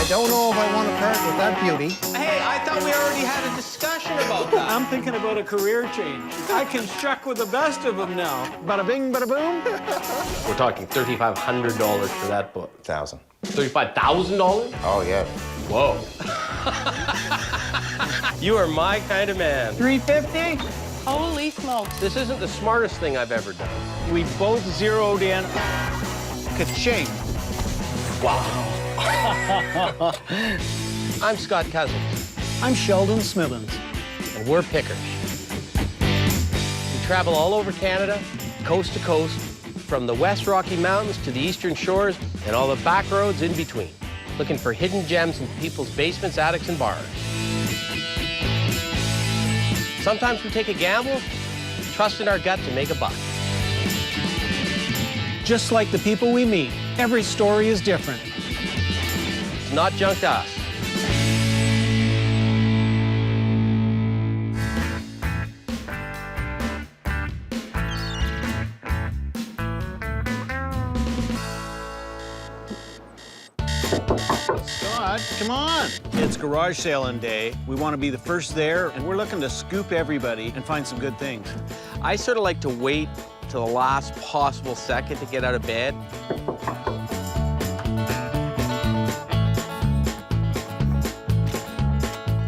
I don't know if I want to part with that beauty. Hey, I thought we already had a discussion about that. I'm thinking about a career change. I can struck with the best of them now. Bada bing, bada boom. We're talking $3,500 for that book. 1,000. $35,000? Oh, yeah. Whoa. You are my kind of man. $350? Holy smokes. This isn't the smartest thing I've ever done. We both zeroed in. Ka-ching. Wow. I'm Scott Cozens. I'm Sheldon Smithens. And we're pickers. We travel all over Canada, coast to coast, from the West Rocky Mountains to the Eastern Shores and all the back roads in between, looking for hidden gems in people's basements, attics, and bars. Sometimes we take a gamble, trust in our gut to make a buck. Just like the people we meet, every story is different. It's not junk to us. Scott, come on. It's garage sailing day. We want to be the first there, and we're looking to scoop everybody and find some good things. I sort of like to wait till the last possible second to get out of bed.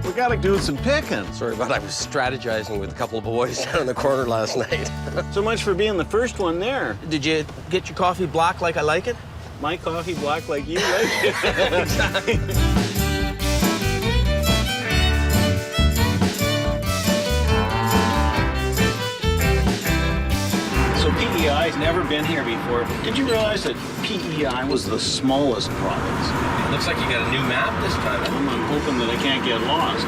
We gotta do some picking. Sorry, but I was strategizing with a couple of boys down in the corner last night. So much for being the first one there. Did you get your coffee black like I like it? My coffee black like you like it. So PEI's never been here before. Did you realize that PEI was the smallest province? Looks like you got a new map this time. I'm hoping that I can't get lost.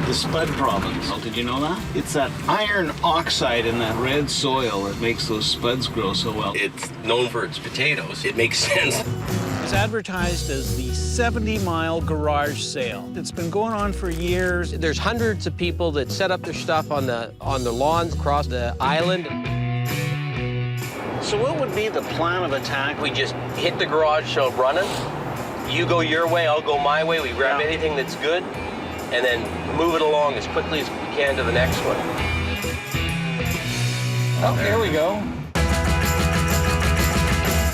The Spud province. Oh, did you know that? It's that iron oxide in that red soil that makes those spuds grow so well. It's known for its potatoes. It makes sense. It's advertised as the 70-mile garage sale. It's been going on for years. There's hundreds of people that set up their stuff on the lawns across the island. So what would be the plan of attack? We just hit the garage sale running. You go your way, I'll go my way. We grab anything that's good, and then move it along as quickly as we can to the next one. Oh, here we go.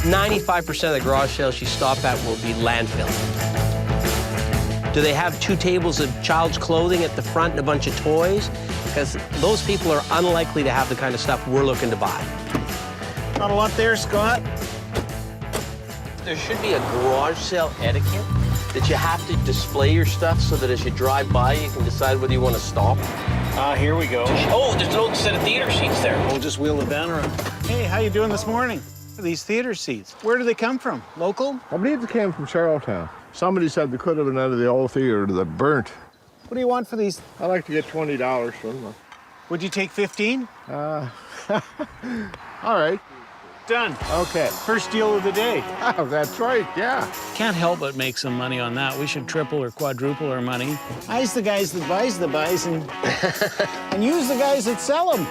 95% of the garage sales you stop at will be landfill. Do they have 2 tables of child's clothing at the front and a bunch of toys? Because those people are unlikely to have the kind of stuff we're looking to buy. Not a lot there, Scott. There should be a garage sale etiquette that you have to display your stuff so that as you drive by, you can decide whether you want to stop. Here we go. Oh, there's an old set of theater seats there. We'll just wheel the van around. Hey, how you doing this morning? These theater seats, where do they come from? Local? I believe they came from Charlottetown. Somebody said they could have been out of the old theater that burnt. What do you want for these? I'd like to get $20 from them. Would you take 15? All right. Done. Okay. First deal of the day. Oh, that's right, yeah. Can't help but make some money on that. We should triple or quadruple our money. I's the guys that buys the buys and use the guys that sell them.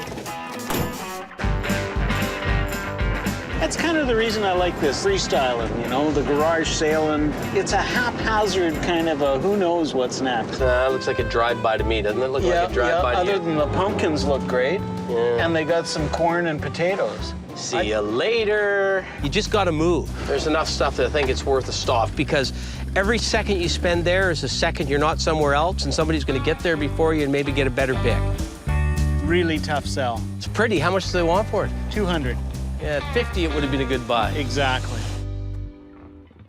That's kind of the reason I like this freestyling, you know, the garage sailing. It's a haphazard kind of a who knows what's next. Looks like a drive-by to me, doesn't it? Look like a drive-by to other you? than the pumpkins look great. Yeah. And they got some corn and potatoes. See you later. You just got to move. There's enough stuff that I think it's worth a stop because every second you spend there is a second you're not somewhere else and somebody's going to get there before you and maybe get a better pick. Really tough sell. It's pretty. How much do they want for it? 200. Yeah, at 50 it would have been a good buy. Exactly.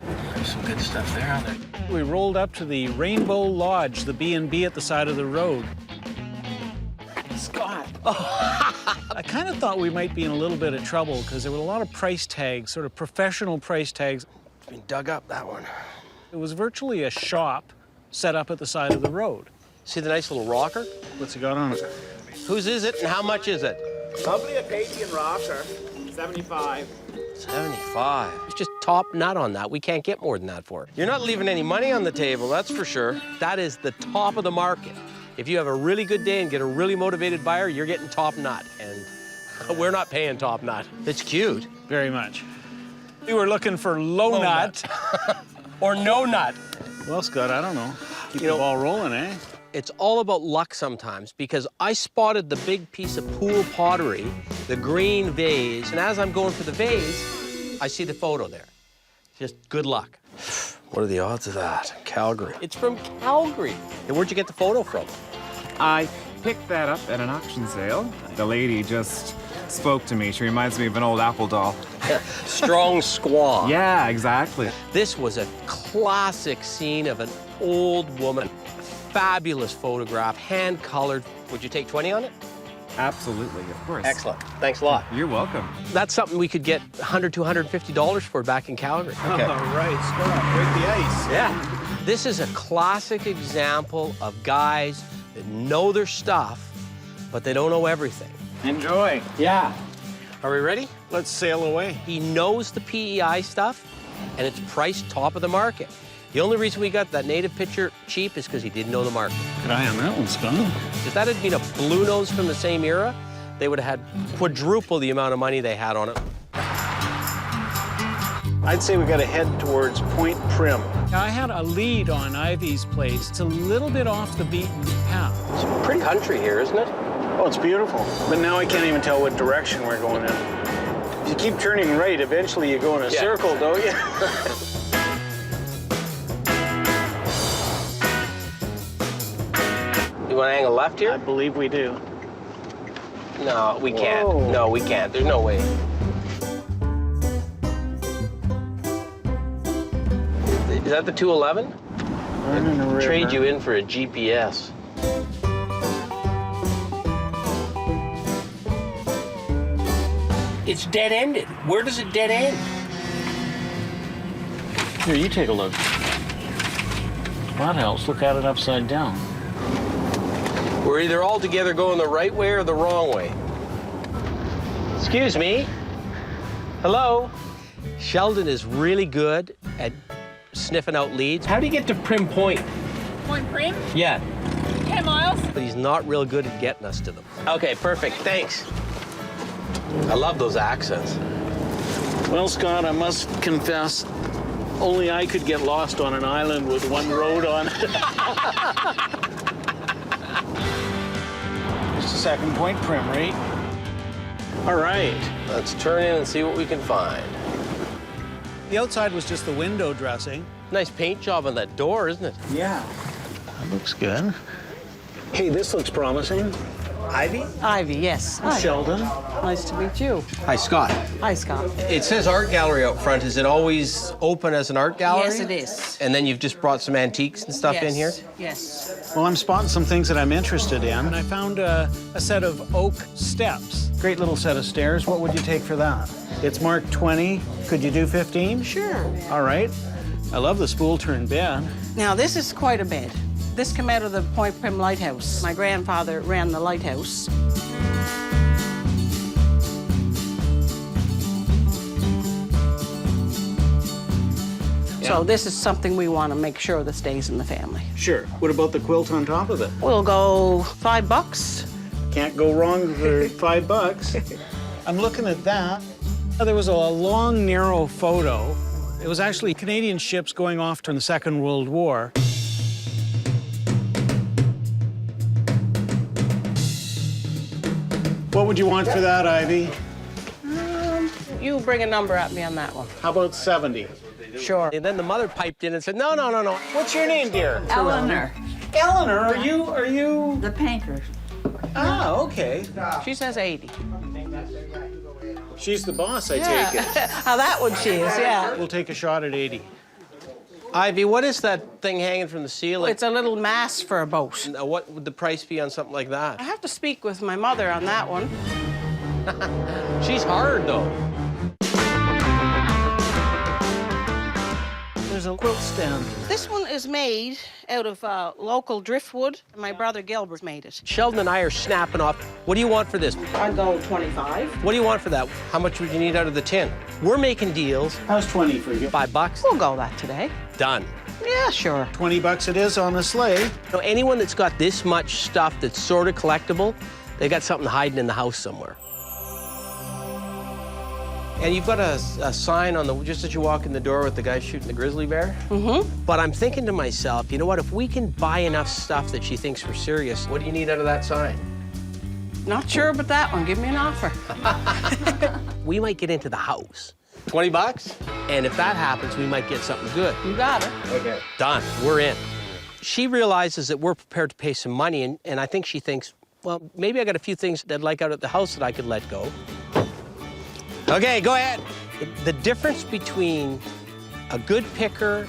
There's some good stuff there, aren't there? We rolled up to the Rainbow Lodge, the B&B at the side of the road. Scott. I kind of thought we might be in a little bit of trouble because there were a lot of price tags, sort of professional price tags. It's been dug up, that one. It was virtually a shop set up at the side of the road. See the nice little rocker? What's it got on it? Whose is it and how much is it? Probably a Canadian rocker, 75. 75. It's just top nut on that. We can't get more than that for it. You're not leaving any money on the table, that's for sure. That is the top of the market. If you have a really good day and get a really motivated buyer, you're getting top nut. And we're not paying top nut. It's cute. Very much. We were looking for low nut. or no nut. Well, Scott, I don't know. Keep You the know- ball rolling, eh? It's all about luck sometimes, because I spotted the big piece of pool pottery, the green vase, and as I'm going for the vase, I see the photo there. Just good luck. What are the odds of that? Calgary. It's from Calgary. And where'd you get the photo from? I picked that up at an auction sale. The lady just spoke to me. She reminds me of an old Apple doll. Strong squaw. Yeah, exactly. This was a classic scene of an old woman. Fabulous photograph, hand-colored. Would you take 20 on it? Absolutely, of course. Excellent. Thanks a lot. You're welcome. That's something we could get $100 to $150 for back in Calgary. All right, Scott, break the ice. Yeah. This is a classic example of guys that know their stuff, but they don't know everything. Enjoy. Yeah. Are we ready? Let's sail away. He knows the PEI stuff, and it's priced top of the market. The only reason we got that native picture cheap is because he didn't know the market. Good eye on that one, Scott. If that had been a blue nose from the same era, they would have had quadruple the amount of money they had on it. I'd say we got to head towards Point Prim. I had a lead on Ivy's place. It's a little bit off the beaten path. It's pretty country here, isn't it? Oh, it's beautiful. But now I can't even tell what direction we're going in. If you keep turning right, eventually you go in a circle, don't you? You want to angle left I here? believe we do. No, we can't. Whoa. No, we can't. There's no way. Is that the 211? I'm in the river. Trade you in for a GPS. It's dead-ended. Where does it dead end? Here, you take a look. That helps. Look at it upside down. We're either all together going the right way or the wrong way. Excuse me. Hello? Sheldon is really good at sniffing out leads. How do you get to Prim Point? Point Prim, Yeah, 10 miles. but he's not real good at getting us to them. Okay, perfect. Thanks. I love those accents. Well, Scott, I must confess, only I could get lost on an island with one road on it. Just a second, Point Prim, right? All right. Let's turn in and see what we can find. The outside was just the window dressing. Nice paint job on that door, isn't it? Yeah. That looks good. Hey, this looks promising. Ivy? Ivy, yes. Hi. Sheldon. Nice to meet you. Hi, Scott. Hi, Scott. It says art gallery out front. Is it always open as an art gallery? Yes, it is. And then you've just brought some antiques and stuff in here? Yes. Well, I'm spotting some things that I'm interested in. And I found a set of oak steps. Great little set of stairs. What would you take for that? It's marked 20. Could you do 15? Sure. All right. I love the spool-turn bed. Now, this is quite a bed. This came out of the Point Prim Lighthouse. My grandfather ran the lighthouse. So this is something we want to make sure that stays in the family. Sure. What about the quilt on top of it? We'll go $5. Can't go wrong for $5. I'm looking at that. There was a long, narrow photo. It was actually Canadian ships going off during the Second World War. What would you want for that, Ivy? You bring a number at me on that one. How about 70? Sure. And then the mother piped in and said, no, no, no, no. What's your name, dear? Eleanor, Eleanor, are you? the painter. Ah, okay. She says 80. She's the boss, I take it. How that one she is, yeah. We'll take a shot at 80. Ivy, what is that thing hanging from the ceiling? It's a little mast for a boat. Now, what would the price be on something like that? I have to speak with my mother on that one. She's hard, though. There's a quilt stand. This one is made out of local driftwood. My brother Gilbert made it. Sheldon and I are snapping off. What do you want for this? I'd go 25. What do you want for that? How much would you need out of the tin? We're making deals. How's 20 for you? $5. We'll go that today. Done. Yeah, sure. 20 bucks it is on the sleigh. So anyone that's got this much stuff that's sort of collectible, they got something hiding in the house somewhere. And you've got a sign on the, just as you walk in the door with the guy shooting the grizzly bear. Mm-hmm. But I'm thinking to myself, you know what, if we can buy enough stuff that she thinks we're serious, what do you need out of that sign? Not sure about that one. Give me an offer. We might get into the house. 20 bucks? And if that happens, we might get something good. You got it. Okay. Done. We're in. She realizes that we're prepared to pay some money, and I think she thinks, well, maybe I got a few things that I'd like out at the house that I could let go. Okay, go ahead. The difference between a good picker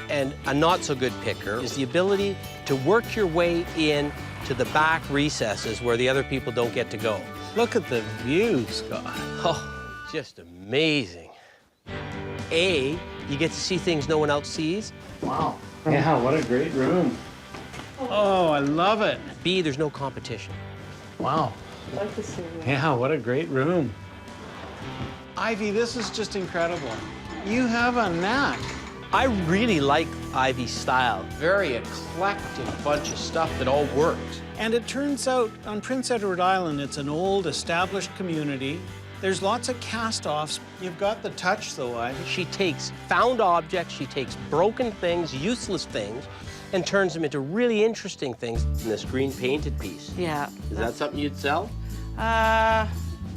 and a not-so-good picker is the ability to work your way in to the back recesses where the other people don't get to go. Look at the view, Scott. Oh, just amazing. A, you get to see things no one else sees. Wow. Yeah, what a great room. Oh, I love it. B, there's no competition. Wow. I'd like to see it. Yeah, what a great room. Ivy, this is just incredible. You have a knack. I really like Ivy's style. Very eclectic bunch of stuff that all works. And it turns out on Prince Edward Island, it's an old, established community. There's lots of cast-offs. You've got the touch, though, Ivy. She takes found objects, she takes broken things, useless things, and turns them into really interesting things in this green painted piece. Yeah. Is that something you'd sell?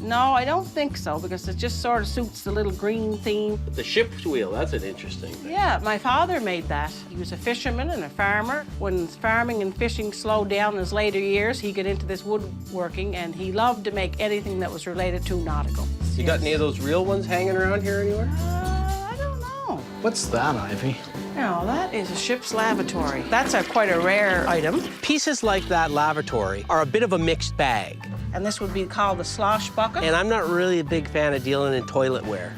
No, I don't think so, because it just sort of suits the little green theme. The ship's wheel, that's an interesting thing. Yeah, my father made that. He was a fisherman and a farmer. When farming and fishing slowed down in his later years, he got into this woodworking, and he loved to make anything that was related to nautical. You got any of those real ones hanging around here anywhere? I don't know. What's that, Ivy? No, that is a ship's lavatory. That's quite a rare item. Pieces like that lavatory are a bit of a mixed bag. And this would be called the slosh bucket. And I'm not really a big fan of dealing in toiletware.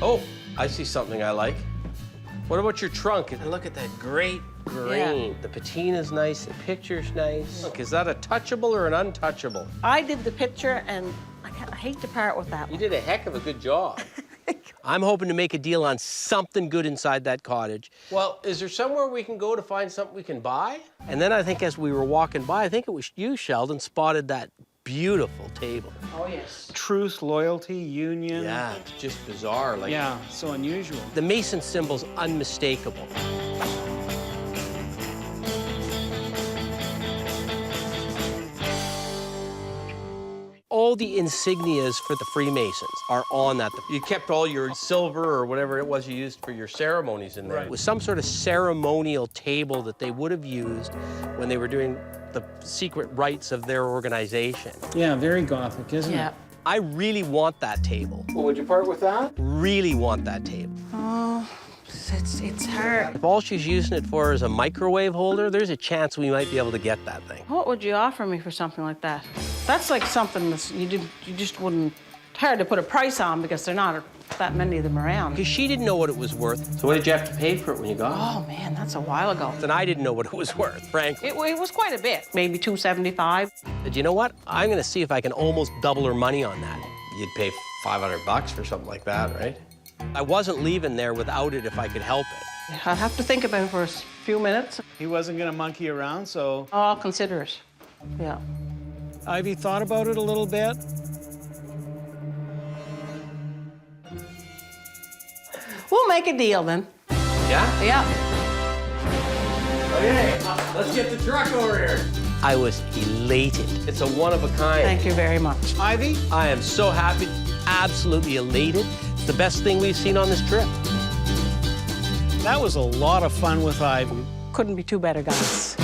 Oh, I see something I like. What about your trunk? And look at that great green. Yeah. The patina's nice, the picture's nice. Look, is that a touchable or an untouchable? I did the picture, and I hate to part with that You one. did a heck of a good job. I'm hoping to make a deal on something good inside that cottage. Well, is there somewhere we can go to find something we can buy? And then I think as we were walking by, I think it was you, Sheldon, spotted that beautiful table. Oh, yes. Truth, loyalty, union. Yeah, it's just bizarre. Like, Yeah, so unusual. the Mason symbol's unmistakable. All the insignias for the Freemasons are on that. You kept all your silver or whatever it was you used for your ceremonies in there. Right. It was some sort of ceremonial table that they would have used when they were doing the secret rites of their organization. Yeah, very Gothic, isn't Yeah. it? I really want that table. Well, would you part with that? Really want that table. Oh, it's hard. If all she's using it for is a microwave holder, there's a chance we might be able to get that thing. What would you offer me for something like that? That's like something that you just wouldn't. It's hard to put a price on because there are not that many of them around. Because she didn't know what it was worth. So what did you have to pay for it when you got it? Oh man, that's a while ago. And I didn't know what it was worth, frankly. It was quite a bit, maybe $275. But you know what? I'm gonna see if I can almost double her money on that. You'd pay $500 for something like that, right? I wasn't leaving there without it if I could help it. I'll have to think about it for a few minutes. He wasn't gonna monkey around, so Oh, I'll consider it. Yeah. Ivy thought about it a little bit. We'll make a deal then. Yeah? Yeah. Okay, let's get the truck over here. I was elated. It's a one of a kind. Thank you very much. Ivy? I am so happy, absolutely elated. It's the best thing we've seen on this trip. That was a lot of fun with Ivy. Couldn't be two better guys.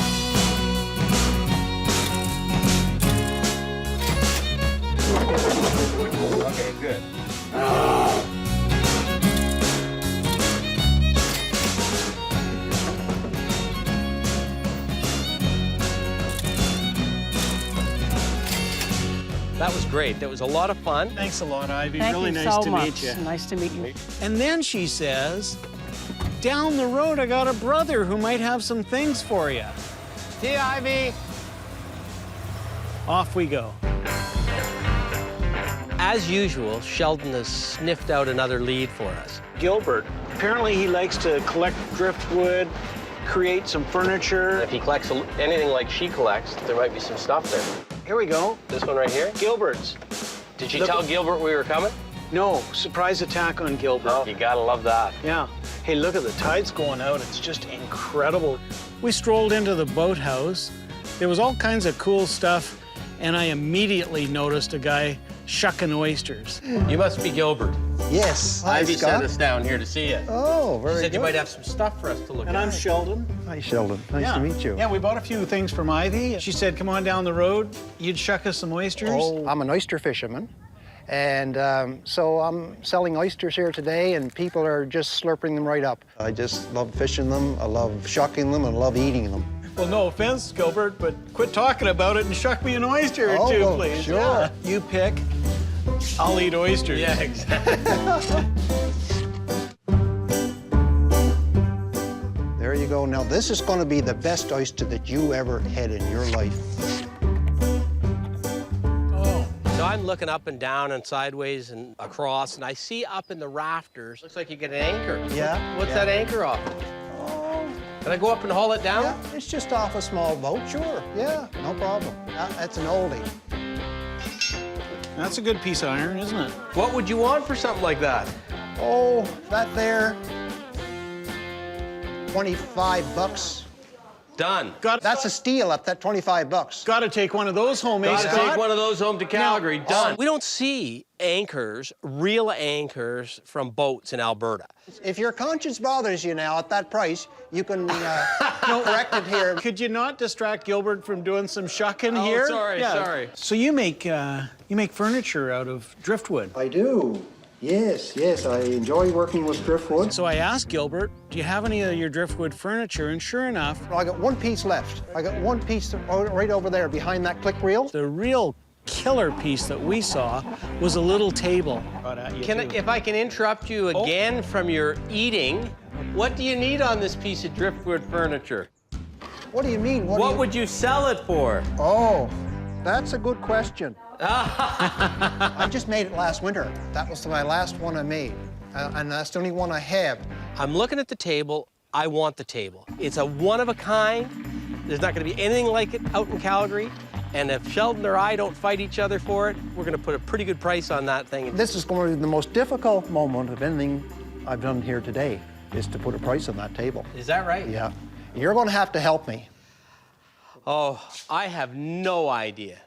Okay, good. That was great. That was a lot of fun. Thanks a lot, Ivy. Thank really you nice so to much. meet you. Nice to meet you. And then she says, down the road, I got a brother who might have some things for you. See you, Ivy. Off we go. As usual, Sheldon has sniffed out another lead for us. Gilbert. Apparently he likes to collect driftwood, create some furniture. If he collects anything like she collects, there might be some stuff there. Here we go. This one right here? Gilbert's. Did you Look- tell Gilbert we were coming? No, surprise attack on Gilbert. You gotta love that. Yeah. Hey, look at the tides going out. It's just incredible. We strolled into the boathouse. There was all kinds of cool stuff, and I immediately noticed a guy shucking oysters. You must be Gilbert. Yes. Hi, Ivy Scott. sent us down here to see you. Oh, very She said good. you might have some stuff for us to look And at. I'm Sheldon. Hi, Sheldon. Nice Yeah. to meet you. Yeah, we bought a few things from Ivy. She said, come on down the road. You'd shuck us some oysters. Oh, I'm an oyster fisherman. And so I'm selling oysters here today, and people are just slurping them right up. I just love fishing them, I love shucking them, and I love eating them. Well, no offense, Gilbert, but quit talking about it and shuck me an oyster or Oh, two, well, please. sure. Yeah. You pick, I'll eat oysters. Yeah, exactly. There you go. Now, this is going to be the best oyster that you ever had in your life. Oh, So I'm looking up and down and sideways and across, and I see up in the rafters, looks like you get an anchor. Yeah, What's yeah. that anchor off? Oh, Can I go up and haul it down? yeah, it's just off a small boat, sure. Yeah, no problem. That's an oldie. that's a good piece of iron, isn't it? What would you want for something like that? Oh, that there, 25 bucks. Done. That's a steal at that 25 bucks. Got to take one of those home, eh, Gotta Scott? take one of those home to Calgary. Now, Done. We don't see anchors, real anchors from boats in Alberta. If your conscience bothers you now at that price, you can correct it here. Could you not distract Gilbert from doing some shucking Oh, here? sorry. So you make furniture out of driftwood. I do. Yes, I enjoy working with driftwood. So I asked Gilbert, do you have any of your driftwood furniture? And sure enough, I got one piece left. I got one piece right over there behind that click reel. the real killer piece that we saw was a little table. If I can interrupt you again from your eating, what do you need on this piece of driftwood furniture? What do you mean? What would you sell it for? Oh, that's a good question. I just made it last winter. That was my last one I made. And that's the only one I have. I'm looking at the table. I want the table. It's a one of a kind. There's not going to be anything like it out in Calgary. And if Sheldon or I don't fight each other for it, we're going to put a pretty good price on that thing. This is going to be the most difficult moment of anything I've done here today, is to put a price on that table. Is that right? Yeah. You're going to have to help me. Oh, I have no idea.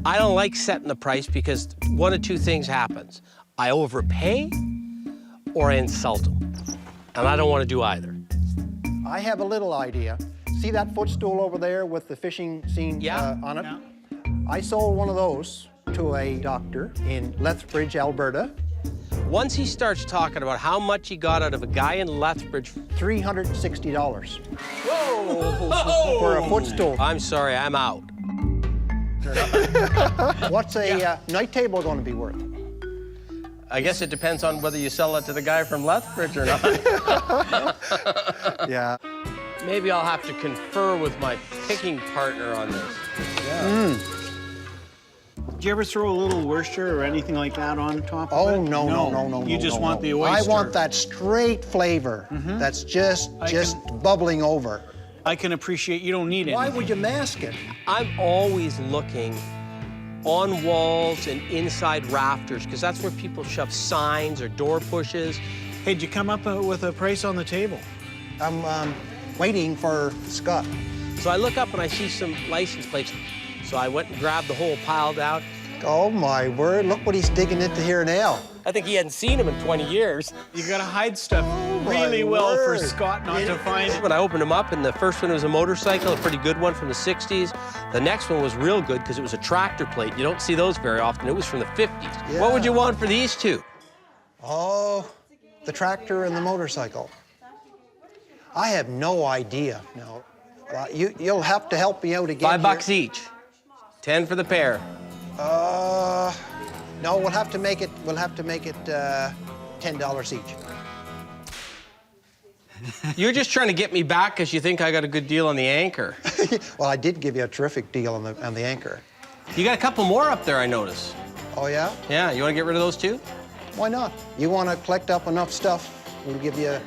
I don't like setting the price because one of two things happens. I overpay or I insult them. And I don't want to do either. I have a little idea. See that footstool over there with the fishing scene on it? Yeah. I sold one of those to a doctor in Lethbridge, Alberta. Once he starts talking about how much he got out of a guy in Lethbridge, $360 whoa, for a footstool. I'm sorry, I'm out. What's a night table going to be worth? I guess it depends on whether you sell it to the guy from Lethbridge or not. Yeah. Maybe I'll have to confer with my picking partner on this. Did you ever throw a little Worcester or anything like that on top of it? Oh, no. You just no, want no. the oyster. I want that straight flavor that's just bubbling over. I can appreciate you don't need Why anything. would you mask it? I'm always looking on walls and inside rafters because that's where people shove signs or door pushes. Hey, did you come up with a price on the table? I'm waiting for Scott. So I look up and I see some license plates. So I went and grabbed the whole pile down. Oh, my word. Look what he's digging into here now. I think he hadn't seen him in 20 years. You gotta hide stuff my really well for word. Scott not to find it. When I opened them up, and the first one was a motorcycle, a pretty good one from the 60s. The next one was real good because it was a tractor plate. You don't see those very often. It was from the 50s. Yeah. What would you want for these two? Oh, the tractor and the motorcycle. I have no idea. No, you'll have to help me out again. $5 each. 10 for the pair. No, we'll have to make it. We'll have to make it $10 each. You're just trying to get me back because you think I got a good deal on the anchor. Well, I did give you a terrific deal on the anchor. You got a couple more up there, I notice. Oh yeah? Yeah, you want to get rid of those too? Why not? You want to collect up enough stuff we'll give you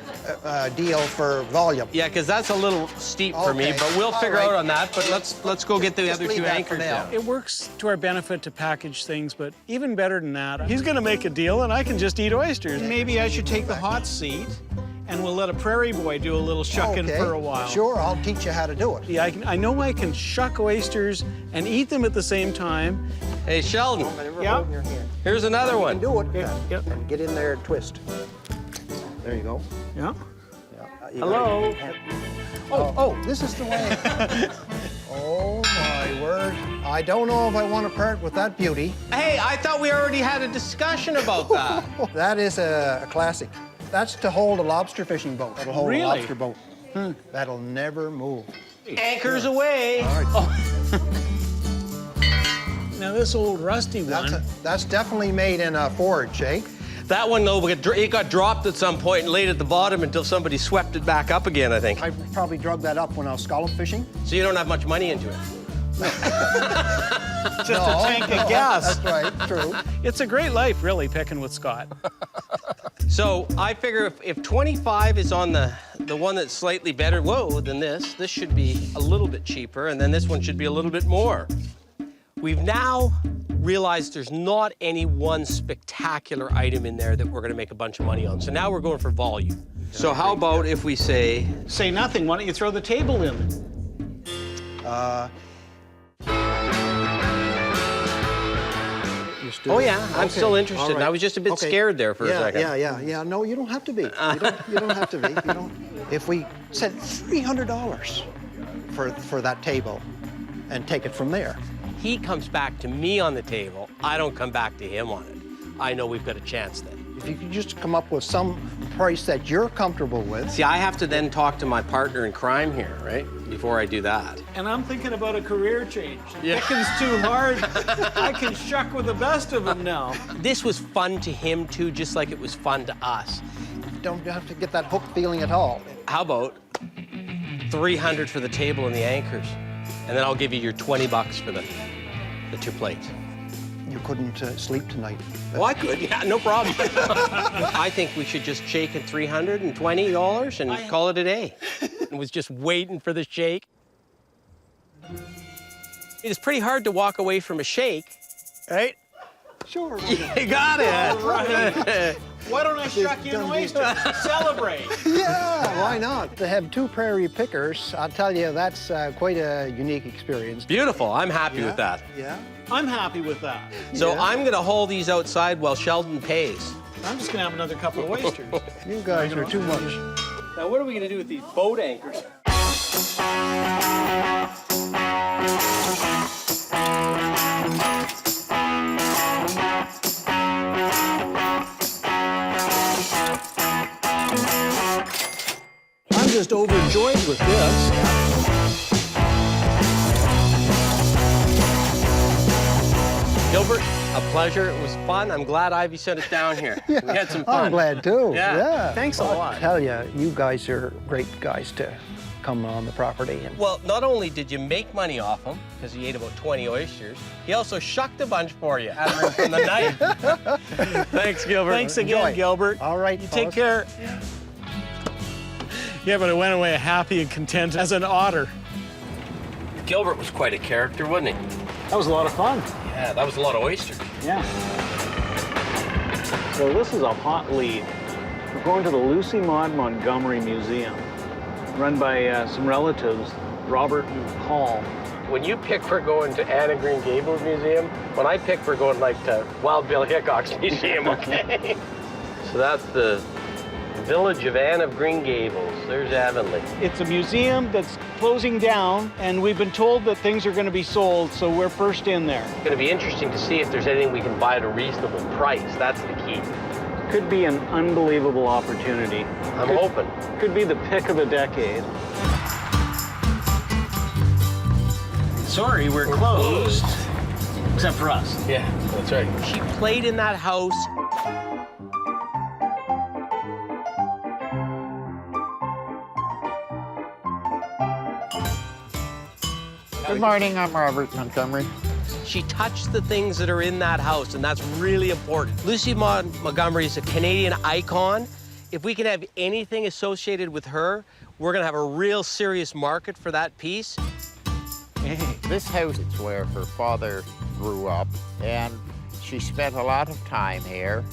a deal for volume. Yeah, because that's a little steep for me, Okay. but we'll All figure right. out on that. But let's go get the Just other leave two that for anchors now. down. It works to our benefit to package things, but even better than that, he's gonna make a deal and I can just eat oysters. Maybe I should take the hot seat and we'll let a prairie boy do a little shucking Okay. for a while. Sure, I'll teach you how to do it. Yeah, I know I can shuck oysters and eat them at the same time. Hey, Sheldon, Yeah. Hold your hand. here's another You one. can do it. Yep. And get in there and twist. There you go. Yeah. You Hello. Oh, this is the way. Oh, my word. I don't know if I want to part with that beauty. Hey, I thought we already had a discussion about that. That is a classic. That's to hold a lobster fishing boat. That'll hold Really? a lobster boat. That'll never move. Anchors away. Now this old rusty one. That's definitely made in a forge, eh? That one, though, it got dropped at some point and laid at the bottom until somebody swept it back up again, I think. I probably drug that up when I was scallop fishing. So you don't have much money into it. Just a tank of gas. That's right, true. It's a great life, really, picking with Scott. So I figure if 25 is on the one that's slightly better, than this should be a little bit cheaper, and then this one should be a little bit more. We've now realized there's not any one spectacular item in there that we're gonna make a bunch of money on. So now we're going for volume. So how about if we say, Say nothing. Why don't you throw the table in? You still- oh yeah, I'm Okay, still interested. all right. I was just a bit Okay. scared there for a second. Yeah. No, you don't have to be. You don't have to be. You don't. If we said $300 for that table and take it from there. He comes back to me on the table. I don't come back to him on it. I know we've got a chance then. If you could just come up with some price that you're comfortable with. See, I have to then talk to my partner in crime here, right? Before I do that. And I'm thinking about a career change. Yeah. Picking's too hard. I can shuck with the best of them now. This was fun to him too, just like it was fun to us. You don't have to get that hook feeling at all. How about 300 for the table and the anchors? And then I'll give you your 20 bucks for the two plates. You couldn't sleep tonight. Well, I could, yeah, no problem. I think we should just shake at $320 and call it a day. And was just waiting for the shake. It's pretty hard to walk away from a shake, right? Sure. You got it. Right. Why don't I shuck you an oyster? Celebrate. Yeah, why not? To have two prairie pickers, I'll tell you, that's quite a unique experience. Beautiful. I'm happy with that. Yeah. I'm happy with that. So I'm going to haul these outside while Sheldon pays. I'm just gonna have another couple of oysters. You guys are too much. Now, what are we gonna do with these boat anchors? I'm just overjoyed with this. Gilbert, a pleasure. It was fun. I'm glad Ivy sent us down here. We had some fun. I'm glad too. Yeah. Thanks a lot. I tell you, you guys are great guys to come on the property. And Well, not only did you make money off him, because he ate about 20 oysters, he also shucked a bunch for you from the night. Thanks, Gilbert. Thanks again, Enjoy. Gilbert. All right, You take fellas. care. Yeah, but I went away happy and content as an otter. Gilbert was quite a character, wasn't he? That was a lot of fun. Yeah, that was a lot of oysters. Yeah. So this is a hot lead. We're going to the Lucy Maud Montgomery Museum, run by some relatives, Robert and Paul. When you pick for going to Anna Green Gables Museum, when I pick for going like to Wild Bill Hickok's museum, okay? So that's the Village of Anne of Green Gables. There's Avonlea. It's a museum that's closing down, and we've been told that things are going to be sold, so we're first in there. It's going to be interesting to see if there's anything we can buy at a reasonable price. That's the key. Could be an unbelievable opportunity. I'm hoping. Could be the pick of the decade. Sorry, we're closed. Except for us. Yeah, that's right. She played in that house. Good morning, I'm Robert Montgomery. She touched the things that are in that house, and that's really important. Lucy Montgomery is a Canadian icon. If we can have anything associated with her, we're gonna have a real serious market for that piece. This house is where her father grew up, and she spent a lot of time here,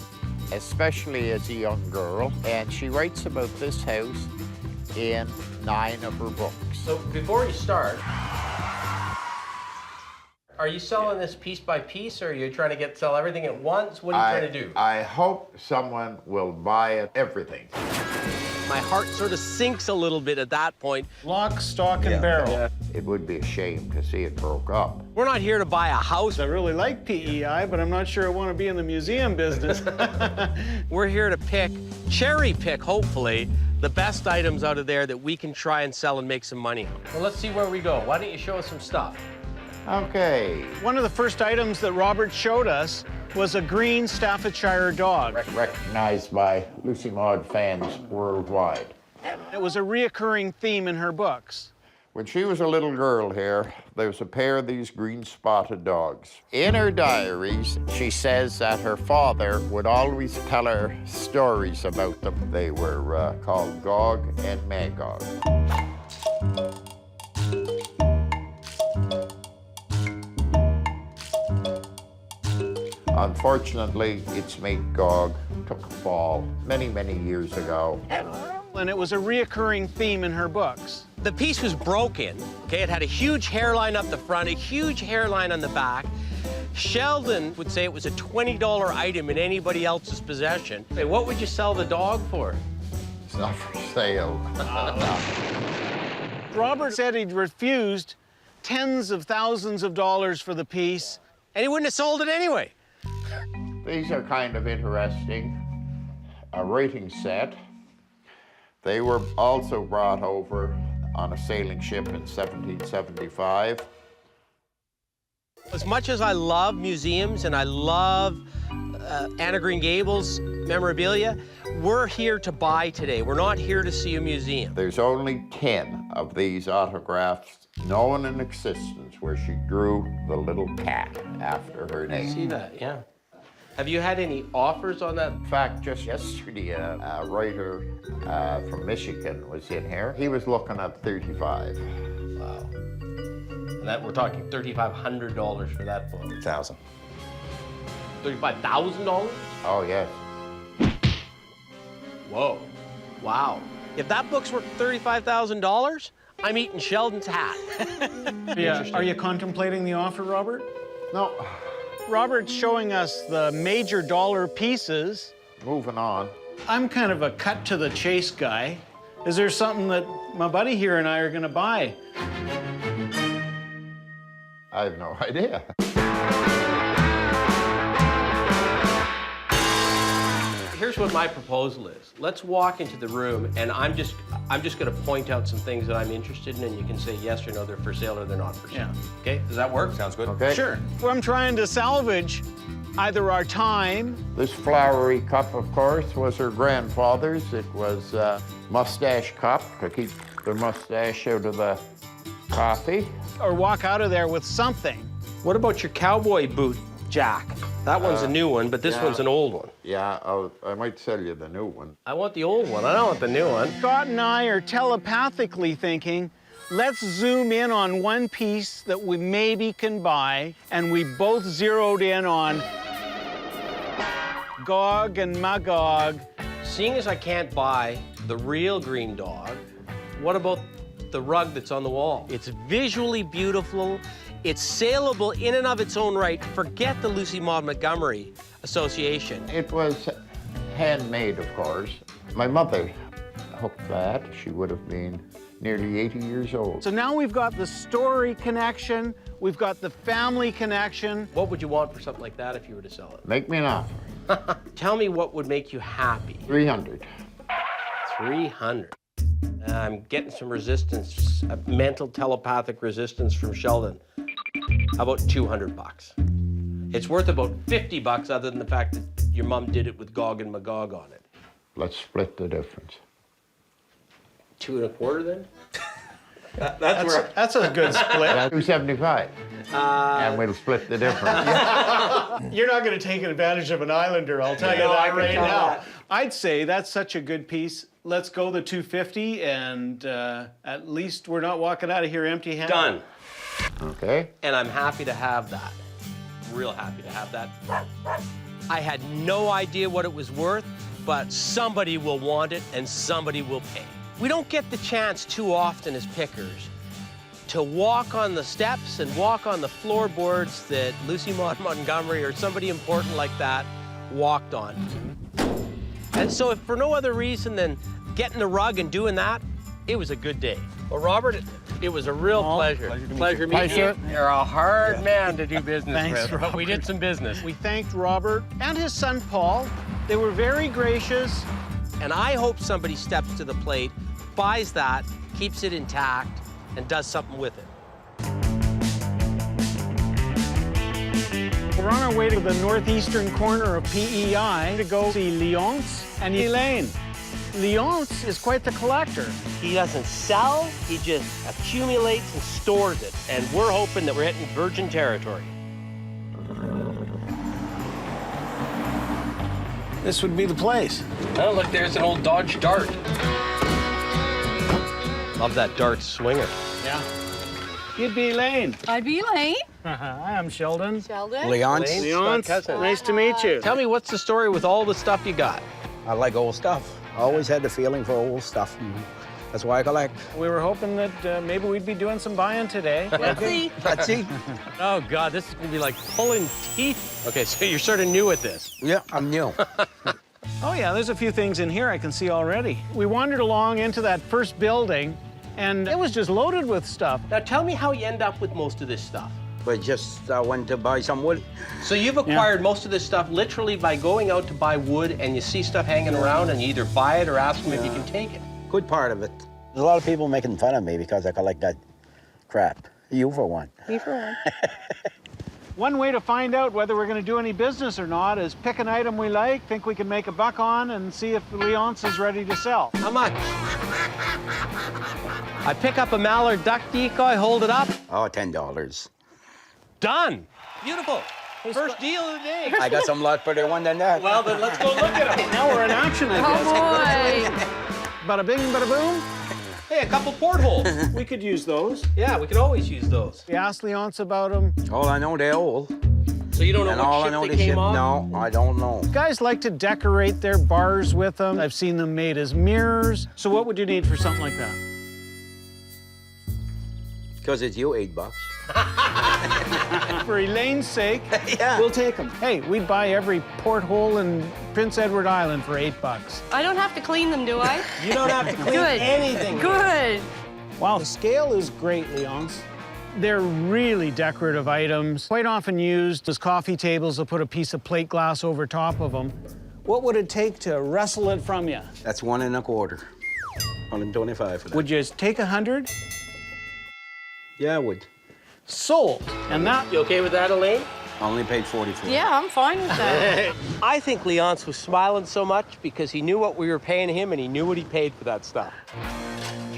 especially as a young girl, and she writes about this house in 9 of her books. So before you start, are you selling this piece by piece, or are you trying to sell everything at once? What are you trying to do? I hope someone will buy it, everything. My heart sort of sinks a little bit at that point. Lock, stock, and barrel. Yeah. It would be a shame to see it broke up. We're not here to buy a house. I really like PEI, but I'm not sure I want to be in the museum business. We're here to cherry pick, hopefully, the best items out of there that we can try and sell and make some money on. Well, let's see where we go. Why don't you show us some stuff? Okay. One of the first items that Robert showed us was a green Staffordshire dog. Recognized by Lucy Maud fans worldwide. It was a reoccurring theme in her books. When she was a little girl here, there was a pair of these green spotted dogs. In her diaries, she says that her father would always tell her stories about them. They were called Gog and Magog. Unfortunately, its mate Gog took a fall many, many years ago. And it was a reoccurring theme in her books. The piece was broken, okay? It had a huge hairline up the front, a huge hairline on the back. Sheldon would say it was a $20 item in anybody else's possession. Hey, what would you sell the dog for? It's not for sale. Robert said he'd refused tens of thousands of dollars for the piece. And he wouldn't have sold it anyway. These are kind of interesting. A rating set. They were also brought over on a sailing ship in 1775. As much as I love museums and I love Anna Green Gables memorabilia, we're here to buy today. We're not here to see a museum. There's only 10 of these autographs known in existence where she drew the little cat after her name. I see that, yeah. Have you had any offers on that? In fact, just yesterday, a writer from Michigan was in here. He was looking at 35. Wow. And that we're talking $3,500 for that book. $1,000. $35,000? Oh, yes. Whoa. Wow. If that book's worth $35,000, I'm eating Sheldon's hat. Yeah. Are you contemplating the offer, Robert? No. Robert's showing us the major dollar pieces. Moving on. I'm kind of a cut to the chase guy. Is there something that my buddy here and I are gonna buy? I have no idea. Here's what my proposal is. Let's walk into the room, and I'm just going to point out some things that I'm interested in, and you can say yes or no, they're for sale or they're not for sale. Yeah. Okay? Does that work? Sounds good. Okay. Sure. Well, I'm trying to salvage either our time. This flowery cup, of course, was her grandfather's. It was a mustache cup to keep the mustache out of the coffee. Or walk out of there with something. What about your cowboy boot, Jack? That one's a new one, but this one's an old one. Yeah, I might sell you the new one. I want the old one. I don't want the new one. Scott and I are telepathically thinking, let's zoom in on one piece that we maybe can buy, and we both zeroed in on Gog and Magog. Seeing as I can't buy the real green dog, what about the rug that's on the wall? It's visually beautiful. It's saleable in and of its own right. Forget the Lucy Maud Montgomery Association. It was handmade, of course. My mother hooked that. She would have been nearly 80 years old. So now we've got the story connection, we've got the family connection. What would you want for something like that if you were to sell it? Make me an offer. Tell me what would make you happy. 300. 300. I'm getting some resistance, mental telepathic resistance from Sheldon. How about 200 bucks? It's worth about 50 bucks other than the fact that your mom did it with Gog and Magog on it. Let's split the difference. 2 1/4 then? That's a good split. $2.75. And we'll split the difference. You're not going to take advantage of an Islander, I'll tell you that right now. I'd say that's such a good piece. Let's go the $2.50, and at least we're not walking out of here empty-handed. Done. Okay. And I'm happy to have that. Real happy to have that. I had no idea what it was worth, but somebody will want it and somebody will pay. We don't get the chance too often as pickers to walk on the steps and walk on the floorboards that Lucy Maud Montgomery or somebody important like that walked on. And so if for no other reason than getting the rug and doing that, it was a good day. Well, Robert, it was a real pleasure. Pleasure meeting you. You're a hard man to do business Thanks, with, but we Robert. did some business. We thanked Robert and his son, Paul. They were very gracious. And I hope somebody steps to the plate, buys that, keeps it intact, and does something with it. We're on our way to the northeastern corner of PEI to go see Leonce and Elaine. Leonce is quite the collector. He doesn't sell, he just accumulates and stores it. And we're hoping that we're hitting virgin territory. This would be the place. Oh, look, there's an old Dodge Dart. Love that Dart swinger. Yeah. You'd be Elaine. I'd be Elaine. Hi, I'm Sheldon. Sheldon. Leonce. Leonce, nice to meet you. Tell me, what's the story with all the stuff you got? I like old stuff. I always had the feeling for old stuff. That's why I collect. We were hoping that maybe we'd be doing some buying today. Let's see. Let's see. Oh, God, this is going to be like pulling teeth. Okay, so you're sort of new at this. Yeah, I'm new. Oh, yeah, there's a few things in here I can see already. We wandered along into that first building, and it was just loaded with stuff. Now, tell me how you end up with most of this stuff. But just went to buy some wood. So you've acquired most of this stuff literally by going out to buy wood, and you see stuff hanging around, and you either buy it or ask them if you can take it. Good part of it. There's a lot of people making fun of me because I collect that crap. You for one. Me for one. One way to find out whether we're going to do any business or not is pick an item we like, think we can make a buck on, and see if Leonce is ready to sell. How much? I pick up a mallard duck decoy, hold it up. Oh, $10. Done. Beautiful. First deal of the day. I got some lot better one than that. Well, then let's go look at them. Now we're in action, I Oh, guess. boy. Bada bing, bada boom. Hey, a couple portholes. We could use those. Yeah, we could always use those. We asked Leonce about them. All I know, they're old. So you don't know And what all I ship know, they they came ship. on? No, I don't know. Guys like to decorate their bars with them. I've seen them made as mirrors. So what would you need for something like that? Because it's you, $8. For Elaine's sake, Yeah. we'll take them. Hey, we'd buy every porthole in Prince Edward Island for $8. I don't have to clean them, do I? You don't have to clean Good. anything. Good. Wow, the scale is great, Leonce. They're really decorative items, quite often used as coffee tables. They'll put a piece of plate glass over top of them. What would it take to wrestle it from you? That's 1 1/4. 125 for that. Would you take 100? Yeah, I would. Sold. And that, You okay with that, Elaine? I only paid 44. Yeah, I'm fine with that. I think Leonce was smiling so much because he knew what we were paying him and he knew what he paid for that stuff.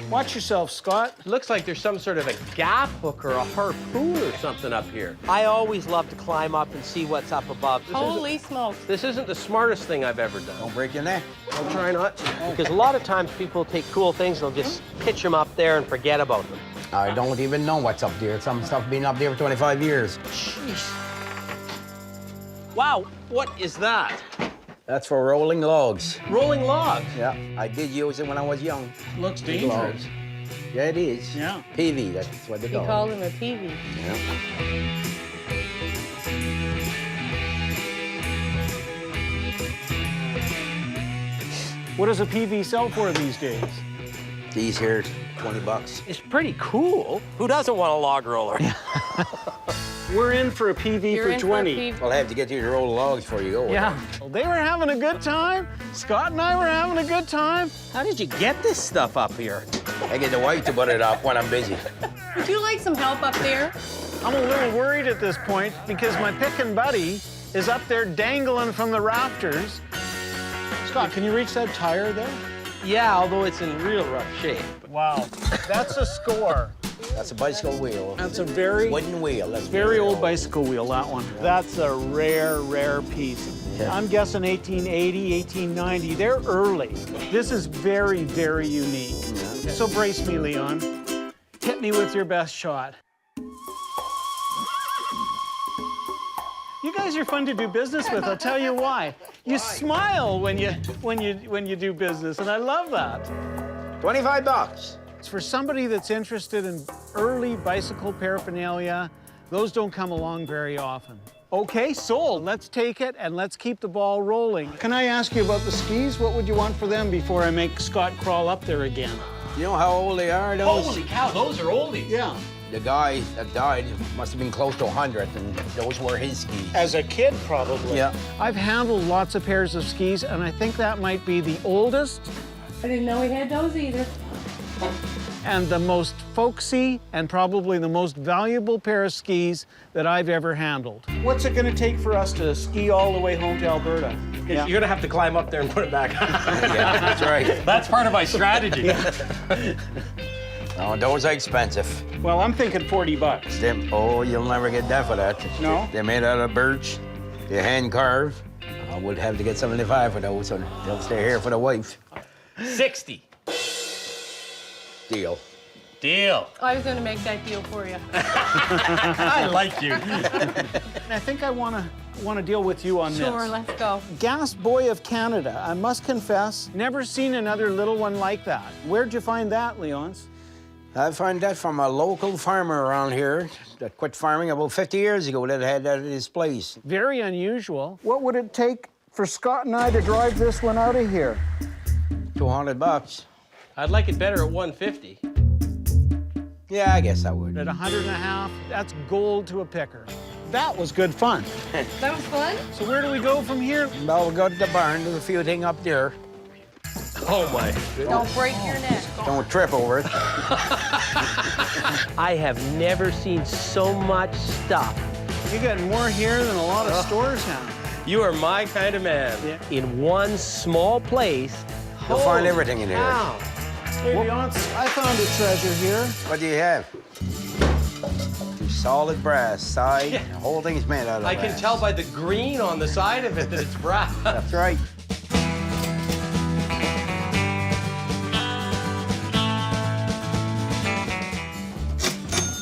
watch yourself, Scott. It looks like there's some sort of a gaff hook or a harpoon or something up here. I always love to climb up and see what's up above. Holy smokes. This isn't the smartest thing I've ever done. Don't break your neck. I'll try not to. Because a lot of times people take cool things and they'll just pitch them up there and forget about them. I don't even know what's up there. Some stuff been up there for 25 years. Jeez. Wow, what is that? That's for rolling logs. Rolling logs. Yeah, I did use it when I was young. Looks Big dangerous. logs. Yeah, it is. Yeah. PV, that's what they You call called it. him a peavy. Yeah. What does a PV sell for these days? These here, 20 bucks. It's pretty cool. Who doesn't want a log roller? We're in for a PV You're for in 20. For a peavy. I'll have to get you to roll logs before you go. Yeah. Well, they were having a good time. Scott and I were having a good time. How did you get this stuff up here? I get the wife to put it up when I'm busy. Would you like some help up there? I'm a little worried at this point because my pickin' buddy is up there dangling from the rafters. Scott, can you reach that tire there? Yeah, although it's in real rough shape. Wow, that's a score. That's a bicycle wheel. That's a very Wooden wheel. That's very old bicycle wheel, that one. That's a rare, rare piece. Yeah. I'm guessing 1880, 1890. They're early. This is very, very unique. Yeah. So brace me, Leon. Hit me with your best shot. You guys are fun to do business with. I'll tell you why. You smile when you do business, and I love that. 25 bucks. It's for somebody that's interested in early bicycle paraphernalia. Those don't come along very often. Okay, sold. Let's take it and let's keep the ball rolling. Can I ask you about the skis? What would you want for them before I make Scott crawl up there again? You know how old they are, those? Holy cow, those are oldies. Yeah. The guy that died must have been close to 100, and those were his skis. As a kid, probably. Yeah. I've handled lots of pairs of skis, and I think that might be the oldest I didn't know we had those either. and the most folksy and probably the most valuable pair of skis that I've ever handled. What's it gonna take for us to ski all the way home to Alberta? You're gonna have to climb up there and put it back. Yeah, that's right. That's part of my strategy. Oh, those are expensive. Well, I'm thinking 40 bucks. Oh, you'll never get that for that. No? They're made out of birch. They're hand carved. I would have to get 75 for those, so they'll stay here for the wife. 60. Deal. Deal. I was gonna make that deal for you. I like you. I think I wanna deal with you on Sure, this. let's go. Gas Boy of Canada. I must confess, never seen another little one like that. Where'd you find that, Leonce? I found that from a local farmer around here that quit farming about 50 years ago that had that at his place. Very unusual. What would it take for Scott and I to drive this one out of here? 200 bucks. I'd like it better at 150. Yeah, I guess I would. At 150, that's gold to a picker. That was good fun. That was fun? So where do we go from here? Well, we'll go to the barn. There's a few things up there. Oh my goodness. Don't break your neck. Don't trip over it. I have never seen so much stuff. You got more here than a lot of stores have. You are my kind of man. Yeah. In one small place. You'll find everything in here. Wow. Hey, Leonce, I found a treasure here. What do you have? Solid brass side. Yeah. The whole thing's made out of I brass. can tell by the green on the side of it that it's brass. That's right.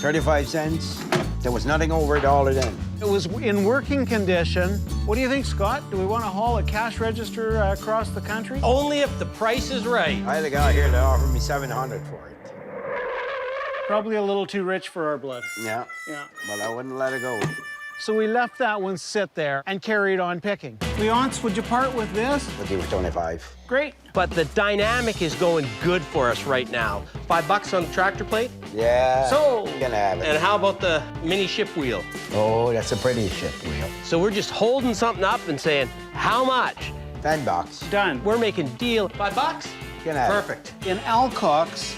$0.35. There was nothing over it all of them. It was in working condition. What do you think, Scott? Do we want to haul a cash register across the country? Only if the price is right. I had a guy here that offered me $700 for it. Probably a little too rich for our blood. Yeah. Yeah. But I wouldn't let it go. So we left that one sit there and carried on picking. Leonce, would you part with this? We'll give it 25. Great. But the dynamic is going good for us right now. $5 on the tractor plate. Yeah. So, you can have it. And how about the mini ship wheel? Oh, that's a pretty ship wheel. So we're just holding something up and saying, how much? $10. Done. We're making deal. $5? You can have Perfect. In Alcox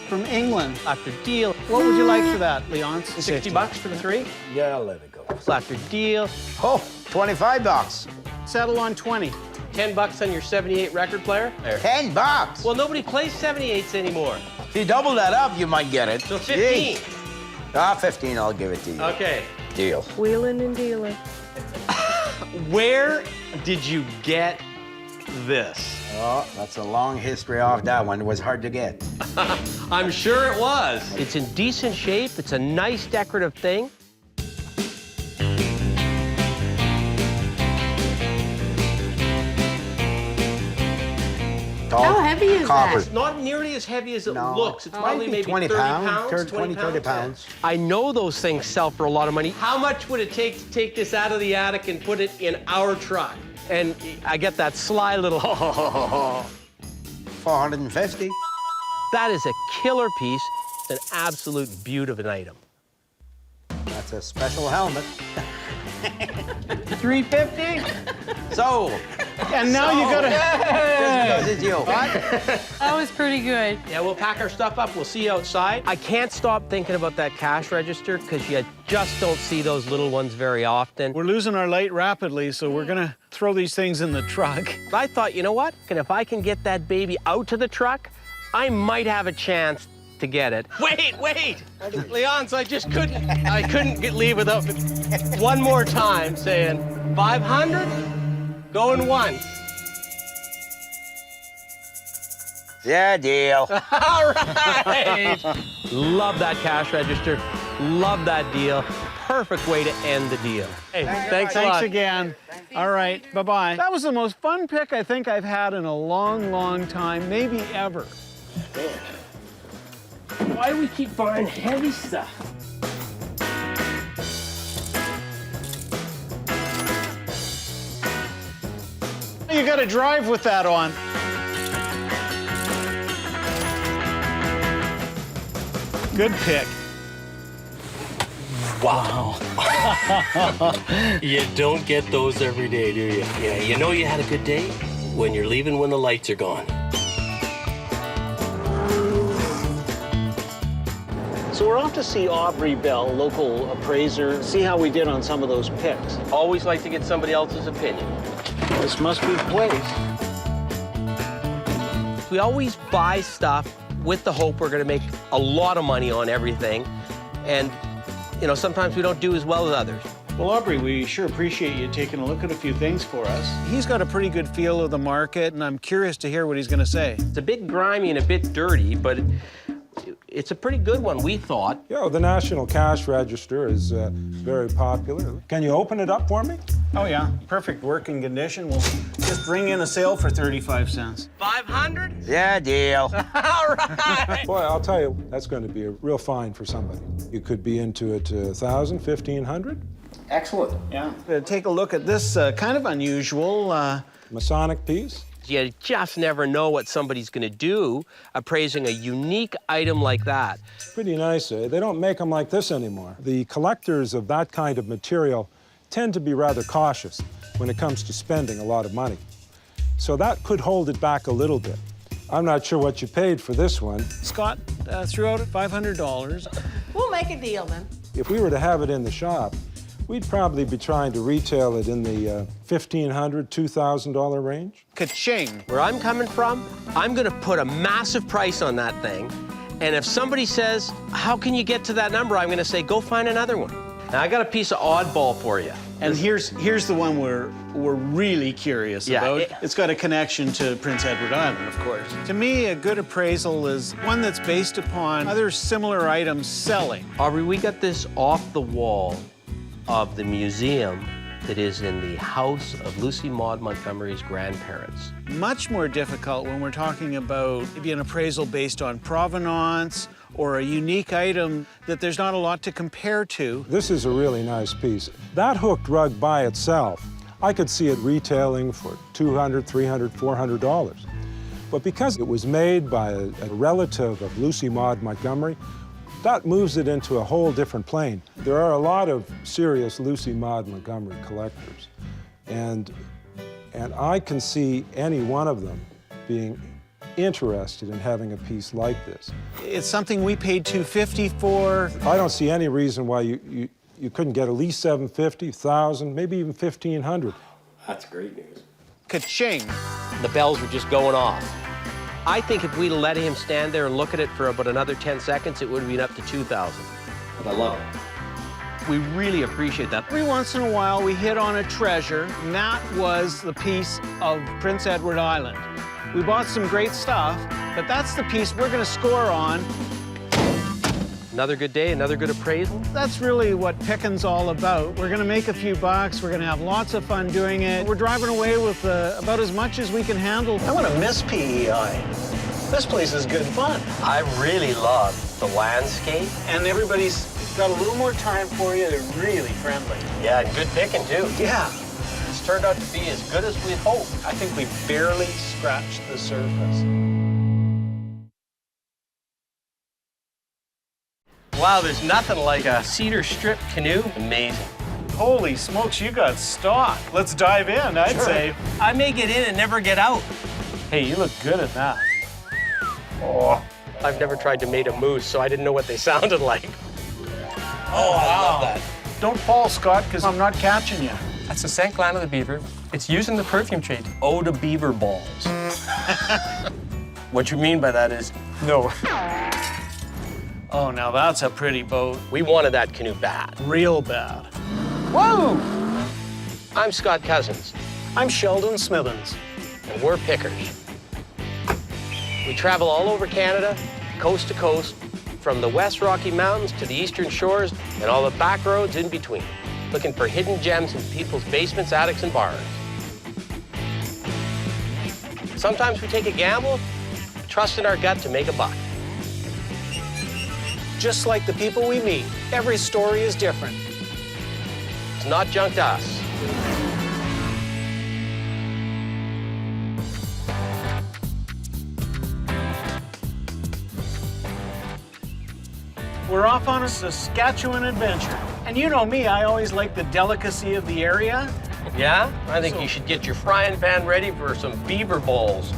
from England. After deal. What would you like for that, Leonce? $60 for the 3? it. Yeah, I'll let it go. After deal. Oh, $25. Settle on 20. $10 on your 78 record player. There. $10. Well, nobody plays 78s anymore. If you double that up, you might get it. So 15. Ah, 15, I'll give it to you. Okay. Deal. Wheeling and dealing. Where did you get this? Oh, that's a long history off that one. It was hard to get. I'm sure it was. It's in decent shape. It's a nice decorative thing. How heavy is Copper. that? Not nearly as heavy as it No. looks. It's probably Might be maybe 20 30 pounds, pounds. 30 pounds. I know those things sell for a lot of money. How much would it take to take this out of the attic and put it in our truck? And I get that sly little 450. That is a killer piece. It's an absolute beaut of an item. That's a special helmet. $350? So. And now you gotta. Just because it's you. That was pretty good. Yeah, we'll pack our stuff up. We'll see you outside. I can't stop thinking about that cash register because you just don't see those little ones very often. We're losing our light rapidly, so we're gonna throw these things in the truck. I thought, you know what? And if I can get that baby out to the truck, I might have a chance to get it. Wait! Leonce, I just couldn't leave without one more time saying, 500? Going once. Yeah, deal. All right. Love that cash register. Love that deal. Perfect way to end the deal. Hey, thanks a lot. Thanks again. All right, bye-bye. That was the most fun pick I think I've had in a long, long time, maybe ever. Why do we keep buying heavy stuff? You got to drive with that on. Good pick. Wow. You don't get those every day, do you? Yeah, you know you had a good day when you're leaving when the lights are gone. So we're off to see Aubrey Bell, local appraiser, see how we did on some of those picks. Always like to get somebody else's opinion. This must be the place. We always buy stuff with the hope we're going to make a lot of money on everything. And, you know, sometimes we don't do as well as others. Well, Aubrey, we sure appreciate you taking a look at a few things for us. He's got a pretty good feel of the market, and I'm curious to hear what he's going to say. It's a bit grimy and a bit dirty, but it's a pretty good one, we thought. Yeah, the National Cash Register is very popular. Can you open it up for me? Oh, yeah. Perfect working condition. We'll just ring in a sale for 35 cents. 500? Yeah, deal. All right. Boy, I'll tell you, that's going to be a real find for somebody. You could be into it 1,000, 1,500. Excellent. Yeah. Take a look at this kind of unusual Masonic piece. You just never know what somebody's going to do appraising a unique item like that. Pretty nice. They don't make them like this anymore. The collectors of that kind of material tend to be rather cautious when it comes to spending a lot of money. So that could hold it back a little bit. I'm not sure what you paid for this one. Scott threw out at $500. We'll make a deal then. If we were to have it in the shop, we'd probably be trying to retail it in the $1,500, $2,000 range. Ka-ching. Where I'm coming from, I'm going to put a massive price on that thing. And if somebody says, how can you get to that number? I'm going to say, go find another one. Now, I got a piece of oddball for you. And here's the one we're really curious about. It's got a connection to Prince Edward Island, of course. To me, a good appraisal is one that's based upon other similar items selling. Aubrey, we got this off the wall of the museum that is in the house of Lucy Maud Montgomery's grandparents. Much more difficult when we're talking about maybe an appraisal based on provenance or a unique item that there's not a lot to compare to. This is a really nice piece. That hooked rug by itself, I could see it retailing for $200, $300, $400. But because it was made by a relative of Lucy Maud Montgomery, that moves it into a whole different plane. There are a lot of serious Lucy Maud Montgomery collectors, and I can see any one of them being interested in having a piece like this. It's something we paid $250 for. I don't see any reason why you couldn't get at least $750, $1,000, maybe even $1,500. That's great news. Ka-ching. The bells were just going off. I think if we let him stand there and look at it for about another 10 seconds, it would have been up to 2,000. I love it. We really appreciate that. Every once in a while, we hit on a treasure, and that was the piece of Prince Edward Island. We bought some great stuff, but that's the piece we're going to score on. Another good day, another good appraisal. That's really what picking's all about. We're going to make a few bucks. We're going to have lots of fun doing it. We're driving away with about as much as we can handle. I want to miss PEI. This place is good fun. I really love the landscape. And everybody's got a little more time for you. They're really friendly. Yeah, good picking, too. Yeah. It's turned out to be as good as we'd hoped. I think we barely scratched the surface. Wow, there's nothing like a cedar strip canoe. Amazing. Holy smokes, you got stock. Let's dive in, I'd say. I may get in and never get out. Hey, you look good at that. Oh. I've never tried to mate a moose, so I didn't know what they sounded like. Oh, wow. I love that. Don't fall, Scott, because I'm not catching you. That's the St. Clan of the Beaver, It's used in the perfume trade. Eau de beaver balls. What you mean by that is no. Oh, now that's a pretty boat. We wanted that canoe bad. Real bad. Whoa! I'm Scott Cozens, I'm Sheldon Smithens. and we're pickers. We travel all over Canada, coast to coast, from the West Rocky Mountains to the Eastern Shores and all the back roads in between, looking for hidden gems in people's basements, attics, and barns. Sometimes we take a gamble, trust in our gut to make a buck. Just like the people we meet, every story is different. It's not junk to us. We're off on a Saskatchewan adventure. And you know me, I always like the delicacy of the area. Yeah? I think you should get your frying pan ready for some beaver balls.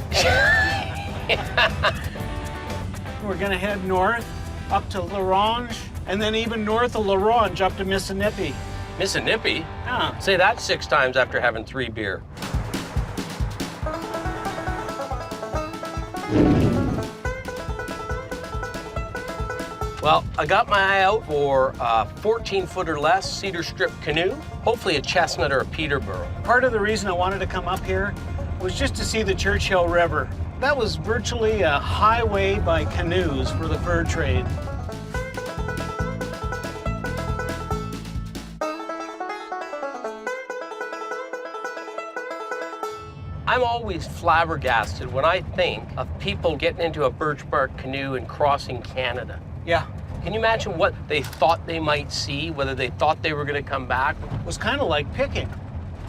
We're gonna head north, up to La Ronge, and then even north of La Ronge up to Mississippi. Mississippi? Yeah. Say that 6 times after having 3 beer. Well, I got my eye out for a 14-foot or less cedar strip canoe, hopefully a chestnut or a Peterborough. Part of the reason I wanted to come up here was just to see the Churchill River. That was virtually a highway by canoes for the fur trade. I'm always flabbergasted when I think of people getting into a birch bark canoe and crossing Canada. Yeah. Can you imagine what they thought they might see, whether they thought they were going to come back? It was kind of like picking.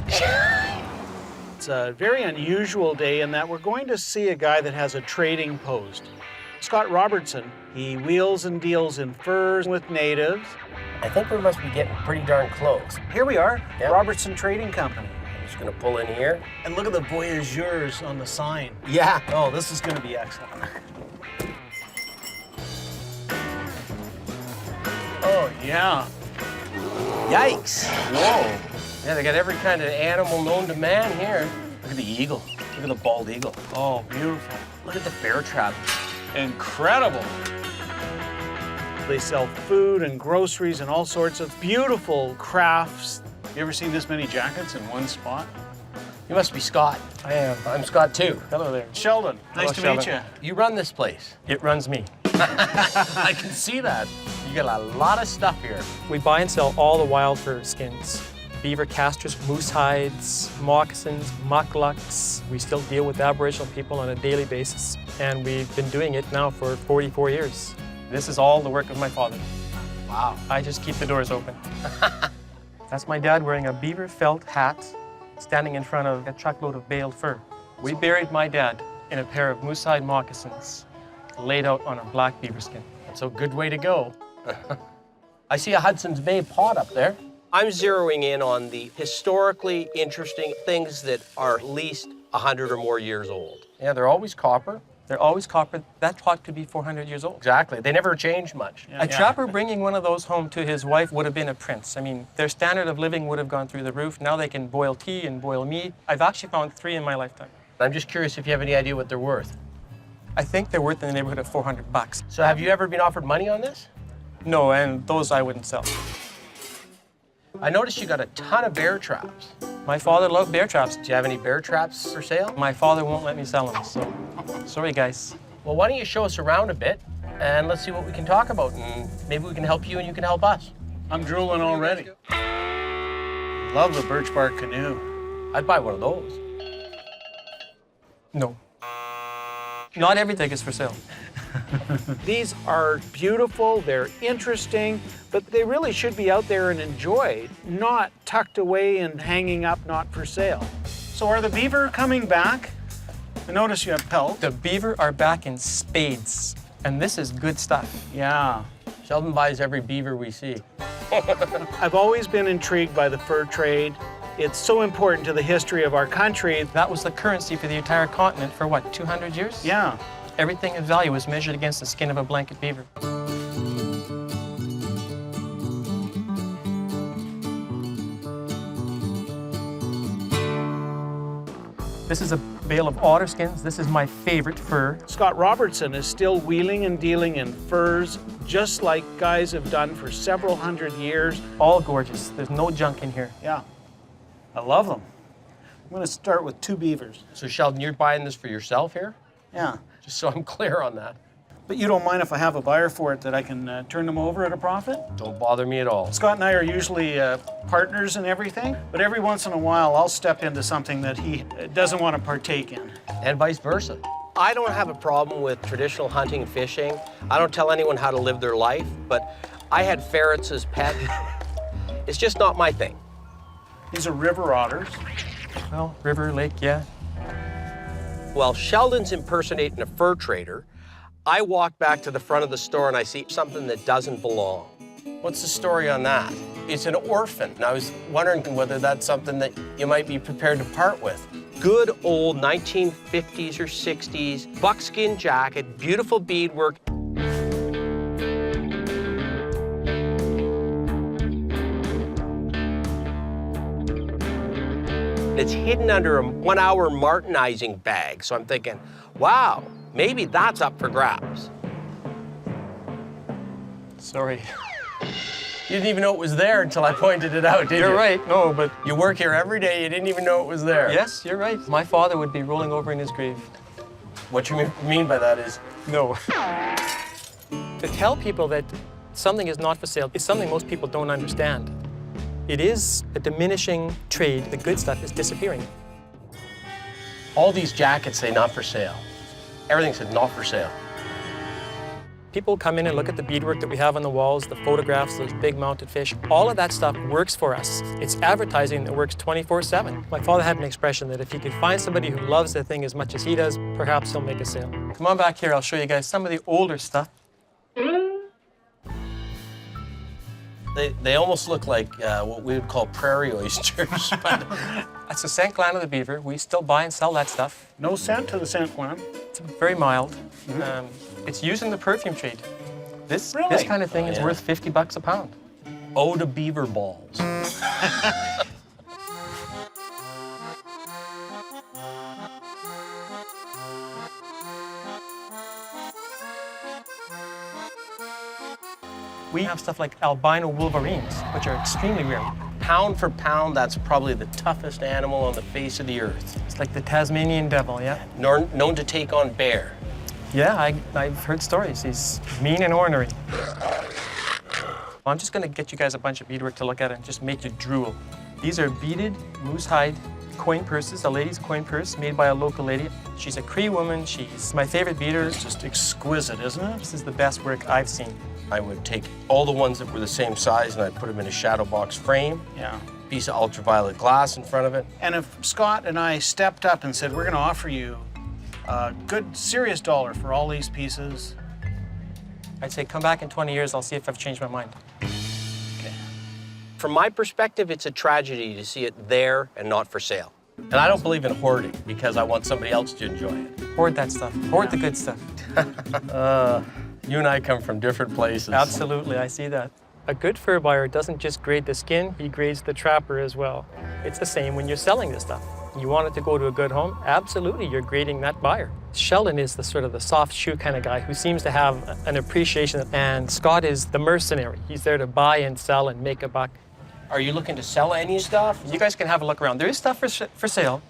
It's a very unusual day in that we're going to see a guy that has a trading post. Scott Robertson. He wheels and deals in furs with natives. I think we must be getting pretty darn close. Here we are, Yep. Robertson Trading Company. I'm just going to pull in here. And look at the voyageurs on the sign. Yeah. Oh, this is going to be excellent. Oh, yeah. Yikes. Whoa. Yeah, they got every kind of animal known to man here. Look at the eagle. Look at the bald eagle. Oh, beautiful. Look at the bear trap. Incredible. They sell food and groceries and all sorts of beautiful crafts. You ever seen this many jackets in one spot? You must be Scott. I am. I'm Scott, too. Hello there. Sheldon, nice to meet you. You run this place. It runs me. I can see that. You got a lot of stuff here. We buy and sell all the wild fur skins. Beaver casters, moose hides, moccasins, mucklucks. We still deal with Aboriginal people on a daily basis, and we've been doing it now for 44 years. This is all the work of my father. Wow. I just keep the doors open. That's my dad wearing a beaver felt hat, standing in front of a truckload of baled fur. We buried my dad in a pair of moose hide moccasins, laid out on a black beaver skin. That's a good way to go. I see a Hudson's Bay pot up there. I'm zeroing in on the historically interesting things that are at least 100 or more years old. Yeah, they're always copper. They're always copper. That pot could be 400 years old. Exactly. They never changed much. A trapper bringing one of those home to his wife would have been a prince. I mean, their standard of living would have gone through the roof. Now they can boil tea and boil meat. I've actually found 3 in my lifetime. I'm just curious if you have any idea what they're worth. I think they're worth in the neighborhood of $400. So have you ever been offered money on this? No, and those I wouldn't sell. I noticed you got a ton of bear traps. My father loved bear traps. Do you have any bear traps for sale? My father won't let me sell them, so sorry, guys. Well, why don't you show us around a bit, and let's see what we can talk about, and maybe we can help you and you can help us. I'm drooling already. Love the birch bark canoe. I'd buy one of those. No. Not everything is for sale. These are beautiful, they're interesting, but they really should be out there and enjoyed, not tucked away and hanging up, not for sale. So are the beaver coming back? I notice you have pelt. The beaver are back in spades, and this is good stuff. Yeah. Sheldon buys every beaver we see. I've always been intrigued by the fur trade. It's so important to the history of our country. That was the currency for the entire continent for what, 200 years? Yeah. Everything of value was measured against the skin of a blanket beaver. This is a bale of otter skins. This is my favorite fur. Scott Robertson is still wheeling and dealing in furs, just like guys have done for several hundred years. All gorgeous. There's no junk in here. Yeah, I love them. I'm going to start with 2 beavers. So Sheldon, you're buying this for yourself here? Yeah. Just so I'm clear on that. But you don't mind if I have a buyer for it that I can turn them over at a profit? Don't bother me at all. Scott and I are usually partners in everything, but every once in a while I'll step into something that he doesn't want to partake in. And vice versa. I don't have a problem with traditional hunting and fishing. I don't tell anyone how to live their life, but I had ferrets as pets. It's just not my thing. These are river otters. Well, river, lake, yeah. While Sheldon's impersonating a fur trader, I walk back to the front of the store and I see something that doesn't belong. What's the story on that? It's an orphan. And I was wondering whether that's something that you might be prepared to part with. Good old 1950s or 60s buckskin jacket, beautiful beadwork. It's hidden under a 1-hour martinizing bag. So I'm thinking, wow, maybe that's up for grabs. Sorry. You didn't even know it was there until I pointed it out, did you? You're right. No, but you work here every day, you didn't even know it was there. yes, you're right. My father would be rolling over in his grave. What you mean by that is? No. To tell people that something is not for sale is something most people don't understand. It is a diminishing trade. The good stuff is disappearing. All these jackets say not for sale. Everything said not for sale. People come in and look at the beadwork that we have on the walls, the photographs, those big mounted fish. All of that stuff works for us. It's advertising that works 24/7. My father had an expression that if he could find somebody who loves the thing as much as he does, perhaps he'll make a sale. Come on back here, I'll show you guys some of the older stuff. They almost look like what we would call prairie oysters. But That's the scent gland of the beaver. We still buy and sell that stuff. No scent to the scent gland. It's very mild. It's used in the perfume trade. This kind of thing is worth 50 bucks a pound. Eau de beaver balls. We have stuff like albino wolverines, which are extremely rare. Pound for pound, that's probably the toughest animal on the face of the earth. It's like the Tasmanian devil, yeah? Known to take on bear. Yeah, I've heard stories. He's mean and ornery. I'm just gonna get you guys a bunch of beadwork to look at and just make you drool. These are beaded moose hide coin purses, a lady's coin purse made by a local lady. She's a Cree woman. She's my favorite beater. It's just exquisite, isn't it? This is the best work I've seen. I would take all the ones that were the same size and I'd put them in a shadow box frame. Yeah. Piece of ultraviolet glass in front of it. And if Scott and I stepped up and said, we're going to offer you a good, serious dollar for all these pieces, I'd say come back in 20 years, I'll see if I've changed my mind. okay. From my perspective, it's a tragedy to see it there and not for sale. And I don't believe in hoarding because I want somebody else to enjoy it. Hoard that stuff. Hoard the good stuff. You and I come from different places. Absolutely, I see that. A good fur buyer doesn't just grade the skin, he grades the trapper as well. It's the same when you're selling this stuff. You want it to go to a good home? Absolutely, you're grading that buyer. Sheldon is the sort of the soft shoe kind of guy who seems to have an appreciation, and Scott is the mercenary. He's there to buy and sell and make a buck. Are you looking to sell any stuff? You guys can have a look around. There is stuff for sale.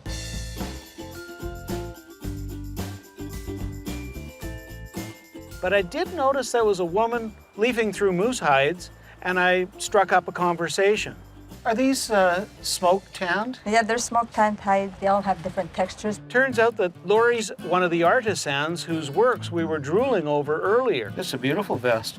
But I did notice there was a woman leafing through moose hides, and I struck up a conversation. Are these smoke tanned? Yeah, they're smoke tanned hides. They all have different textures. Turns out that Lori's one of the artisans whose works we were drooling over earlier. This is a beautiful vest.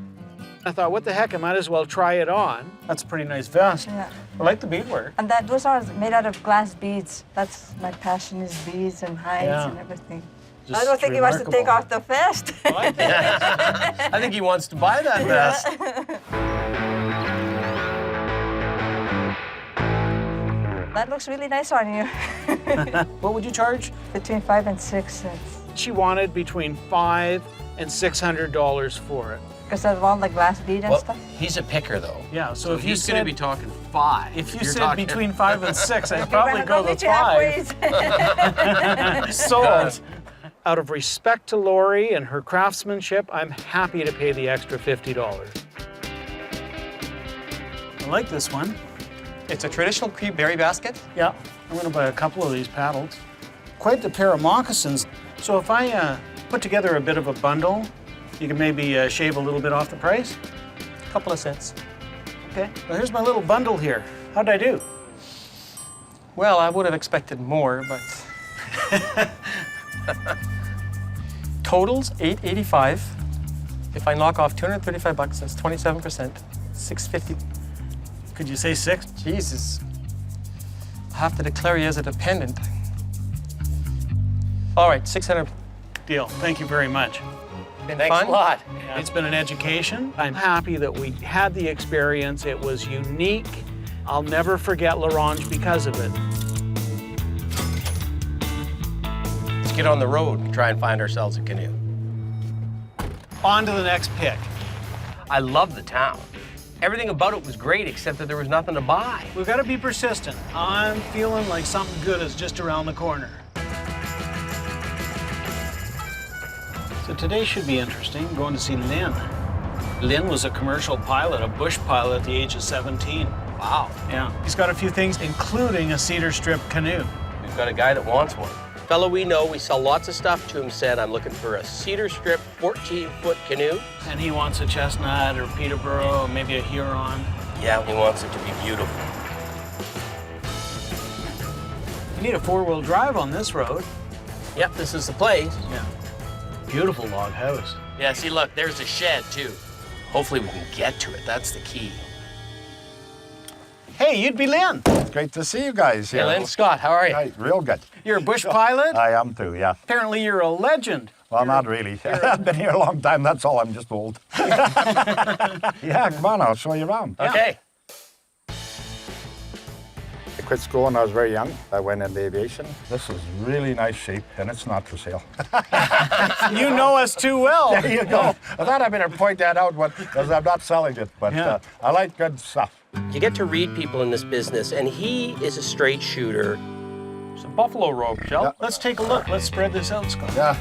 I thought, what the heck, I might as well try it on. That's a pretty nice vest. Yeah. I like the beadwork. And those are made out of glass beads. That's my passion, is beads and hides and everything. Just I don't think he wants to take remarkable. off the vest. I think he wants to buy that vest. That looks really nice on you. What would you charge? Between 5 and 6 cents. She wanted between $500 and $600 for it. Because of all the glass bead and Well, stuff. he's a picker, though. Yeah, so if you he's going to said- be talking 5. If you You're said talking- between 5 and 6, I'd Okay, probably well, go I'll with meet you 5. halfway. Sold. Out of respect to Lori and her craftsmanship, I'm happy to pay the extra $50. I like this one. It's a traditional crepe berry basket. Yeah, I'm gonna buy a couple of these paddles. Quite the pair of moccasins. So if I put together a bit of a bundle, you can maybe shave a little bit off the price? A couple of cents. Okay, well here's my little bundle here. How'd I do? Well, I would have expected more, but totals $885. If I knock off $235, that's 27%. $650. Could you say 6? Jesus. I have to declare you as a dependent. All right, 600. Deal, thank you very much. Been Thanks fun? a lot. It's been an education. I'm happy that we had the experience. It was unique. I'll never forget L'Orange because of it. Let's get on the road and try and find ourselves a canoe. On to the next pick. I love the town. Everything about it was great, except that there was nothing to buy. We've got to be persistent. I'm feeling like something good is just around the corner. So today should be interesting. I'm going to see Lynn. Lynn was a commercial pilot, a bush pilot at the age of 17. Wow. Yeah. He's got a few things, including a cedar strip canoe. We've got a guy that wants one. Fellow we know, we sell lots of stuff to him, said, I'm looking for a cedar strip 14-foot canoe. And he wants a chestnut or Peterborough, maybe a Huron. Yeah, he wants it to be beautiful. You need a 4-wheel drive on this road. Yep, this is the place. Yeah. Beautiful log house. Yeah, see, look, there's a shed, too. Hopefully we can get to it. That's the key. Hey, you'd be Lynn. Great to see you guys here. Hey, Lynn, Scott, how are you? Hi, real good. You're a bush pilot? I am too, yeah. Apparently you're a legend. Well, not really. I've been here a long time, that's all. I'm just old. Yeah, come on, I'll show you around. Okay. I quit school when I was very young. I went into aviation. This is really nice shape, and it's not for sale. You know us too well. There you go. I thought I better point that out because I'm not selling it, but I like good stuff. You get to read people in this business, and he is a straight shooter. It's a buffalo robe, Sheldon. Let's take a look. Let's spread this out, Scott. Yeah.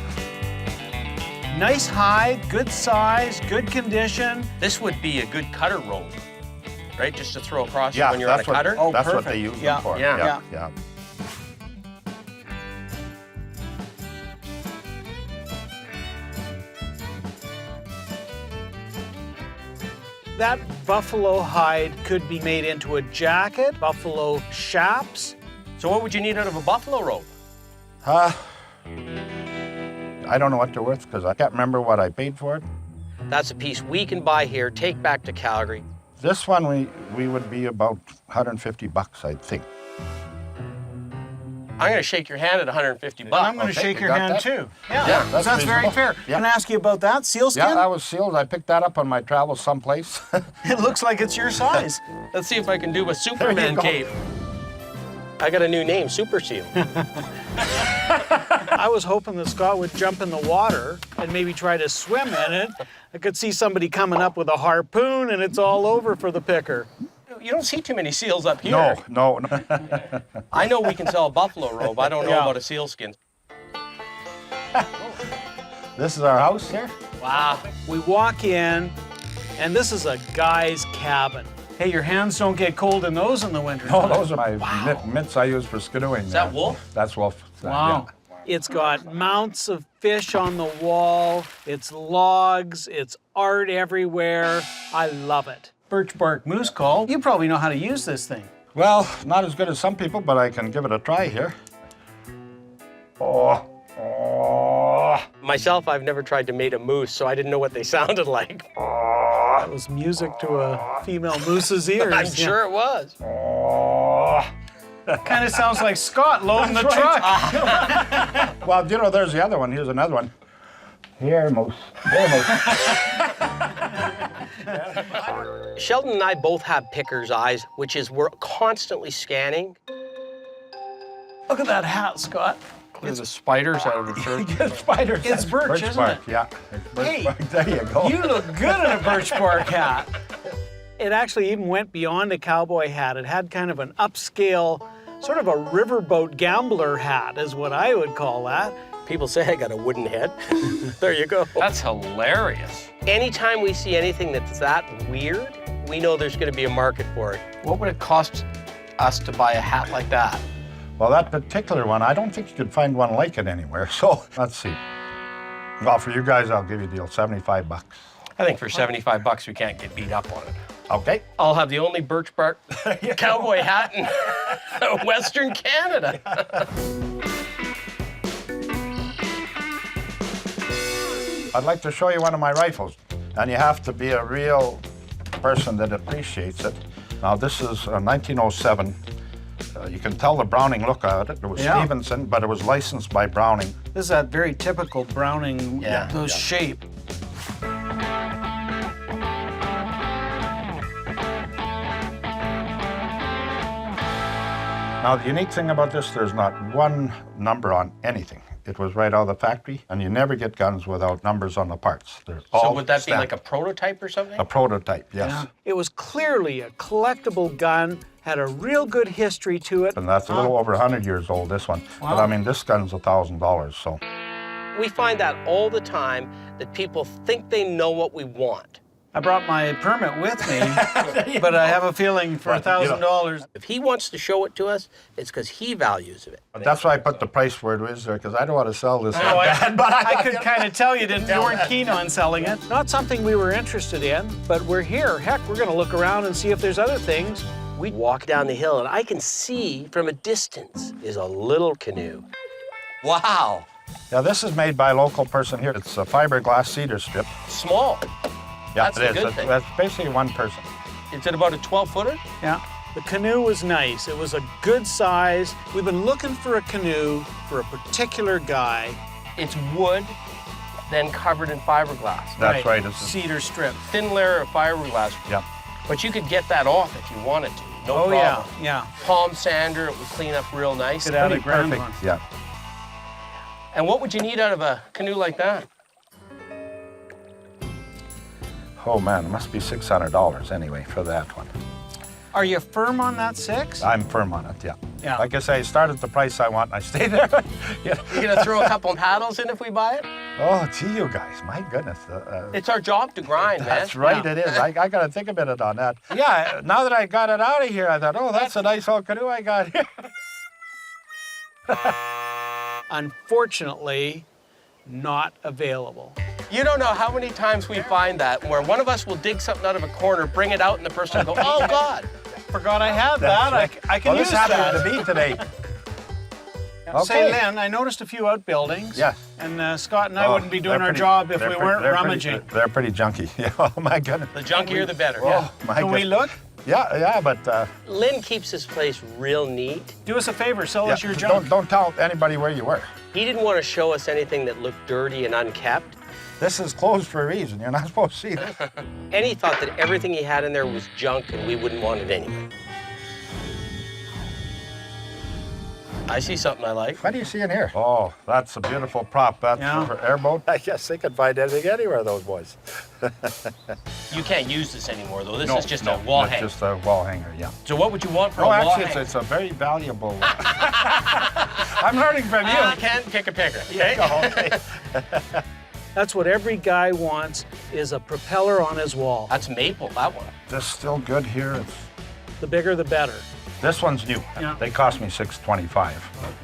Nice hide, good size, good condition. This would be a good cutter robe, right? Just to throw across you Yeah, when you're on a that's what, cutter. Oh, that's what perfect. they use Yeah. them for. Yeah. Yeah. That buffalo hide could be made into a jacket, buffalo chaps. So what would you need out of a buffalo robe? I don't know what they're worth because I can't remember what I paid for it. That's a piece we can buy here, take back to Calgary. This one we would be about $150, I think. I'm going to shake your hand at 150 bucks. And I'm going to shake you your got hand that? too. Yeah, that's very reasonable. fair. Yeah. Can I ask you about that sealskin? Yeah, that was sealed. I picked that up on my travels someplace. It looks like it's your size. Let's see if I can do a Superman go. cape. I got a new name, Super Seal. I was hoping that Scott would jump in the water and maybe try to swim in it. I could see somebody coming up with a harpoon and it's all over for the picker. You don't see too many seals up here. No. I know we can sell a buffalo robe. I don't know Yeah. about a sealskin. This is our house here. Wow. We walk in, and this is a guy's cabin. Hey, your hands don't get cold in those in the winter. No, those are my mitts I use for skidooing. Is that wolf? That's wolf. Wow. It's got mounts of fish on the wall, it's logs, it's art everywhere. I love it. Birch bark moose call. You probably know how to use this thing. Well, not as good as some people, but I can give it a try here. Oh. Myself, I've never tried to mate a moose, so I didn't know what they sounded like. That was music to a female moose's ears. I'm sure it was. Kind of sounds like Scott loading the truck. Well, you know, there's the other one. Here's another one. Here, moose. There, moose. Sheldon and I both have picker's eyes, which is we're constantly scanning. Look at that hat, Scott. What are the spiders out of a shirt? Spiders. It's birch, isn't bark. it? Yeah. It's birch Hey, bark. There you go. You look good in a birch bark hat. It actually even went beyond a cowboy hat. It had kind of an upscale, sort of a riverboat gambler hat, is what I would call that. People say I got a wooden head. There you go. That's hilarious. Anytime we see anything that's that weird, we know there's going to be a market for it. What would it cost us to buy a hat like that? Well, that particular one, I don't think you could find one like it anywhere. So let's see. Well, for you guys, I'll give you the deal, 75 bucks. I think for 75 bucks, we can't get beat up on it. Okay. I'll have the only birch bark cowboy hat in Western Canada. I'd like to show you one of my rifles, and you have to be a real person that appreciates it. Now, this is a 1907. You can tell the Browning look at it. It was Stevenson, but it was licensed by Browning. This is that very typical Browning, shape. Now, the unique thing about this, there's not one number on anything. It was right out of the factory, and you never get guns without numbers on the parts. They're all So would that be stamped. like a prototype or something? A prototype, yes. Yeah. It was clearly a collectible gun, had a real good history to it. And that's a little over 100 years old, this one. Wow. But I mean, this gun's $1,000, so. We find that all the time, that people think they know what we want. I brought my permit with me, but I have a feeling for $1,000. If he wants to show it to us, it's because he values it. But that's why I put the price where it is there, because I don't want to sell this. Oh, bad, but I could kind of tell you weren't keen on selling it. Not something we were interested in, but we're here. Heck, we're going to look around and see if there's other things. We walk down the hill, and I can see from a distance is a little canoe. Wow. Yeah, this is made by a local person here. It's a fiberglass cedar strip. Small. Yeah, That's it the is. good thing. That's basically one person. Is it about a 12-footer? Yeah. The canoe was nice. It was a good size. We've been looking for a canoe for a particular guy. It's wood, then covered in fiberglass. That's right. It's a cedar strip. Thin layer of fiberglass. Yeah. But you could get that off if you wanted to. No Oh, problem. yeah. Palm sander, it would clean up real nice. Get out of ground Perfect. one. Yeah. And what would you need out of a canoe like that? Oh man, it must be $600 anyway for that one. Are you firm on that 6? I'm firm on it, yeah. Yeah. Like I say, I started the price I want and I stayed there. Yeah. You gonna throw a couple paddles in if we buy it? Oh, gee, you guys, my goodness. It's our job to grind, man. That's right, it is. I got to think a minute on that. Yeah, now that I got it out of here, I thought, oh, that's a nice old canoe I got here. Unfortunately, not available. You don't know how many times we find that where one of us will dig something out of a corner, bring it out, and the person will go, oh, God. Forgot I had that. I can well, use this happened that. to me today. Say, Okay. Lynn, I noticed a few outbuildings. Yes. And Scott and I Oh, wouldn't be doing they're our pretty- job if they're we pretty- weren't they're rummaging. They're pretty junky. Yeah, oh, my goodness. The junkier, the better. Oh, my Can we goodness. look? Yeah, but Lynn keeps this place real neat. Do us a favor, sell us your junk. don't tell anybody where you were. He didn't want to show us anything that looked dirty and unkept. This is closed for a reason. You're not supposed to see this. And he thought that everything he had in there was junk and we wouldn't want it anyway. I see something I like. What do you see in here? Oh, that's a beautiful prop. That's for airboat. I guess they could find anything anywhere, those boys. You can't use this anymore, though. This No, is just no, a wall it's hanger. just a wall hanger, yeah. So what would you want for a Oh, wall actually, hanger? it's a very valuable. I'm learning from you. I can't pick a picker, okay? Okay. That's what every guy wants, is a propeller on his wall. That's maple, that one. This still good here. It's, The bigger, the better. this one's new. Yeah. They cost me $625.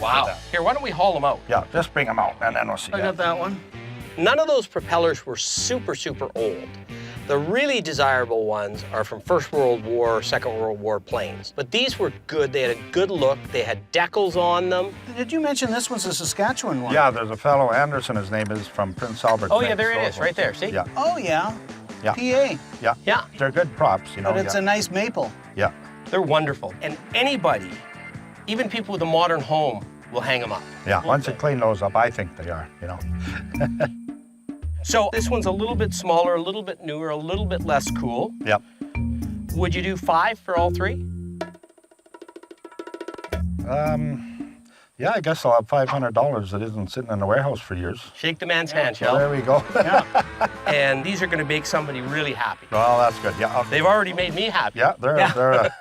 Wow. Here, why don't we haul them out? Yeah, just bring them out and then we'll see. I got that one. None of those propellers were super, super old. The really desirable ones are from First World War, Second World War planes. But these were good. They had a good look. They had decals on them. Did you mention this one's a Saskatchewan one? Yeah, there's a fellow, Anderson, his name is, from Prince Albert. Oh, yeah, there it is, right there, see? Yeah, Oh, yeah. yeah. PA. Yeah. Yeah. They're good props, you know. But it's a nice maple. Yeah. They're wonderful. And anybody, even people with a modern home, will hang them up. Yeah, once you clean those up, I think they are, you know. So this one's a little bit smaller, a little bit newer, a little bit less cool. Yep. Would you do 5 for all 3? Yeah, I guess I'll have $500 that isn't sitting in the warehouse for years. Shake the man's hand, Well, Sheldon. there we go. And these are going to make somebody really happy. Well, that's good. Yeah. They've already made me happy. Yeah, they're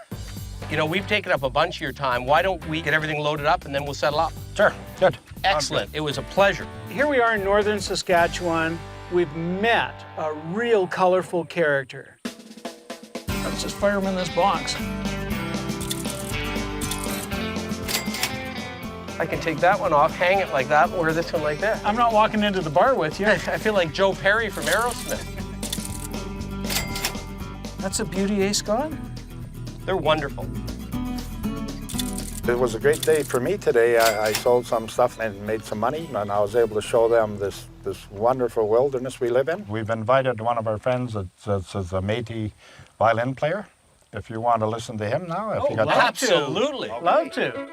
You know, we've taken up a bunch of your time. Why don't we get everything loaded up and then we'll settle up? Sure, good. Excellent. It was a pleasure. Here we are in northern Saskatchewan. We've met a real colorful character. Let's just fire him in this box. I can take that one off, hang it like that, and wear this one like that. I'm not walking into the bar with you. I feel like Joe Perry from Aerosmith. That's a beauty, eh, Scott? They're wonderful. It was a great day for me today. I sold some stuff and made some money, and I was able to show them this wonderful wilderness we live in. We've invited one of our friends that's a Métis violin player. If you want to listen to him now, if you got time. Absolutely. Love to.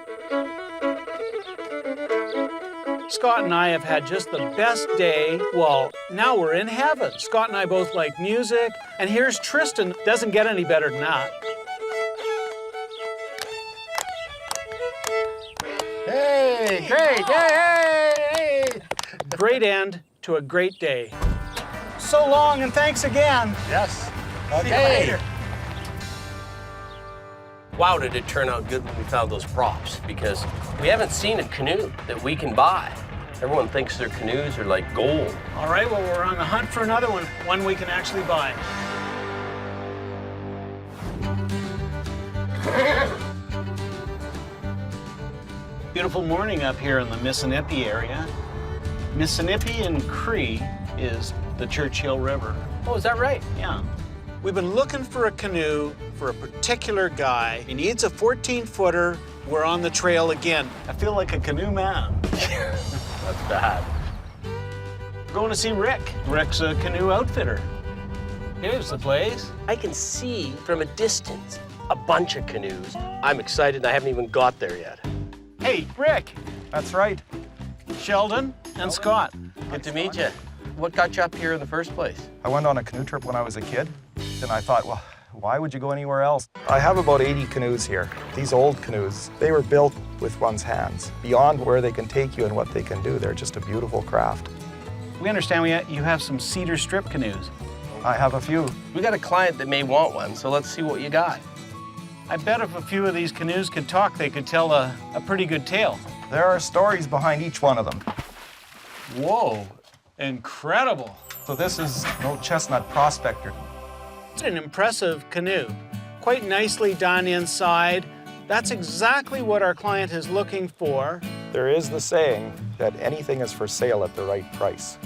Scott and I have had just the best day. Well, now we're in heaven. Scott and I both like music. And here's Tristan. Doesn't get any better than that. Hey, great, hey! Great end to a great day. So long and thanks again. Yes. See you later. Wow, did it turn out good when we found those props, because we haven't seen a canoe that we can buy. Everyone thinks their canoes are like gold. All right, well, we're on the hunt for another one we can actually buy. Beautiful morning up here in the Missinippi area. Missinippi in Cree is the Churchill River. Oh, is that right? Yeah. We've been looking for a canoe for a particular guy. He needs a 14-footer. We're on the trail again. I feel like a canoe man. That's bad. We're going to see Rick. Rick's a canoe outfitter. Here's the place. I can see from a distance a bunch of canoes. I'm excited and I haven't even got there yet. Hey, Rick. That's right. Sheldon and Scott. Good to meet you. What got you up here in the first place? I went on a canoe trip when I was a kid, and I thought, well, why would you go anywhere else? I have about 80 canoes here. These old canoes, they were built with one's hands. Beyond where they can take you and what they can do, they're just a beautiful craft. We understand you have some cedar strip canoes. I have a few. We got a client that may want one, so let's see what you got. I bet if a few of these canoes could talk, they could tell a pretty good tale. There are stories behind each one of them. Whoa, incredible. So this is an old chestnut prospector. It's an impressive canoe. Quite nicely done inside. That's exactly what our client is looking for. There is the saying that anything is for sale at the right price.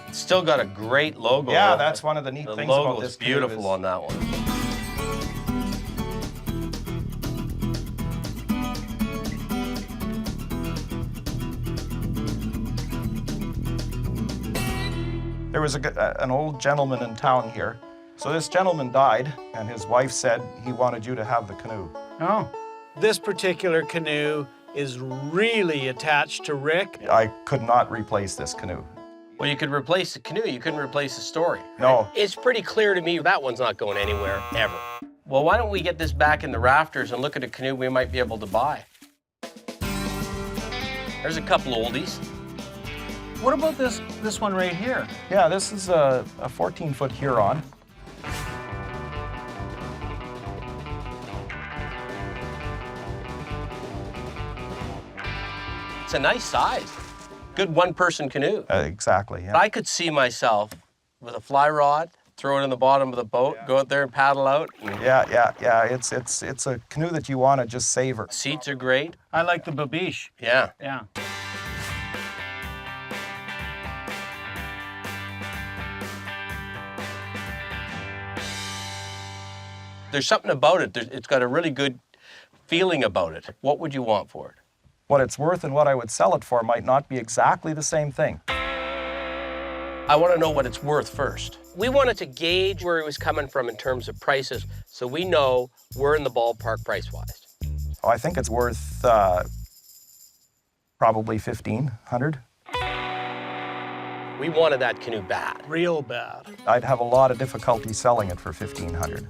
It's still got a great logo. Yeah, on it. that's one of the neat The things logo about this is beautiful canoe on that one. There was an old gentleman in town here. So this gentleman died, and his wife said he wanted you to have the canoe. Oh. This particular canoe is really attached to Rick. I could not replace this canoe. Well, you could replace the canoe, you couldn't replace the story. No. It's pretty clear to me that one's not going anywhere, ever. Well, why don't we get this back in the rafters and look at a canoe we might be able to buy? There's a couple oldies. What about this one right here? Yeah, this is a 14-foot Huron. It's a nice size. Good one-person canoe. Exactly, yeah. I could see myself with a fly rod, throw it in the bottom of the boat, go out there and paddle out. Yeah. It's a canoe that you want to just savor. Seats are great. I like the babiche. Yeah. Yeah. There's something about it. It's got a really good feeling about it. What would you want for it? What it's worth and what I would sell it for might not be exactly the same thing. I want to know what it's worth first. We wanted to gauge where he was coming from in terms of prices, so we know we're in the ballpark price-wise. Oh, I think it's worth probably $1,500. We wanted that canoe bad. Real bad. I'd have a lot of difficulty selling it for $1,500.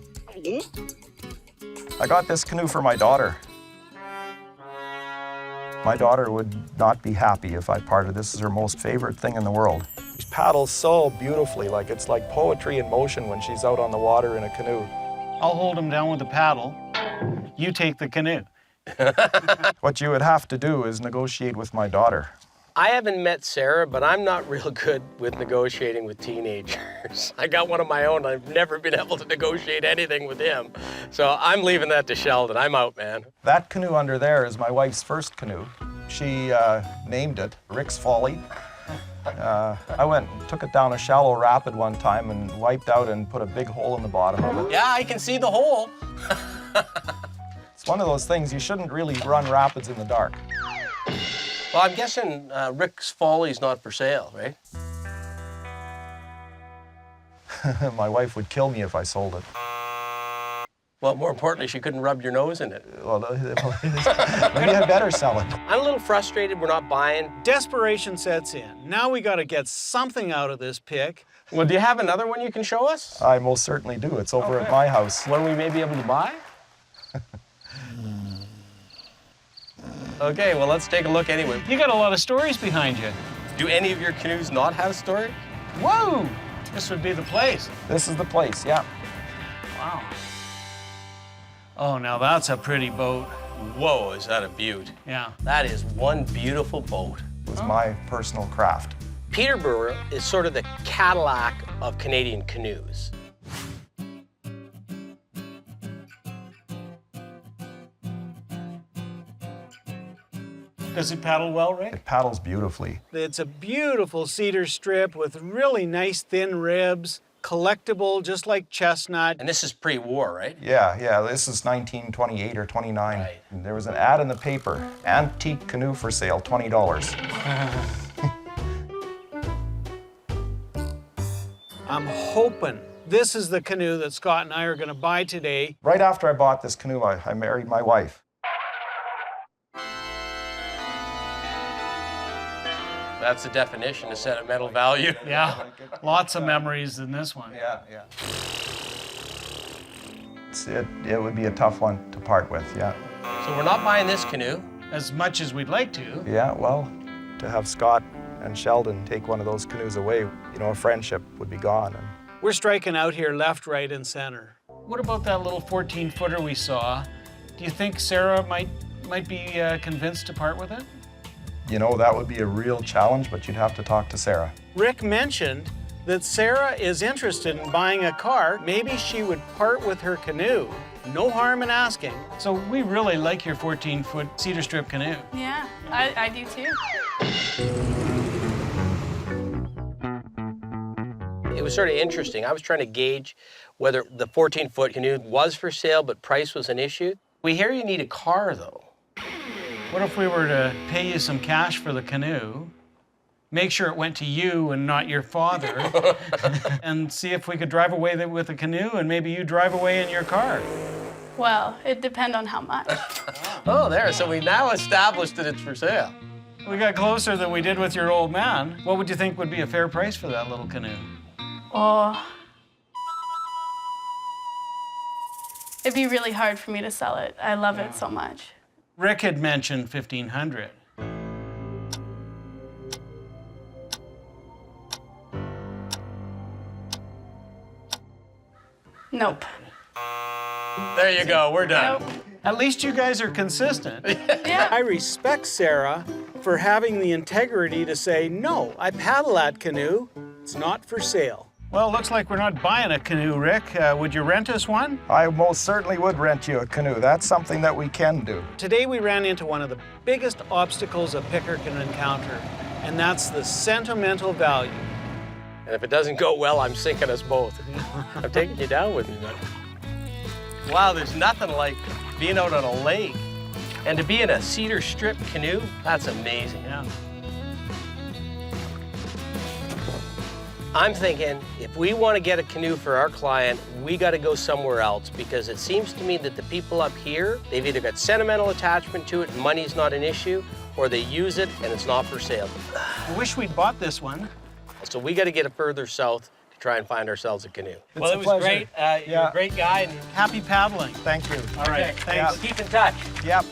I got this canoe for my daughter. My daughter would not be happy if I parted. This is her most favorite thing in the world. She paddles so beautifully, like it's like poetry in motion when she's out on the water in a canoe. I'll hold him down with the paddle. You take the canoe. What you would have to do is negotiate with my daughter. I haven't met Sarah, but I'm not real good with negotiating with teenagers. I got one of my own. I've never been able to negotiate anything with him. So I'm leaving that to Sheldon. I'm out, man. That canoe under there is my wife's first canoe. She named it Rick's Folly. I went and took it down a shallow rapid one time and wiped out and put a big hole in the bottom of it. Yeah, I can see the hole. It's one of those things, you shouldn't really run rapids in the dark. Well, I'm guessing Rick's Folly's not for sale, right? My wife would kill me if I sold it. Well, more importantly, she couldn't rub your nose in it. Well, maybe I better sell it. I'm a little frustrated we're not buying. Desperation sets in. Now we got to get something out of this pick. Well, do you have another one you can show us? I most certainly do. It's over at my house. One we may be able to buy? Okay, well, let's take a look anyway. You got a lot of stories behind you. Do any of your canoes not have story? Whoa! This would be the place. This is the place, yeah. Wow. Oh, now that's a pretty boat. Whoa, is that a beaut? Yeah. That is one beautiful boat. It was my personal craft. Peterborough is sort of the Cadillac of Canadian canoes. Does it paddle well, Rick? It paddles beautifully. It's a beautiful cedar strip with really nice thin ribs, collectible, just like chestnut. And this is pre-war, right? Yeah, this is 1928 or 29. Right. And there was an ad in the paper, antique canoe for sale, $20. I'm hoping this is the canoe that Scott and I are going to buy today. Right after I bought this canoe, I married my wife. That's the definition of sentimental value. Yeah, lots of memories in this one. Yeah. It would be a tough one to part with, yeah. So we're not buying this canoe. As much as we'd like to. Yeah, well, to have Scott and Sheldon take one of those canoes away, a friendship would be gone. And we're striking out here left, right, and center. What about that little 14-footer we saw? Do you think Sarah might be convinced to part with it? That would be a real challenge, but you'd have to talk to Sarah. Rick mentioned that Sarah is interested in buying a car. Maybe she would part with her canoe. No harm in asking. So we really like your 14-foot cedar strip canoe. Yeah, I do too. It was sort of interesting. I was trying to gauge whether the 14-foot canoe was for sale, but price was an issue. We hear you need a car, though. What if we were to pay you some cash for the canoe, make sure it went to you and not your father, and see if we could drive away with the canoe and maybe you drive away in your car? Well, it depends on how much. Oh, there. So we now established that it's for sale. We got closer than we did with your old man. What would you think would be a fair price for that little canoe? Oh, it'd be really hard for me to sell it. I love it so much. Rick had mentioned $1,500. Nope. There you go. We're done. Nope. At least you guys are consistent. Yeah. I respect Sarah for having the integrity to say, no, I paddle that canoe. It's not for sale. Well, it looks like we're not buying a canoe, Rick. Would you rent us one? I most certainly would rent you a canoe. That's something that we can do. Today we ran into one of the biggest obstacles a picker can encounter, and that's the sentimental value. And if it doesn't go well, I'm sinking us both. I'm taking you down with me, man. Wow, there's nothing like being out on a lake. And to be in a cedar strip canoe, that's amazing. Yeah. I'm thinking if we want to get a canoe for our client, we got to go somewhere else, because it seems to me that the people up here, they've either got sentimental attachment to it and money's not an issue, or they use it and it's not for sale. I wish we'd bought this one. So we got to get it further south to try and find ourselves a canoe. Well, it was great. You're a great guy, and happy paddling. Thank you. All right, thanks. Keep in touch. Yep.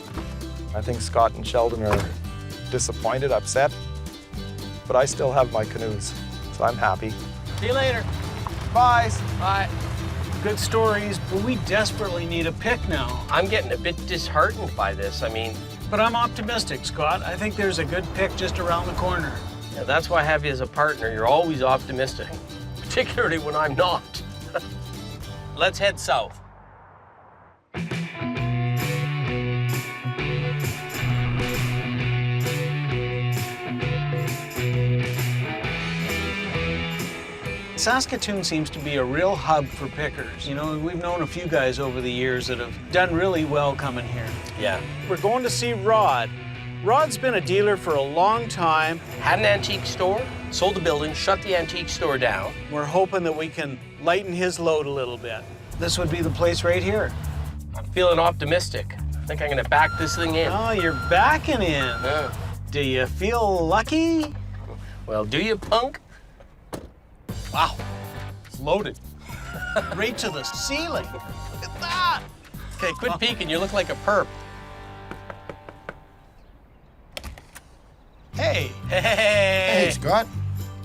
I think Scott and Sheldon are disappointed, upset, but I still have my canoes, so I'm happy. See you later. Bye. Bye. Good stories, but we desperately need a pick now. I'm getting a bit disheartened by this. I mean, But I'm optimistic, Scott. I think there's a good pick just around the corner. yeah, that's why I have you as a partner. You're always optimistic, particularly when I'm not. Let's head south. Saskatoon seems to be a real hub for pickers. You know, we've known a few guys over the years that have done really well coming here. Yeah. We're going to see Rod. Rod's been a dealer for a long time. Had an antique store, sold the building, shut the antique store down. We're hoping that we can lighten his load a little bit. This would be the place right here. I'm feeling optimistic. I think I'm gonna back this thing in. Oh, you're backing in. Yeah. Do you feel lucky? Well, do you, punk? Wow, it's loaded. Right to the ceiling. Look at that. Okay, quit peeking. You look like a perp. Hey. Hey, Scott.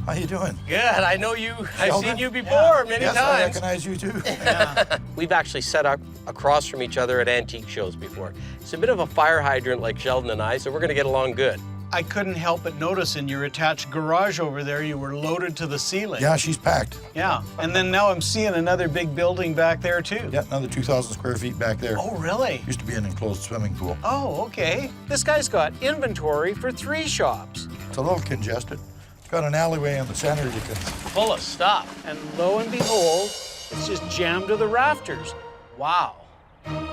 How you doing? Good. I know you. I've Sheldon? seen you before many Yes, I times. recognize you too. We've actually set up across from each other at antique shows before. It's a bit of a fire hydrant like Sheldon and I, so we're gonna get along good. I couldn't help but notice in your attached garage over there, you were loaded to the ceiling. Yeah, she's packed. Yeah, and then now I'm seeing another big building back there too. Yeah, another 2,000 square feet back there. Oh, really? Used to be an enclosed swimming pool. Oh, okay. This guy's got inventory for 3 shops. It's a little congested. It's got an alleyway in the center you can... Full of stuff. And lo and behold, it's just jammed to the rafters. Wow.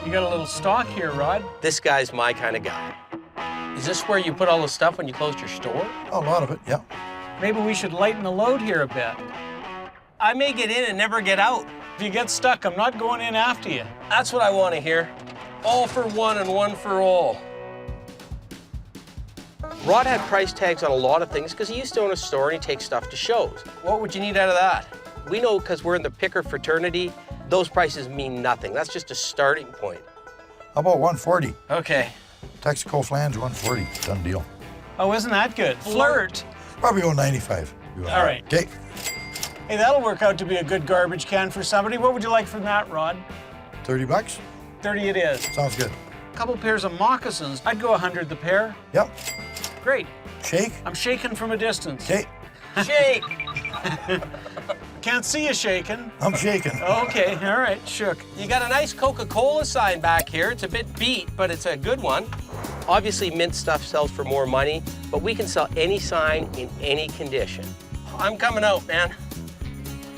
You got a little stock here, Rod. This guy's my kind of guy. Is this where you put all the stuff when you closed your store? A lot of it, yeah. Maybe we should lighten the load here a bit. I may get in and never get out. If you get stuck, I'm not going in after you. That's what I want to hear. All for one and one for all. Rod had price tags on a lot of things because he used to own a store and he takes stuff to shows. What would you need out of that? We know because we're in the picker fraternity, those prices mean nothing. That's just a starting point. How about 140? Okay. Texaco flange, 140. Done deal. Oh, isn't that good? Flirt. Probably go 95. All right. Okay. Hey, that'll work out to be a good garbage can for somebody. What would you like from that, Rod? 30 bucks? 30 it is. Sounds good. A couple pairs of moccasins. I'd go 100 the pair. Yep. Great. Shake? I'm shaking from a distance. Okay. Shake. Can't see you shaking. I'm shaking. Okay, all right, shook. You got a nice Coca-Cola sign back here. It's a bit beat, but it's a good one. Obviously, mint stuff sells for more money, but we can sell any sign in any condition. I'm coming out, man.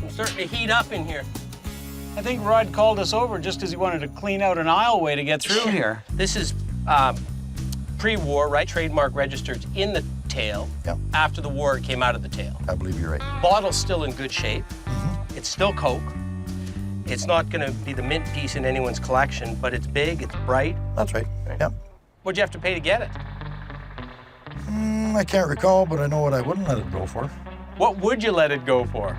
I'm starting to heat up in here. I think Rod called us over just because he wanted to clean out an aisleway to get through here. This is pre-war, right? Trademark registered in the tail. Yep. After the war, it came out of the tail. I believe you're right. Bottle's still in good shape. It's still Coke. It's not going to be the mint piece in anyone's collection, but it's big, it's bright. That's right. Yep. What'd you have to pay to get it? I can't recall, but I know what I wouldn't let it go for. What would you let it go for?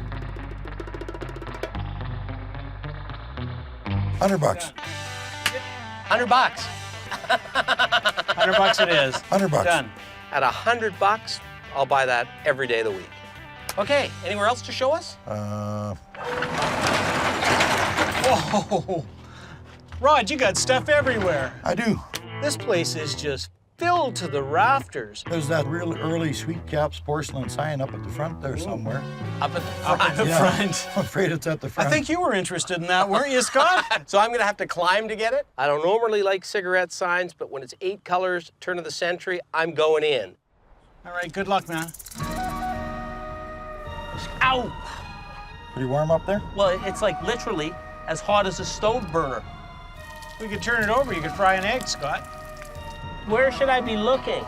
100 bucks. 100 bucks. 100 bucks it is. 100 bucks. Done. At 100 bucks, I'll buy that every day of the week. Okay, anywhere else to show us? Whoa! Rod, you got stuff everywhere. I do. This place is just filled to the rafters. There's that real early Sweet Caps porcelain sign up at the front there somewhere. Up at the Up front. at the Yeah, front. I'm afraid it's at the front. I think you were interested in that, weren't you, Scott? So I'm gonna have to climb to get it? I don't normally like cigarette signs, but when it's 8 colors, turn of the century, I'm going in. All right, good luck, man. Ow! Pretty warm up there? Well, it's like literally as hot as a stove burner. We could turn it over. You could fry an egg, Scott. Where should I be looking?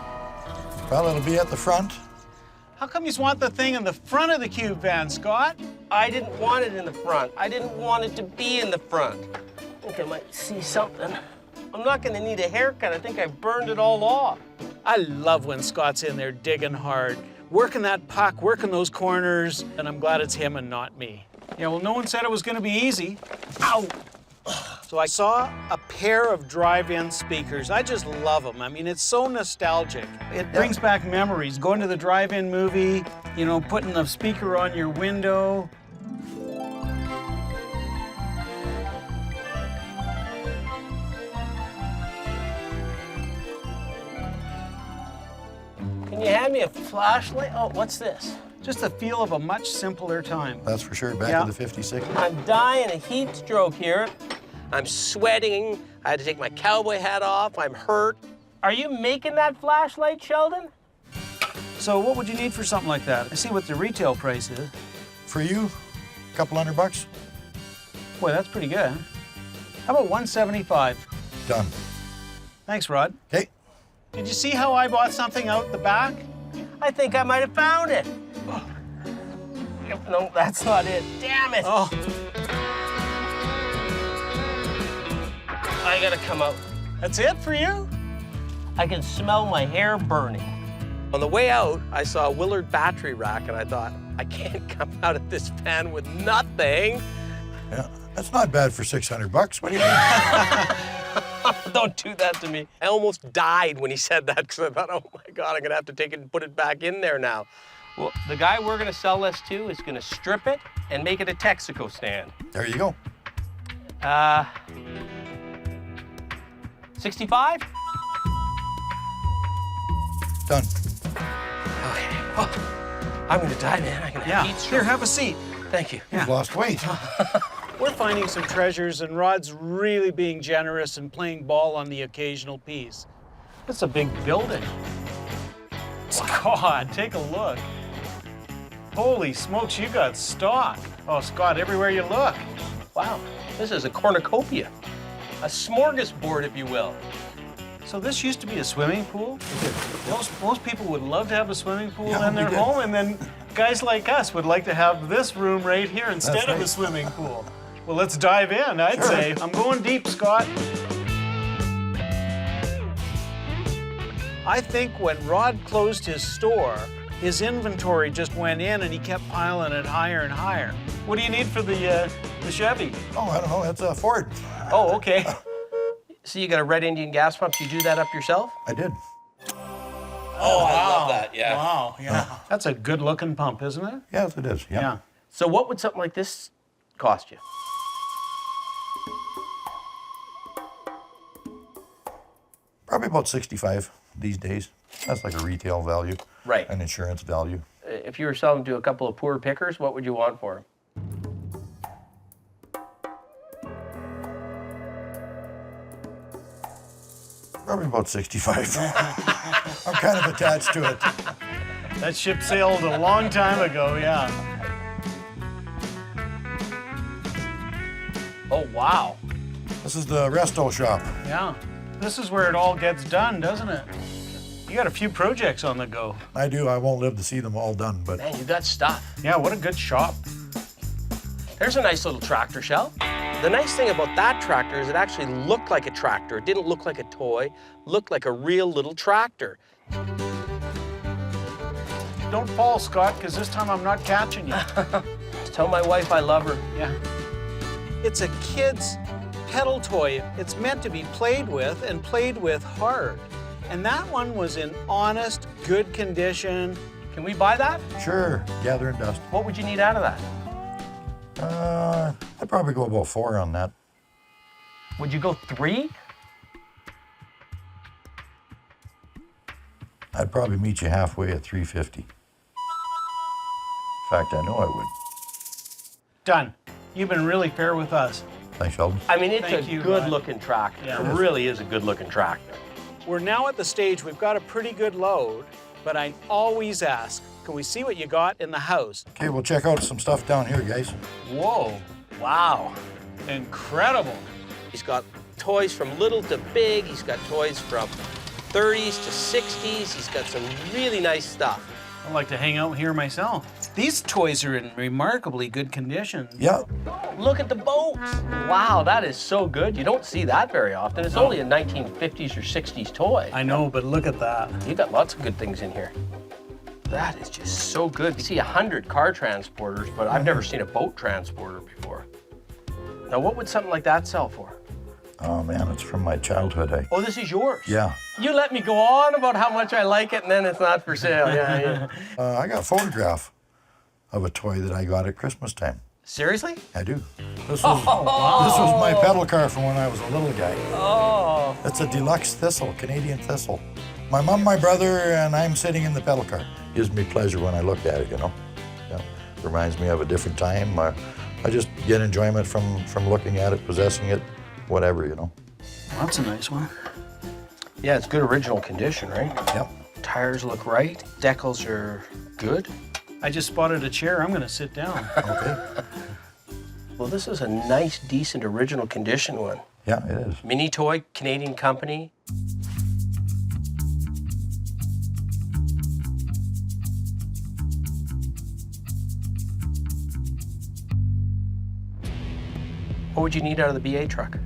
Well, it'll be at the front. How come you want the thing in the front of the cube van, Scott? I didn't want it in the front. I didn't want it to be in the front. I think I might see something. I'm not gonna need a haircut. I think I burned it all off. I love when Scott's in there digging hard, working that puck, working those corners, and I'm glad it's him and not me. Yeah, well, no one said it was gonna be easy. Ow! So I saw a pair of drive-in speakers. I just love them. I mean, it's so nostalgic. It brings back memories. Going to the drive-in movie, you know, putting the speaker on your window. Can you hand me a flashlight? Oh, what's this? Just the feel of a much simpler time. That's for sure, back in the 50s, 60s. I'm dying of heat stroke here. I'm sweating. I had to take my cowboy hat off. I'm hurt. Are you making that flashlight, Sheldon? So what would you need for something like that? I see what the retail price is. For you, a couple $100. Boy, that's pretty good. How about $175? Done. Thanks, Rod. Okay. Did you see how I bought something out the back? I think I might have found it. No, that's not it. Damn it. Oh. I gotta come out. That's it for you? I can smell my hair burning. On the way out, I saw a Willard battery rack, and I thought, I can't come out of this van with nothing. Yeah, that's not bad for $600. What do you mean? Don't do that to me. I almost died when he said that because I thought, oh my God, I'm gonna have to take it and put it back in there now. Well, the guy we're gonna sell this to is gonna strip it and make it a Texaco stand. There you go. 65? Done. Okay. Oh, I'm gonna die, man. I'm gonna have heat stroke. Here, have a seat. Thank you. You've lost weight. We're finding some treasures, and Rod's really being generous and playing ball on the occasional piece. That's a big building. God, take a look. Holy smokes, you got stock. Oh, Scott, everywhere you look. Wow, this is a cornucopia. A smorgasbord, if you will. So this used to be a swimming pool? Most people would love to have a swimming pool Yeah, in their we did. home, and then guys like us would like to have this room right here instead of right. a swimming pool. Well, let's dive in, I'd say. I'm going deep, Scott. I think when Rod closed his store, his inventory just went in and he kept piling it higher and higher. What do you need for the Chevy? Oh, I don't know. That's a Ford. Oh, okay. So you got a red Indian gas pump. You do that up yourself? I did. Oh, I love that, yeah. Wow, yeah. That's a good-looking pump, isn't it? Yes, it is. Yeah. Yeah. So what would something like this cost you? Probably about 65 these days. That's like a retail value. Right. An insurance value. If you were selling to a couple of poor pickers, what would you want for them? Probably about 65. I'm kind of attached to it. That ship sailed a long time ago, yeah. Oh, wow. This is the resto shop. Yeah. This is where it all gets done, doesn't it? You got a few projects on the go. I do. I won't live to see them all done, but Man, you got stuff. Yeah, what a good shop. There's a nice little tractor shell. The nice thing about that tractor is it actually looked like a tractor. It didn't look like a toy, looked like a real little tractor. Don't fall, Scott, because this time I'm not catching you. Tell my wife I love her. Yeah. It's a kid's pedal toy. It's meant to be played with and played with hard. And that one was in honest, good condition. Can we buy that? sure, gathering dust. What would you need out of that? I'd probably go about 4 on that. Would you go 3? I'd probably meet you halfway at 350. In fact, I know I would. Done. You've been really fair with us. Thanks, Sheldon. I mean, it's Thank a you, good-looking tractor. Yeah. It really is a good-looking tractor. We're now at the stage we've got a pretty good load, but I always ask, can we see what you got in the house? Okay, we'll check out some stuff down here, guys. Whoa. Wow. Incredible. He's got toys from little to big. He's got toys from 30s to 60s. He's got some really nice stuff. I'd like to hang out here myself. These toys are in remarkably good condition. Yeah. Look at the boats. Wow, that is so good. You don't see that very often. It's only a 1950s or 60s toy. I know, but look at that. You got lots of good things in here. That is just so good. You see 100 car transporters, but I've never seen a boat transporter before. Now, what would something like that sell for? Oh man, it's from my childhood. Oh, this is yours? Yeah. You let me go on about how much I like it, and then it's not for sale. Yeah. I got a photograph of a toy that I got at Christmas time. Seriously? I do. This was my pedal car from when I was a little guy. Oh. It's a deluxe thistle, Canadian thistle. My mom, my brother, and I'm sitting in the pedal car. Gives me pleasure when I look at it, you know. Yeah. Reminds me of a different time. I just get enjoyment from looking at it, possessing it, whatever, you know. That's a nice one. Yeah, it's good original condition, right? Yep. Tires look right. Decals are good. I just spotted a chair. I'm going to sit down. Okay. Well, this is a nice, decent, original condition one. Yeah, it is. Mini toy, Canadian company. What would you need out of the BA truck?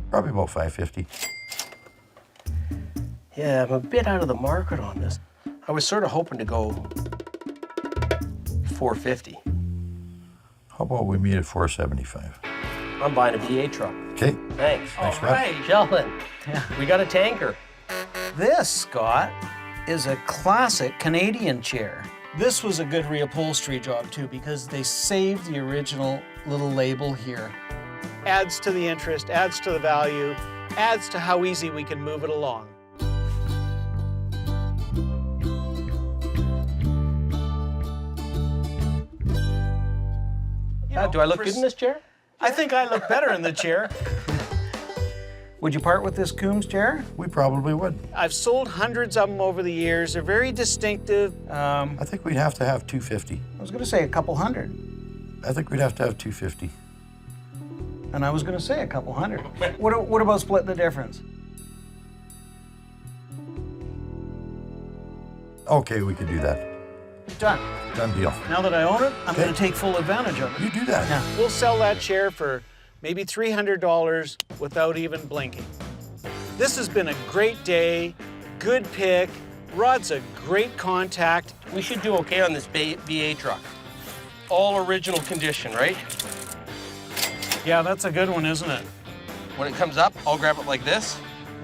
Probably about $550. Yeah, I'm a bit out of the market on this. I was sort of hoping to go $450. How about we meet at $475? I'm buying a BA truck. Okay. Thanks. Thanks, All right, Sheldon. Yeah. We got a tanker. This, Scott, is a classic Canadian chair. This was a good reupholstery job too, because they saved the original little label here. Adds to the interest, adds to the value, adds to how easy we can move it along. Do I look good in this chair? I think I look better in the chair. Would you part with this Coombs chair? We probably would. I've sold hundreds of them over the years. They're very distinctive. I think we'd have to have $250. I was going to say a couple hundred. I think we'd have to have $250. And I was going to say a couple hundred. What about splitting the difference? Okay, we could do that. Done. Done deal. Now that I own it, I'm going to take full advantage of it. You do that. Yeah. We'll sell that chair for maybe $300 without even blinking. This has been a great day, good pick. Rod's a great contact. We should do okay on this BA truck. All original condition, right? Yeah, that's a good one, isn't it? When it comes up, I'll grab it like this.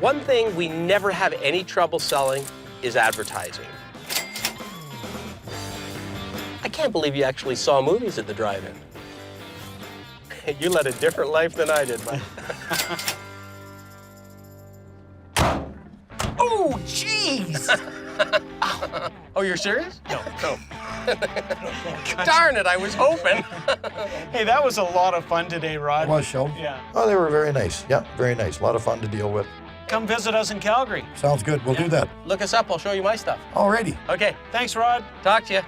One thing we never have any trouble selling is advertising. I can't believe you actually saw movies at the drive-in. You led a different life than I did, bud. Oh, jeez! Oh, you're serious? No. Darn it, I was hoping. Hey, that was a lot of fun today, Rod. It was, Sheldon. Yeah. Oh, they were very nice. Yeah, very nice. A lot of fun to deal with. Come visit us in Calgary. Sounds good. We'll do that. Look us up, I'll show you my stuff. Alrighty. Okay. Thanks, Rod. Talk to you.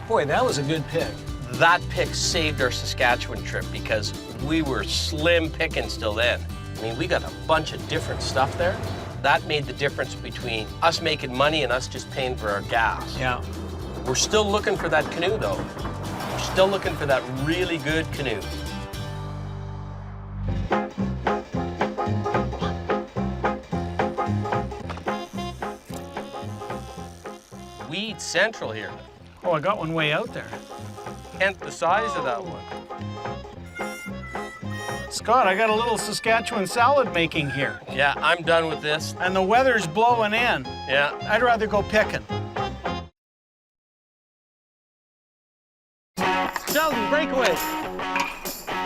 Boy, that was a good pick. That pick saved our Saskatchewan trip because we were slim pickings till then. I mean, we got a bunch of different stuff there. That made the difference between us making money and us just paying for our gas. Yeah. We're still looking for that canoe, though. We're still looking for that really good canoe. Weed Central here. Oh, I got one way out there. Hence the size of that one. Scott, I got a little Saskatchewan salad making here. Yeah, I'm done with this. And the weather's blowing in. Yeah. I'd rather go picking. Sheldon, breakaway.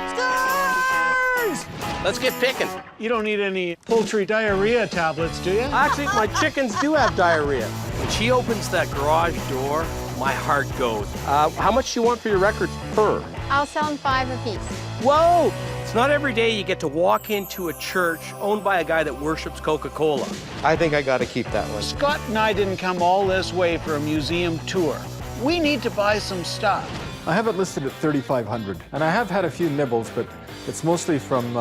Stars! Let's get picking. You don't need any poultry diarrhea tablets, do you? Actually, my chickens do have diarrhea. When she opens that garage door, my heart goes. How much do you want for your records per? I'll sell them 5 apiece. Whoa! It's not every day you get to walk into a church owned by a guy that worships Coca-Cola. I think I got to keep that one. Scott and I didn't come all this way for a museum tour. We need to buy some stuff. I have it listed at $3,500, and I have had a few nibbles, but it's mostly from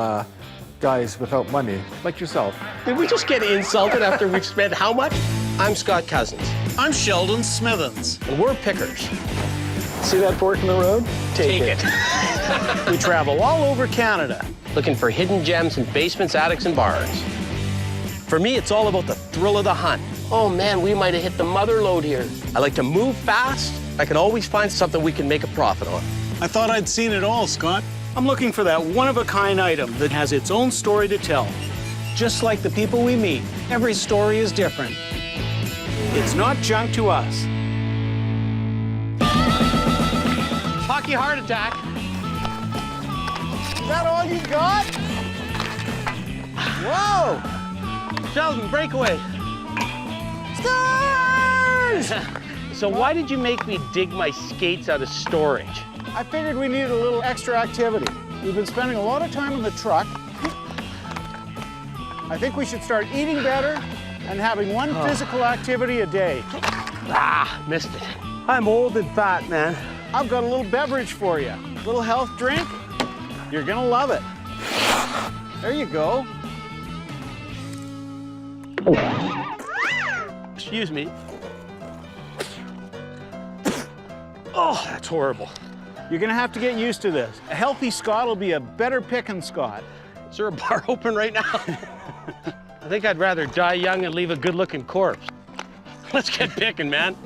guys without money, like yourself. Did we just get insulted after we've spent how much? I'm Scott Cozens. I'm Sheldon Smithens. And we're pickers. See that fork in the road? Take it. We travel all over Canada. Looking for hidden gems in basements, attics, and barns. For me, it's all about the thrill of the hunt. Oh man, we might have hit the mother lode here. I like to move fast I can always find something we can make a profit on. I thought I'd seen it all, Scott. I'm looking for that one-of-a-kind item that has its own story to tell. Just like the people we meet, every story is different. It's not junk to us. Hockey heart attack. Is that all you got? Whoa! Sheldon, breakaway. Stars! So why did you make me dig my skates out of storage? I figured we needed a little extra activity. We've been spending a lot of time in the truck. I think we should start eating better and having one physical activity a day. Ah, missed it. I'm old and fat, man. I've got a little beverage for you. A little health drink. You're gonna love it. There you go. Excuse me. Oh, that's horrible. You're gonna have to get used to this. A healthy Scot will be a better pickin' Scot. Is there a bar open right now? I think I'd rather die young and leave a good-looking corpse. Let's get picking, man.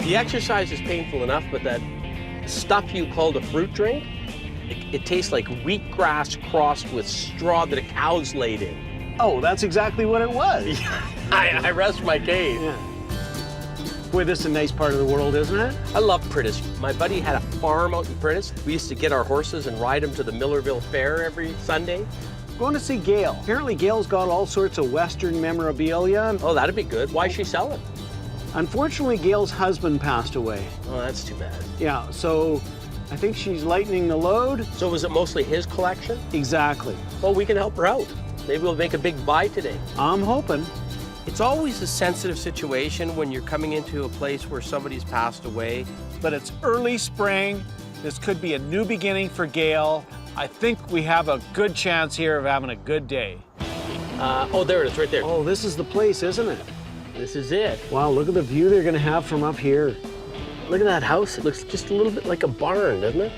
The exercise is painful enough, but that stuff you called a fruit drink, it tastes like wheatgrass crossed with straw that a cow's laid in. Oh, that's exactly what it was. I rest my case. Yeah. Boy, this is a nice part of the world, isn't it? I love Prentice. My buddy had a farm out in Prentice. We used to get our horses and ride them to the Millerville Fair every Sunday. Going to see Gail. Apparently Gail's got all sorts of Western memorabilia. Oh, that'd be good. Why'd she sell it? Unfortunately, Gail's husband passed away. Oh, that's too bad. Yeah, so I think she's lightening the load. So was it mostly his collection? Exactly. Well, we can help her out. Maybe we'll make a big buy today. I'm hoping. It's always a sensitive situation when you're coming into a place where somebody's passed away. But it's early spring. This could be a new beginning for Gail. I think we have a good chance here of having a good day. Oh, there it is, right there. Oh, this is the place, isn't it? This is it. Wow, look at the view they're gonna have from up here. Look at that house. It looks just a little bit like a barn, doesn't it?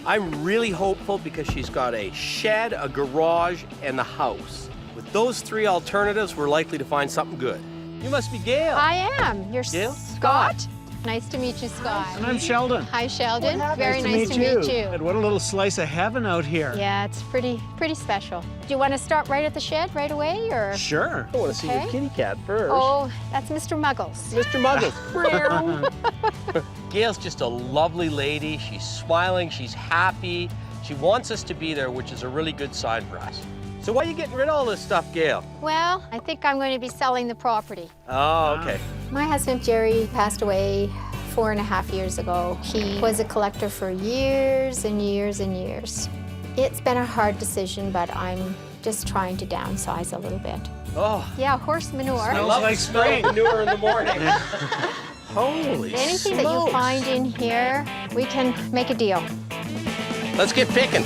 I'm really hopeful because she's got a shed, a garage, and the house. With those three alternatives, we're likely to find something good. You must be Gail. I am. You're Gail? Scott. Nice to meet you, Scott. And I'm Sheldon. Hi, Sheldon. Very nice to meet you. And what a little slice of heaven out here. Yeah, it's pretty special. Do you want to start right at the shed right away, or? Sure. I want to see your kitty cat first. Oh, that's Mr. Muggles. Mr. Muggles. Gail's just a lovely lady. She's smiling. She's happy. She wants us to be there, which is a really good sign for us. So why are you getting rid of all this stuff, Gail? Well, I think I'm going to be selling the property. Oh, okay. My husband, Jerry, passed away 4.5 years ago. He was a collector for years and years and years. It's been a hard decision, but I'm just trying to downsize a little bit. Oh. Yeah, horse manure. I love like spring manure in the morning. Holy Anything that you find in here, we can make a deal. Let's get picking.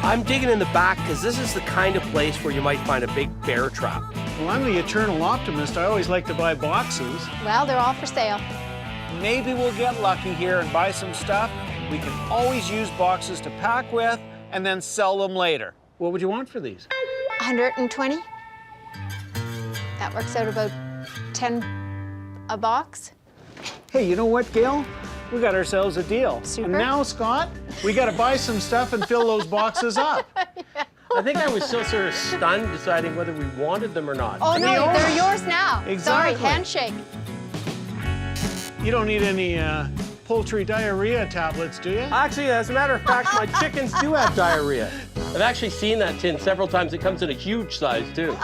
I'm digging in the back because this is the kind of place where you might find a big bear trap. Well, I'm the eternal optimist. I always like to buy boxes. Well, they're all for sale. Maybe we'll get lucky here and buy some stuff. We can always use boxes to pack with and then sell them later. What would you want for these? 120. That works out about 10 a box. Hey, you know what, Gail? We got ourselves a deal. Super. And now, Scott, we got to buy some stuff and fill those boxes up. Yeah. I think I was still sort of stunned deciding whether we wanted them or not. Oh, no, they're yours now. Exactly. Sorry, handshake. You don't need any poultry diarrhea tablets, do you? Actually, as a matter of fact, my chickens do have diarrhea. I've actually seen that tin several times. It comes in a huge size, too.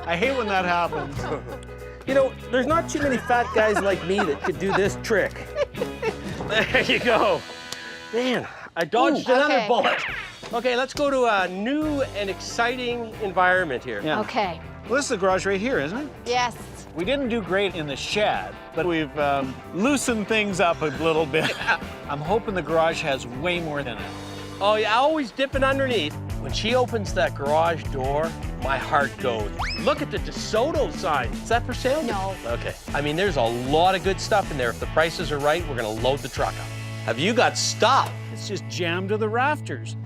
I hate when that happens. You know, there's not too many fat guys like me that could do this trick. There you go. Man, I dodged another bullet. Okay, let's go to a new and exciting environment here. Yeah. Okay. Well, this is the garage right here, isn't it? Yes. We didn't do great in the shed, but we've loosened things up a little bit. I'm hoping the garage has way more than it. Oh, yeah, always dipping underneath. When she opens that garage door, my heart goes. Look at the DeSoto sign. Is that for sale? No. Okay. I mean, there's a lot of good stuff in there. If the prices are right, we're gonna load the truck up. Have you got stuff? It's just jammed to the rafters.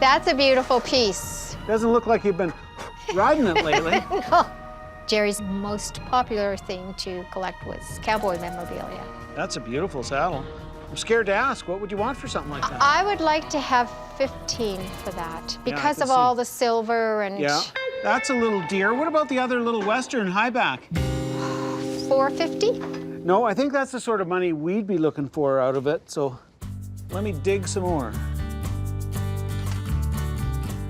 That's a beautiful piece. Doesn't look like you've been riding it lately. No. Jerry's most popular thing to collect was cowboy memorabilia. That's a beautiful saddle. I'm scared to ask, what would you want for something like that? I would like to have 15 for that because can of all see. the silver and... Yeah, that's a little dear. What about the other little Western highback? $450? No, I think that's the sort of money we'd be looking for out of it, so let me dig some more.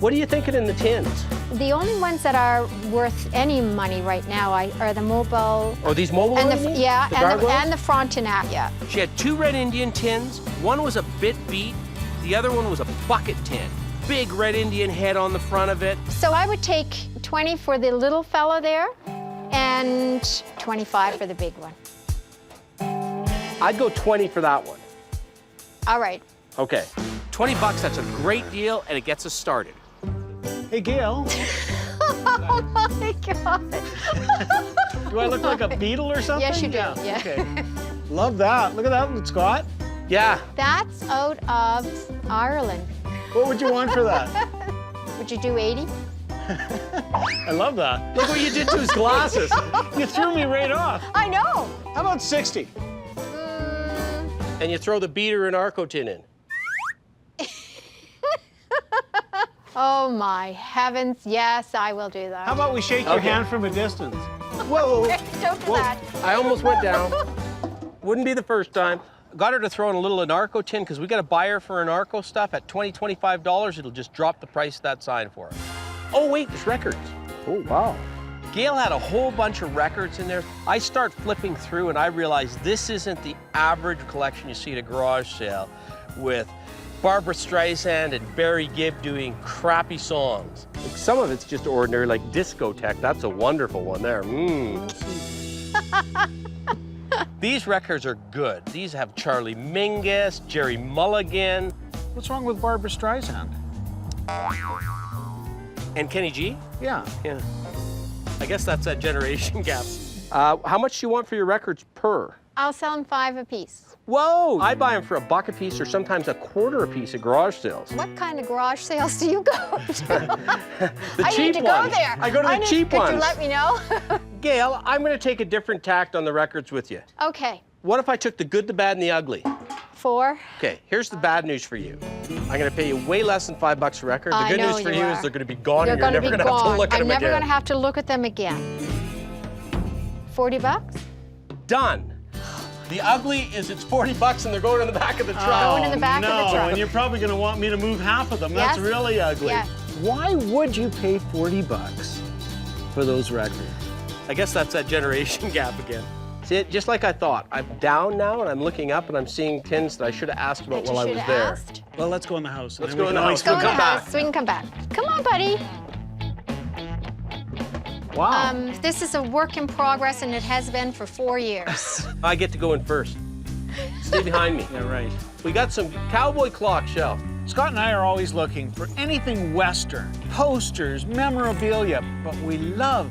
What are you thinking in the tins? The only ones that are worth any money right now are the mobile... Are these mobile and ones, the, you mean? Yeah, The and gargoyles? the Frontenac, yeah. She had 2 Red Indian tins. One was a bit beat. The other one was a bucket tin. Big Red Indian head on the front of it. So I would take 20 for the little fella there and 25 for the big one. I'd go 20 for that one. All right. Okay. 20 bucks, that's a great deal, and it gets us started. Hey, Gail. Oh my God. Do I look like a beetle or something? Yes, you do, yeah. Okay. Love that. Look at that one, Scott. Yeah. That's out of Ireland. What would you want for that? Would you do 80? I love that. Look what you did to his glasses. You threw me right off. I know. How about 60? And you throw the beater and Arco tin in. Oh my heavens, yes, I will do that. How about we shake your hand from a distance? Whoa. Don't do that. I almost went down. Wouldn't be the first time. Got her to throw in a little Anarco tin because we got a buyer for Anarco stuff at $20, $25. It'll just drop the price of that sign for us. Oh wait, there's records. Oh, wow. Gail had a whole bunch of records in there. I start flipping through and I realize this isn't the average collection you see at a garage sale with Barbara Streisand and Barry Gibb doing crappy songs. Like some of it's just ordinary, like Discotheque. That's a wonderful one there. These records are good. These have Charlie Mingus, Jerry Mulligan. What's wrong with Barbara Streisand? And Kenny G? Yeah. Yeah. I guess that's that generation gap. How much do you want for your records per? I'll sell them 5 apiece. Whoa! I buy them for $1 a piece or sometimes $1/4 a piece at garage sales. What kind of garage sales do you go to? The I cheap need to ones. go there. I go to the cheap ones. Could you let me know? Gail, I'm going to take a different tact on the records with you. Okay. What if I took the good, the bad, and the ugly? 4. Okay, here's the bad news for you. I'm going to pay you way less than $5 a record. The I good know news for you you are. is they're going to be gone They're and you're gonna never be going to have to gone. look at I'm them never again. going to have to look at them again. $40? Done. The ugly is it's $40 and they're going in the back of the truck. Going in the back of the truck. And you're probably going to want me to move half of them. Yes. That's really ugly. Yes. Why would you pay $40 for those records? I guess that's that generation gap again. See it, just like I thought. I'm down now and I'm looking up and I'm seeing tins that I should have asked about while I was there. Well, let's go in the house. Let's and go then in the we house. can We'll always come back. So we can come back. Come on, buddy. Wow. This is a work in progress and it has been for 4 years. I get to go in first. Stay behind me. Yeah, right. We got some cowboy clock, Shell. Scott and I are always looking for anything Western, posters, memorabilia, but we love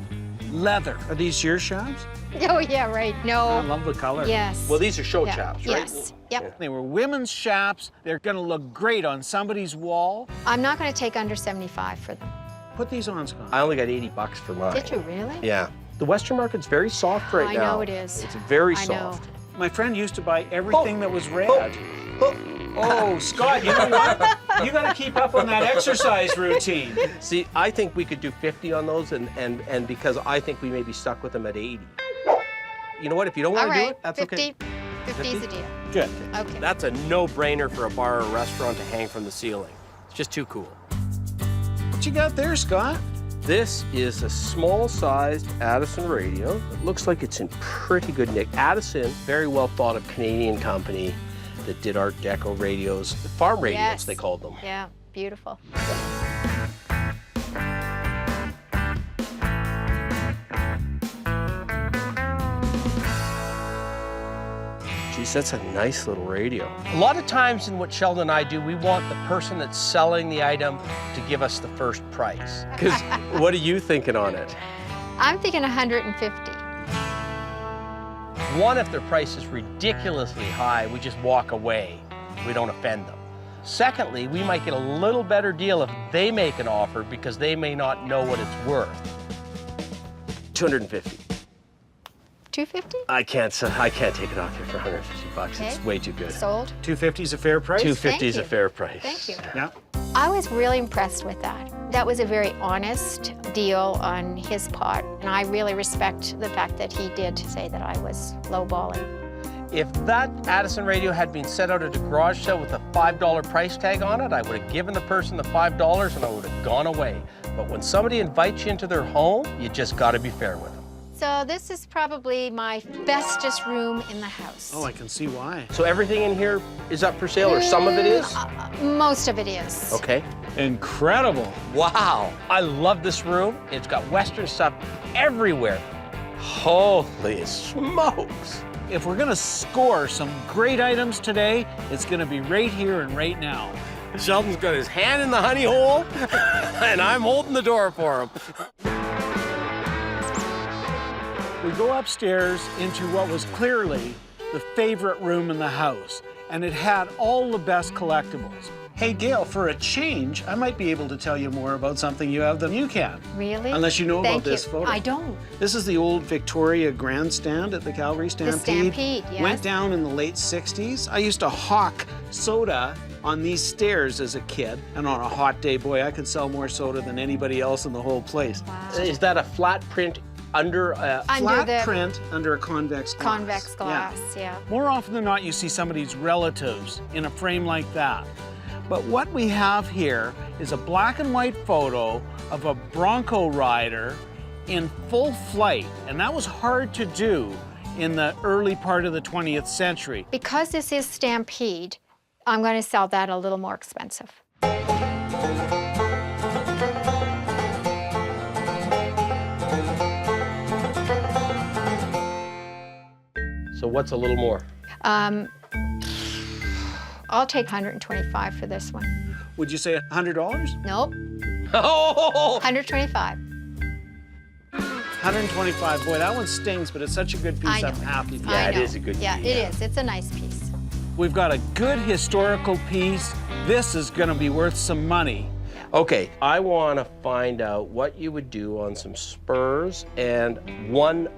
leather. Are these your chaps? Oh, yeah, right. No. I love the color. Yes. Well, these are show Yeah. chaps, right? Yes. Yep. They were women's chaps. They're going to look great on somebody's wall. I'm not going to take under 75 for them. Put these on, Scott. I only got $80 for mine. Did you really? Yeah. The Western market's very soft right I now. know it is. It's very I know. soft. My friend used to buy everything that was red. Oh, Scott, you know what? You got to keep up on that exercise routine. See, I think we could do 50 on those, and because I think we may be stuck with them at 80. You know what? If you don't want All to right. do it, that's 50. okay. 50's a deal. Good. Okay. That's a no-brainer for a bar or restaurant to hang from the ceiling. It's just too cool. What you got there, Scott? This is a small-sized Addison radio. It looks like it's in pretty good nick. Addison, very well thought of Canadian company that did Art Deco radios, farm radios, Yes. they called them. Yeah, beautiful. Geez, that's a nice little radio. A lot of times in what Sheldon and I do, we want the person that's selling the item to give us the first price. Because what are you thinking on it? I'm thinking 150. One, if their price is ridiculously high, we just walk away. We don't offend them. Secondly, we might get a little better deal if they make an offer because they may not know what it's worth. 250. 250? I can't take it off here for 150 bucks. Okay. It's way too good. Sold. 250 is a fair price? 250 is a Thank you. fair price. Thank you. Yeah. I was really impressed with that. That was a very honest deal on his part, and I really respect the fact that he did say that I was lowballing. If that Addison radio had been set out at a garage sale with a $5 price tag on it, I would have given the person the $5 and I would have gone away. But when somebody invites you into their home, you just got to be fair with them. So this is probably my bestest room in the house. Oh, I can see why. So everything in here is up for sale, or some of it is? Most of it is. Okay. Incredible. Wow. I love this room. It's got Western stuff everywhere. Holy smokes. If we're gonna score some great items today, it's gonna be right here and right now. Sheldon's got his hand in the honey hole, and I'm holding the door for him. We go upstairs into what was clearly the favorite room in the house, and it had all the best collectibles. Hey, Gail, for a change, I might be able to tell you more about something you have than you can. Really? Unless you know about this photo. I don't. This is the old Victoria grandstand at the Calgary Stampede. The Stampede, yes. Went down in the late 60s. I used to hawk soda on these stairs as a kid, and on a hot day, boy, I could sell more soda than anybody else in the whole place. Wow. Is that a flat print under a flat print under a convex glass? Convex glass, yeah. More often than not, you see somebody's relatives in a frame like that. But what we have here is a black and white photo of a Bronco rider in full flight, and that was hard to do in the early part of the 20th century. Because this is Stampede, I'm going to sell that a little more expensive. So what's a little more? I'll take 125 for this one. Would you say $100? Nope. Oh! 125. 125. Boy, that one stings, but it's such a good piece. I know. I'm happy for Yeah, it. it is a good piece. Yeah, it is. It's a nice piece. We've got a good historical piece. This is going to be worth some money. Okay, I want to find out what you would do on some spurs and one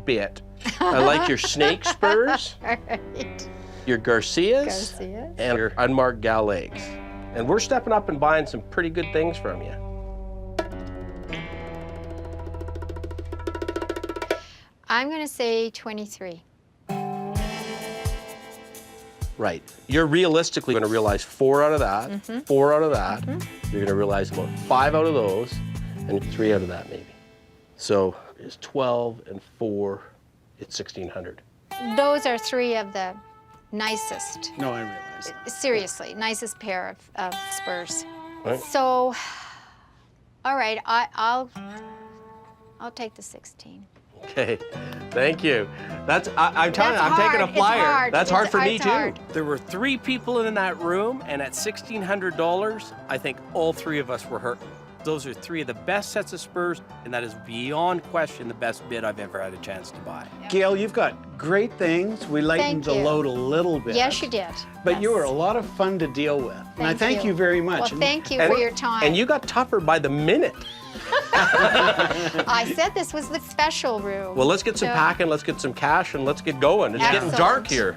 bit. I like your snake spurs, Right. your Garcias, Garcias. and your unmarked Galegs. And we're stepping up and buying some pretty good things from you. I'm going to say 23. Right. You're realistically going to realize 4 out of that, Mhm. 4 out of that. Mhm. You're going to realize about 5 out of those, and 3 out of that maybe. So it's 12 and 4, it's 1,600. Those are 3 of the nicest, No, I realize that. seriously, nicest pair of spurs. Right. So, all right, I'll take the 16. Okay, thank you. I'm telling you, That's I'm taking a hard. It's flyer. hard. That's hard for me It's too. hard. There were 3 people in that room, and at $1,600, I think all 3 of us were hurt. Those are 3 of the best sets of spurs, and that is beyond question the best bid I've ever had a chance to buy. Gail, you've got great things. We lightened Thank the you. load a little bit. Yes, you did. But you were a lot of fun to deal with. And I thank you very much. Well, thank you for your time. And you got tougher by the minute. I said this was the special room. Well, let's get some So- packing, let's get some cash, and let's get going. It's getting Excellent. dark here.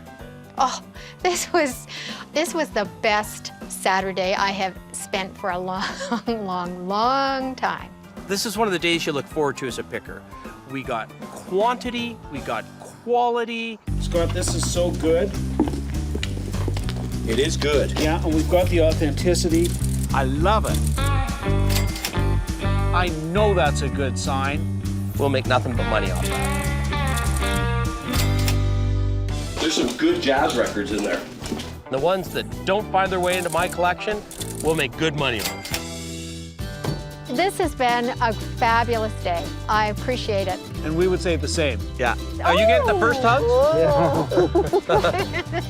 Oh, this was the best Saturday I have spent for a long time. This is one of the days you look forward to as a picker. We got quantity, we got quality. Scott, this is so good. It is good. Yeah, and we've got the authenticity. I love it. I know that's a good sign. We'll make nothing but money off that. There's some good jazz records in there. The ones that don't find their way into my collection, we'll make good money on. This has been a fabulous day. I appreciate it. And we would say the same. Yeah. Are you getting the first hugs?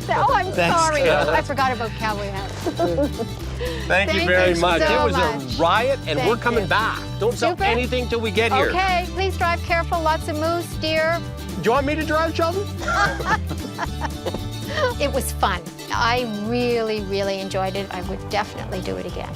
Oh, I'm Thanks, sorry. Scott. I forgot about cowboy hats. Thank you very much. so It was much. a riot, and we're Thank coming you. back. Don't sell Super. anything till we get here. Okay, please drive careful. Lots of moose, deer. Do you want me to drive, Sheldon? It was fun. I really, really enjoyed it. I would definitely do it again.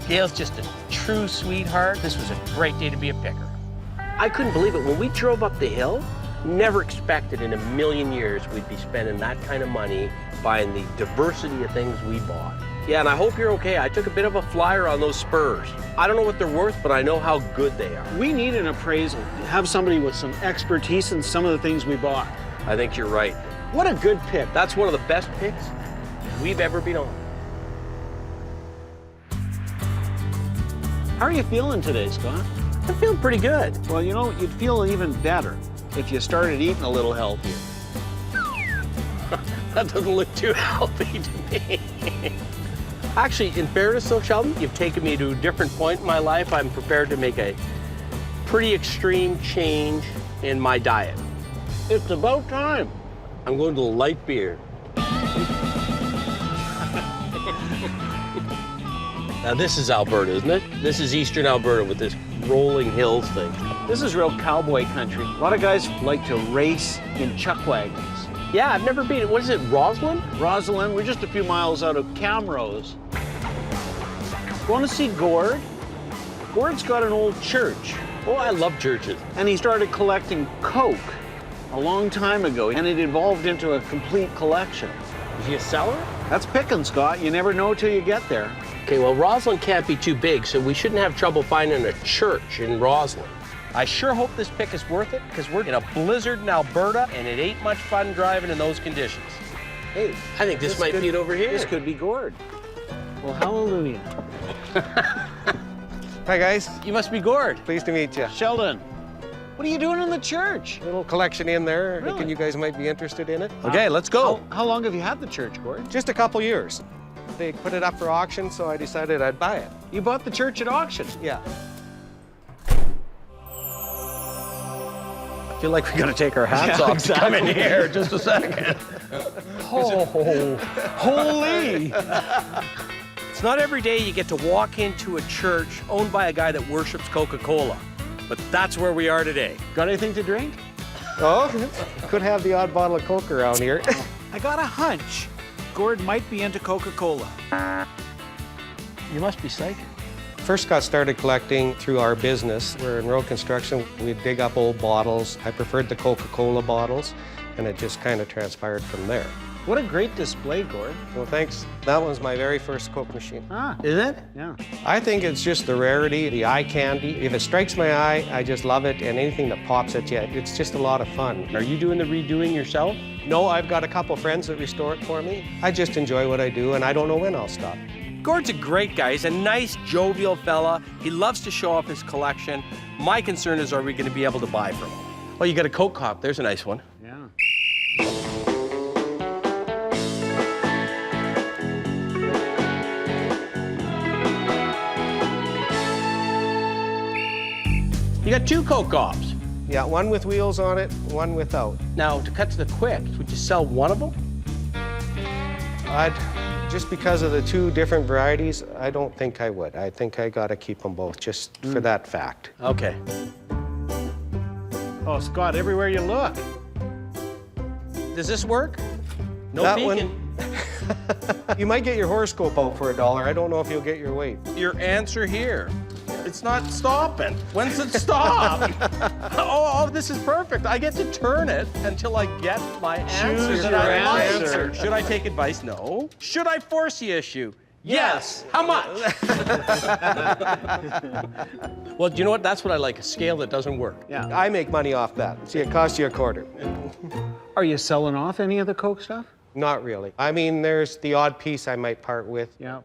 Gail's just a true sweetheart. This was a great day to be a picker. I couldn't believe it. When we drove up the hill, never expected in a million years we'd be spending that kind of money buying the diversity of things we bought. Yeah, and I hope you're okay. I took a bit of a flyer on those spurs. I don't know what they're worth, but I know how good they are. We need an appraisal. Have somebody with some expertise in some of the things we bought. I think you're right. What a good pick. That's one of the best picks we've ever been on. How are you feeling today, Scott? I'm feeling pretty good. Well, you know, you'd feel even better if you started eating a little healthier. That doesn't look too healthy to me. Actually, in fairness though, Sheldon, you've taken me to a different point in my life. I'm prepared to make a pretty extreme change in my diet. It's about time. I'm going to light beer. Now this is Alberta, isn't it? This is eastern Alberta with this rolling hills thing. This is real cowboy country. A lot of guys like to race in chuck wagons. Yeah, I've never been. What is it, Roslyn? Roslyn, we're just a few miles out of Camrose. Want to see Gord? Gord's got an old church. Oh, I love churches. And he started collecting Coke a long time ago, and it evolved into a complete collection. Is he a seller? That's picking, Scott. You never know till you get there. Okay, well, Roslyn can't be too big, so we shouldn't have trouble finding a church in Roslyn. I sure hope this pick is worth it, because we're in a blizzard in Alberta, and it ain't much fun driving in those conditions. Hey, I think this might be it over here. This could be Gord. Well, hallelujah. Hi, guys. You must be Gord. Pleased to meet you. Sheldon, what are you doing in the church? Little collection in there. Really? Thinking you guys might be interested in it. Okay, let's go. How long have you had the church, Gord? Just a couple years. They put it up for auction, so I decided I'd buy it. You bought the church at auction? Yeah. I feel like we gotta take our hats off to come in here. Just a second. Oh, holy! It's not every day you get to walk into a church owned by a guy that worships Coca-Cola, but that's where we are today. Got anything to drink? Oh, could have the odd bottle of Coke around here. I got a hunch. Gord might be into Coca-Cola. You must be psychic. First got started collecting through our business. We're in road construction. We'd dig up old bottles. I preferred the Coca-Cola bottles, and it just kind of transpired from there. What a great display, Gord. Well, thanks. That was my very first Coke machine. Ah, is it? Yeah. I think it's just the rarity, the eye candy. If it strikes my eye, I just love it, and anything that pops at you, it's just a lot of fun. Are you doing the redoing yourself? No, I've got a couple friends that restore it for me. I just enjoy what I do, and I don't know when I'll stop. Gord's a great guy. He's a nice, jovial fella. He loves to show off his collection. My concern is, are we going to be able to buy from him? Oh, you got a Coke cup. There's a nice one. Yeah. You got two Coke cups. Yeah, one with wheels on it, one without. Now, to cut to the quick, would you sell one of them? Just because of the two different varieties, I don't think I would. I think I gotta keep them both, just for that fact. Okay. Oh, Scott, everywhere you look. Does this work? No that peeking. one, you might get your horoscope out for $1. I don't know if you'll get your weight. Your answer here. It's not stopping. When's it stop? oh, this is perfect. I get to turn it until I get my answer. Choose your answer. Should I take advice? No. Should I force the issue? Yes. How much? Well, do you know what? That's what I like, a scale that doesn't work. Yeah. I make money off that. See, it costs you $0.25. Are you selling off any of the Coke stuff? Not really. I mean, there's the odd piece I might part with. Yeah.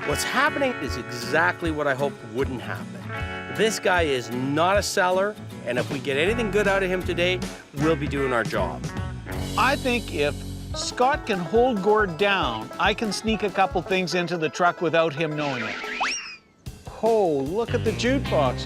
What's happening is exactly what I hoped wouldn't happen. This guy is not a seller, and if we get anything good out of him today, we'll be doing our job. I think if Scott can hold Gord down, I can sneak a couple things into the truck without him knowing it. Oh, look at the jukebox.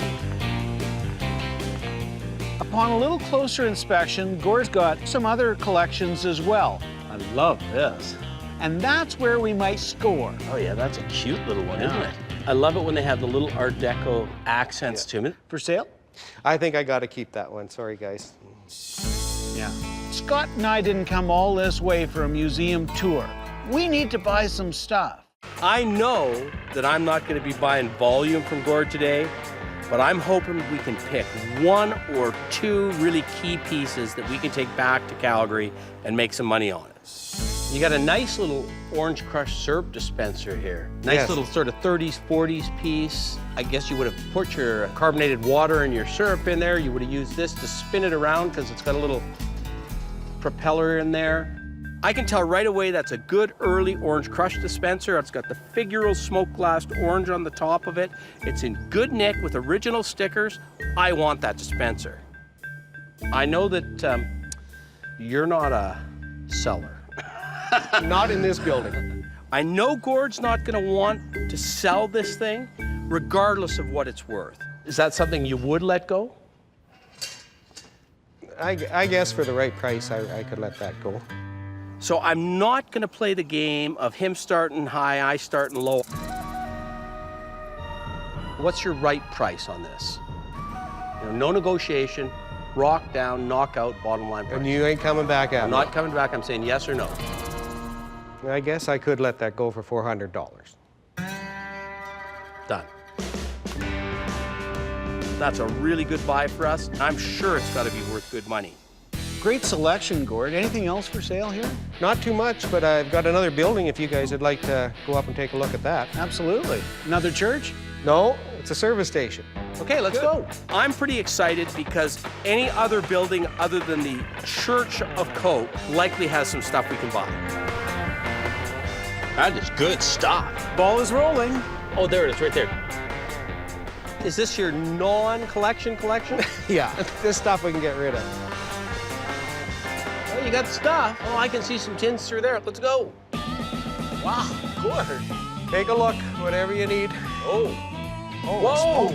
Upon a little closer inspection, Gord's got some other collections as well. I love this. And that's where we might score. Oh yeah, that's a cute little one, isn't it? I love it when they have the little Art Deco accents to it. For sale? I think I gotta keep that one. Sorry, guys. Yeah. Scott and I didn't come all this way for a museum tour. We need to buy some stuff. I know that I'm not going to be buying volume from Gord today, but I'm hoping we can pick 1 or 2 really key pieces that we can take back to Calgary and make some money on it. You got a nice little orange crush syrup dispenser here. Nice little sort of 30s, 40s piece. I guess you would have put your carbonated water and your syrup in there. You would have used this to spin it around because it's got a little propeller in there. I can tell right away that's a good early orange crush dispenser. It's got the figural smoke glassed orange on the top of it. It's in good nick with original stickers. I want that dispenser. I know that you're not a seller. Not in this building. I know Gord's not gonna want to sell this thing regardless of what it's worth. Is that something you would let go? I guess for the right price, I could let that go. So I'm not gonna play the game of him starting high, I starting low. What's your right price on this? You know, no negotiation, rock down, knockout, bottom line price. And you ain't coming back at I'm me? not coming back, I'm saying yes or no. I guess I could let that go for $400. Done. That's a really good buy for us. I'm sure it's gotta be worth good money. Great selection, Gord. Anything else for sale here? Not too much, but I've got another building if you guys would like to go up and take a look at that. Absolutely. Another church? No, it's a service station. Okay, let's go. I'm pretty excited because any other building other than the Church of Coke likely has some stuff we can buy. That is good stuff. Ball is rolling. Oh, there it is, right there. Is this your non-collection collection? Yeah, this stuff we can get rid of. Oh, you got stuff. Oh, I can see some tins through there. Let's go. Wow, good. Take a look, whatever you need. Oh. Whoa.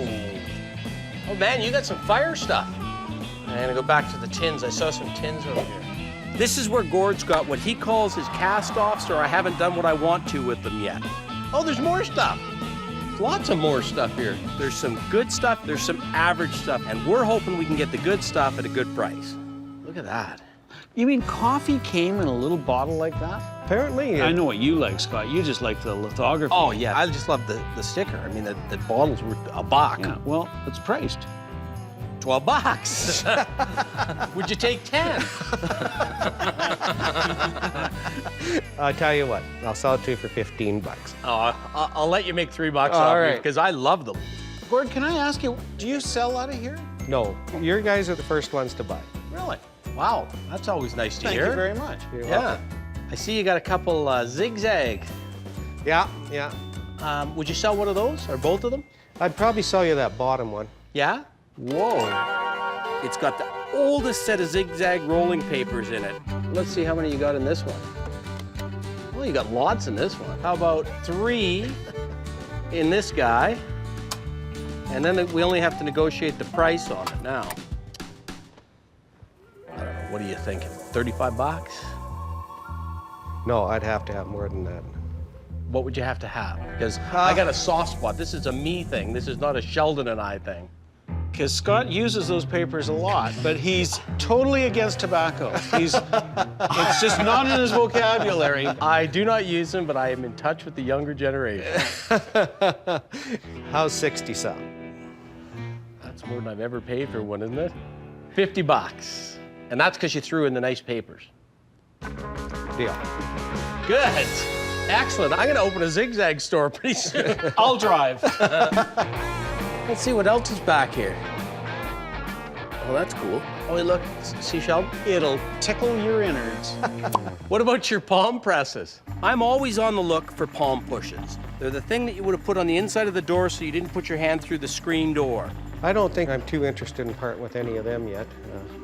Oh, man, you got some fire stuff. I'm gonna go back to the tins. I saw some tins over here. This is where Gord's got what he calls his cast-offs, or I haven't done what I want to with them yet. Oh, there's more stuff. Lots of more stuff here. There's some good stuff, there's some average stuff, and we're hoping we can get the good stuff at a good price. Look at that. You mean coffee came in a little bottle like that? Apparently. I know what you like, Scott. You just like the lithography. Oh, yeah, I just love the sticker. I mean, the bottle's worth $1. Yeah, well, it's priced. $12. Would you take 10? I'll tell you what, I'll sell it to you for $15. Oh, I'll let you make $3 off right. me because I love them. Gord, can I ask you, do you sell out of here? No, your guys are the first ones to buy. Really? Wow, that's always nice to hear. Thank you very much. You're Yeah. welcome. I see you got a couple zigzag. Yeah. Would you sell one of those or both of them? I'd probably sell you that bottom one. Yeah? Whoa. It's got the oldest set of zigzag rolling papers in it. Let's see how many you got in this one. Well, you got lots in this one. How about 3 in this guy? And then we only have to negotiate the price on it now. I don't know, what are you thinking? $35? No, I'd have to have more than that. What would you have to have? Because I got a soft spot. This is a me thing. This is not a Sheldon and I thing. Because Scott uses those papers a lot, but he's totally against tobacco. It's just not in his vocabulary. I do not use them, but I am in touch with the younger generation. How's 60 something? That's more than I've ever paid for one, isn't it? $50. And that's because you threw in the nice papers. Deal. Good. Excellent. I'm going to open a zigzag store pretty soon. I'll drive. Let's see what else is back here. Oh, that's cool. Oh, look, see, Sheldon? It'll tickle your innards. What about your palm presses? I'm always on the look for palm pushes. They're the thing that you would have put on the inside of the door so you didn't put your hand through the screen door. I don't think I'm too interested in parting with any of them yet.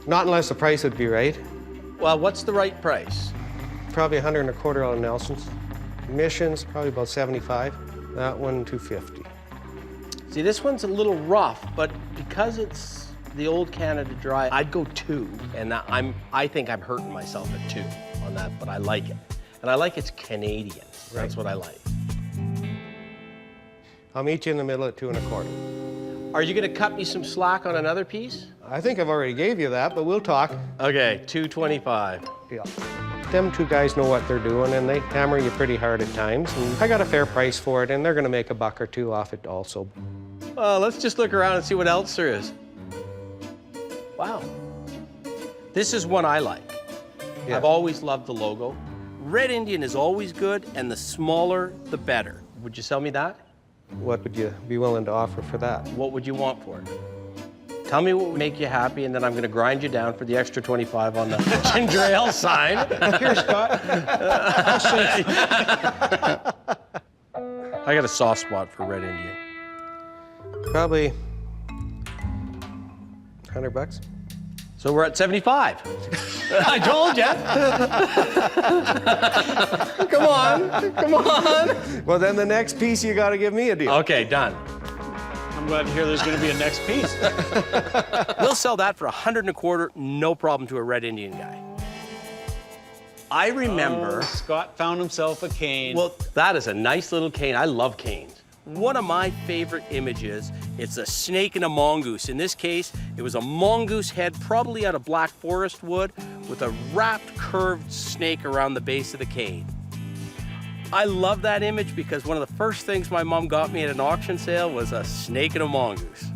Not unless the price would be right. Well, what's the right price? Probably 125 on Nelson's. Missions, probably about 75. That one, 250. See, this one's a little rough, but because it's the old Canada Dry, I'd go 2. And I think I'm hurting myself at 2 on that, but I like it. And I like it's Canadian. That's what I like. I'll meet you in the middle at 225. Are you gonna cut me some slack on another piece? I think I've already gave you that, but we'll talk. Okay, 225. Yeah. them two guys know what they're doing, and they hammer you pretty hard at times. And I got a fair price for it, and they're going to make a buck or two off it also. Let's just look around and see what else there is. Wow. This is one I like. Yeah. I've always loved the logo. Red Indian is always good, and the smaller, the better. Would you sell me that? What would you be willing to offer for that? What would you want for it? Tell me what would make you happy, and then I'm going to grind you down for the extra 25 on the ginger ale sign. Here, Scott. I got a soft spot for Red Indian. Probably $100. So we're at 75. I told you. Come on, come on. Well, then the next piece, you got to give me a deal. Okay, done. I'm glad to hear there's going to be a next piece. We'll sell that for $125, no problem to a Red Indian guy. I remember... Oh, Scott found himself a cane. Well, that is a nice little cane. I love canes. One of my favorite images, it's a snake and a mongoose. In this case, it was a mongoose head, probably out of black forest wood, with a wrapped, curved snake around the base of the cane. I love that image because one of the first things my mom got me at an auction sale was a snake and a mongoose.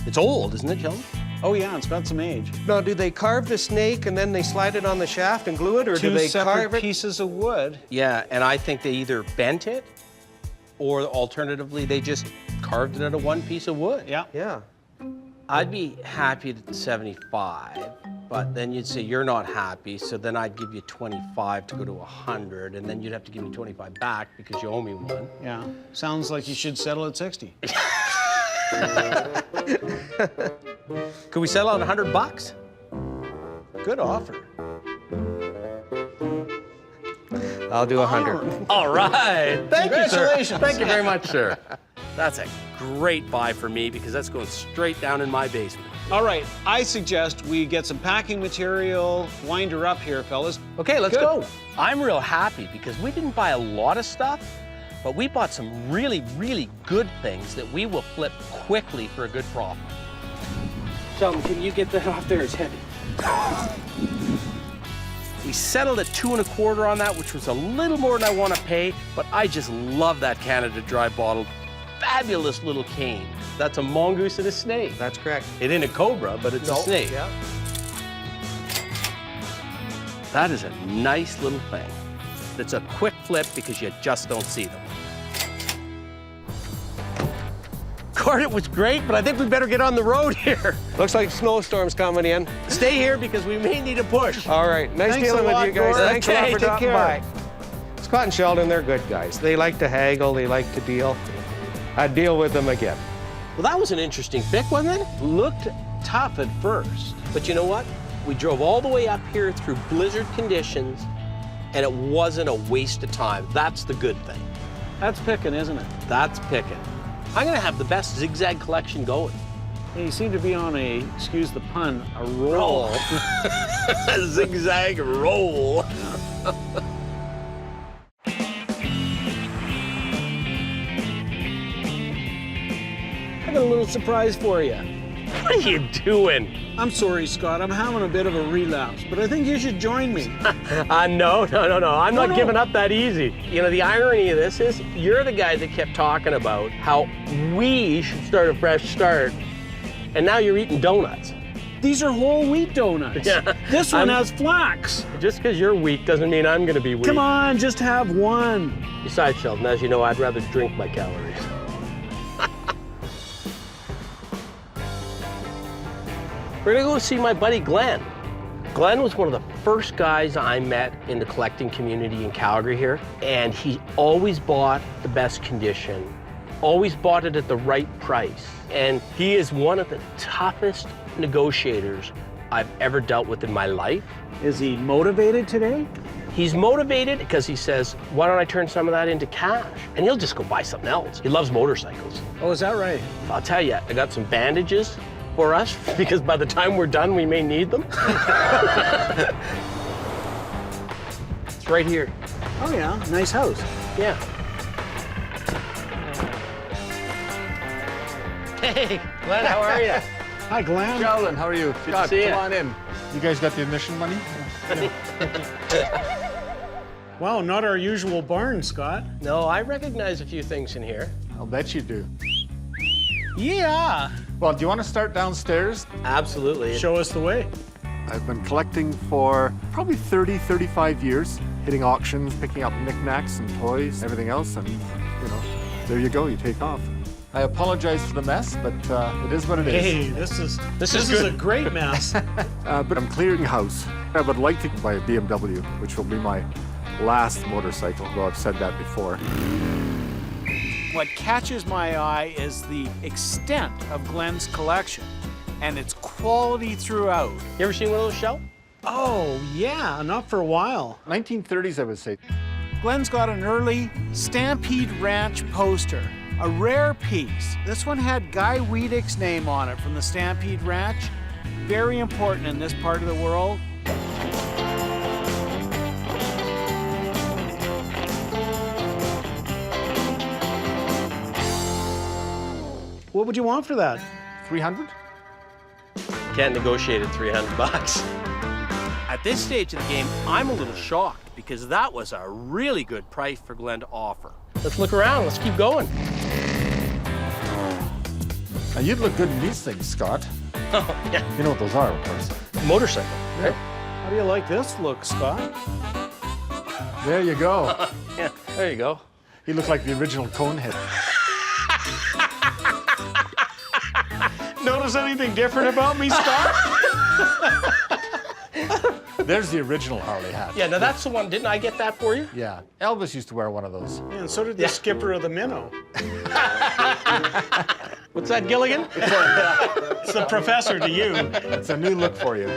It's old, isn't it, Sheldon? Oh yeah, it's got some age. Now, do they carve the snake and then they slide it on the shaft and glue it, or do they carve it? 2 separate pieces of wood. Yeah, and I think they either bent it, or alternatively, they just carved it out of one piece of wood. Yeah. Yeah. I'd be happy at 75, but then you'd say you're not happy, so then I'd give you 25 to go to 100, and then you'd have to give me 25 back because you owe me one. Yeah. Sounds like you should settle at 60. Could we settle on $100? Good offer. I'll do 100. All right. Thank you, sir. Congratulations. Thank you very much, sir. That's a great buy for me because that's going straight down in my basement. All right, I suggest we get some packing material, wind her up here, fellas. Okay, let's Good. go. I'm real happy because we didn't buy a lot of stuff, but we bought some really, really good things that we will flip quickly for a good profit. Sheldon, can you get that off there? It's heavy. We settled at $225 on that, which was a little more than I want to pay, but I just love that Canada Dry bottle. Fabulous little cane. That's a mongoose and a snake. That's correct. It ain't a cobra, but it's a snake. Yeah. That is a nice little thing. It's a quick flip because you just don't see them. Gord, it was great, but I think we better get on the road here. Looks like snowstorm's coming in. Stay here because we may need a push. All right. Nice Thanks dealing a with lot, you guys. Gord. Thanks a lot Okay, for take dropping care. by. Scott and Sheldon, they're good guys. They like to haggle. They like to deal. I'd deal with them again. Well, that was an interesting pick, wasn't it? Looked tough at first. But you know what? We drove all the way up here through blizzard conditions, and it wasn't a waste of time. That's the good thing. That's picking, isn't it? That's picking. I'm gonna have the best zigzag collection going. Hey, you seem to be on a, excuse the pun, a roll. A zigzag roll. I got a little surprise for you. What are you doing? I'm sorry, Scott. I'm having a bit of a relapse, but I think you should join me. No. I'm not giving up that easy. You know, the irony of this is you're the guy that kept talking about how we should start a fresh start, and now you're eating donuts. These are whole wheat donuts. Yeah. This one has flax. Just because you're weak doesn't mean I'm going to be weak. Come on, just have one. Besides, Sheldon, as you know, I'd rather drink my calories. We're gonna go see my buddy Glenn. Glenn was one of the first guys I met in the collecting community in Calgary here, and he always bought the best condition, always bought it at the right price. And he is one of the toughest negotiators I've ever dealt with in my life. Is he motivated today? He's motivated because he says, why don't I turn some of that into cash? And he'll just go buy something else. He loves motorcycles. Oh, is that right? I'll tell you, I got some bandages for us because by the time we're done, we may need them. It's right here. Oh yeah, nice house. Yeah. Hey, Glenn, how are you? Hi, Glenn. Sheldon, how are you? Good to see you. Come on in. You guys got the admission money? Wow, not our usual barn, Scott. No, I recognize a few things in here. I'll bet you do. Yeah. Well, do you want to start downstairs? Absolutely. Show us the way. I've been collecting for probably 30, 35 years, hitting auctions, picking up knickknacks and toys, everything else, and, you know, there you go, you take off. I apologize for the mess, but it is what it is. Hey, this is a great mess. But I'm clearing house. I would like to buy a BMW, which will be my last motorcycle, though I've said that before. What catches my eye is the extent of Glenn's collection and its quality throughout. You ever seen one of those, Shell? Oh, yeah, not for a while. 1930s, I would say. Glenn's got an early Stampede Ranch poster, a rare piece. This one had Guy Wiedeck's name on it from the Stampede Ranch. Very important in this part of the world. What would you want for that? 300? Can't negotiate at 300 bucks. At this stage of the game, I'm a little shocked because that was a really good price for Glenn to offer. Let's look around. Let's keep going. Now, you'd look good in these things, Scott. Oh, yeah. You know what those are, of course. Motorcycle, right? How do you like this look, Scott? There you go. Yeah, there you go. He looked like the original Conehead. Notice anything different about me, Scott? There's the original Harley hat. Yeah, now that's the one. Didn't I get that for you? Yeah. Elvis used to wear one of those. Yeah, and so did the skipper of the Minnow. What's that, Gilligan? It's the professor to you. It's a new look for you.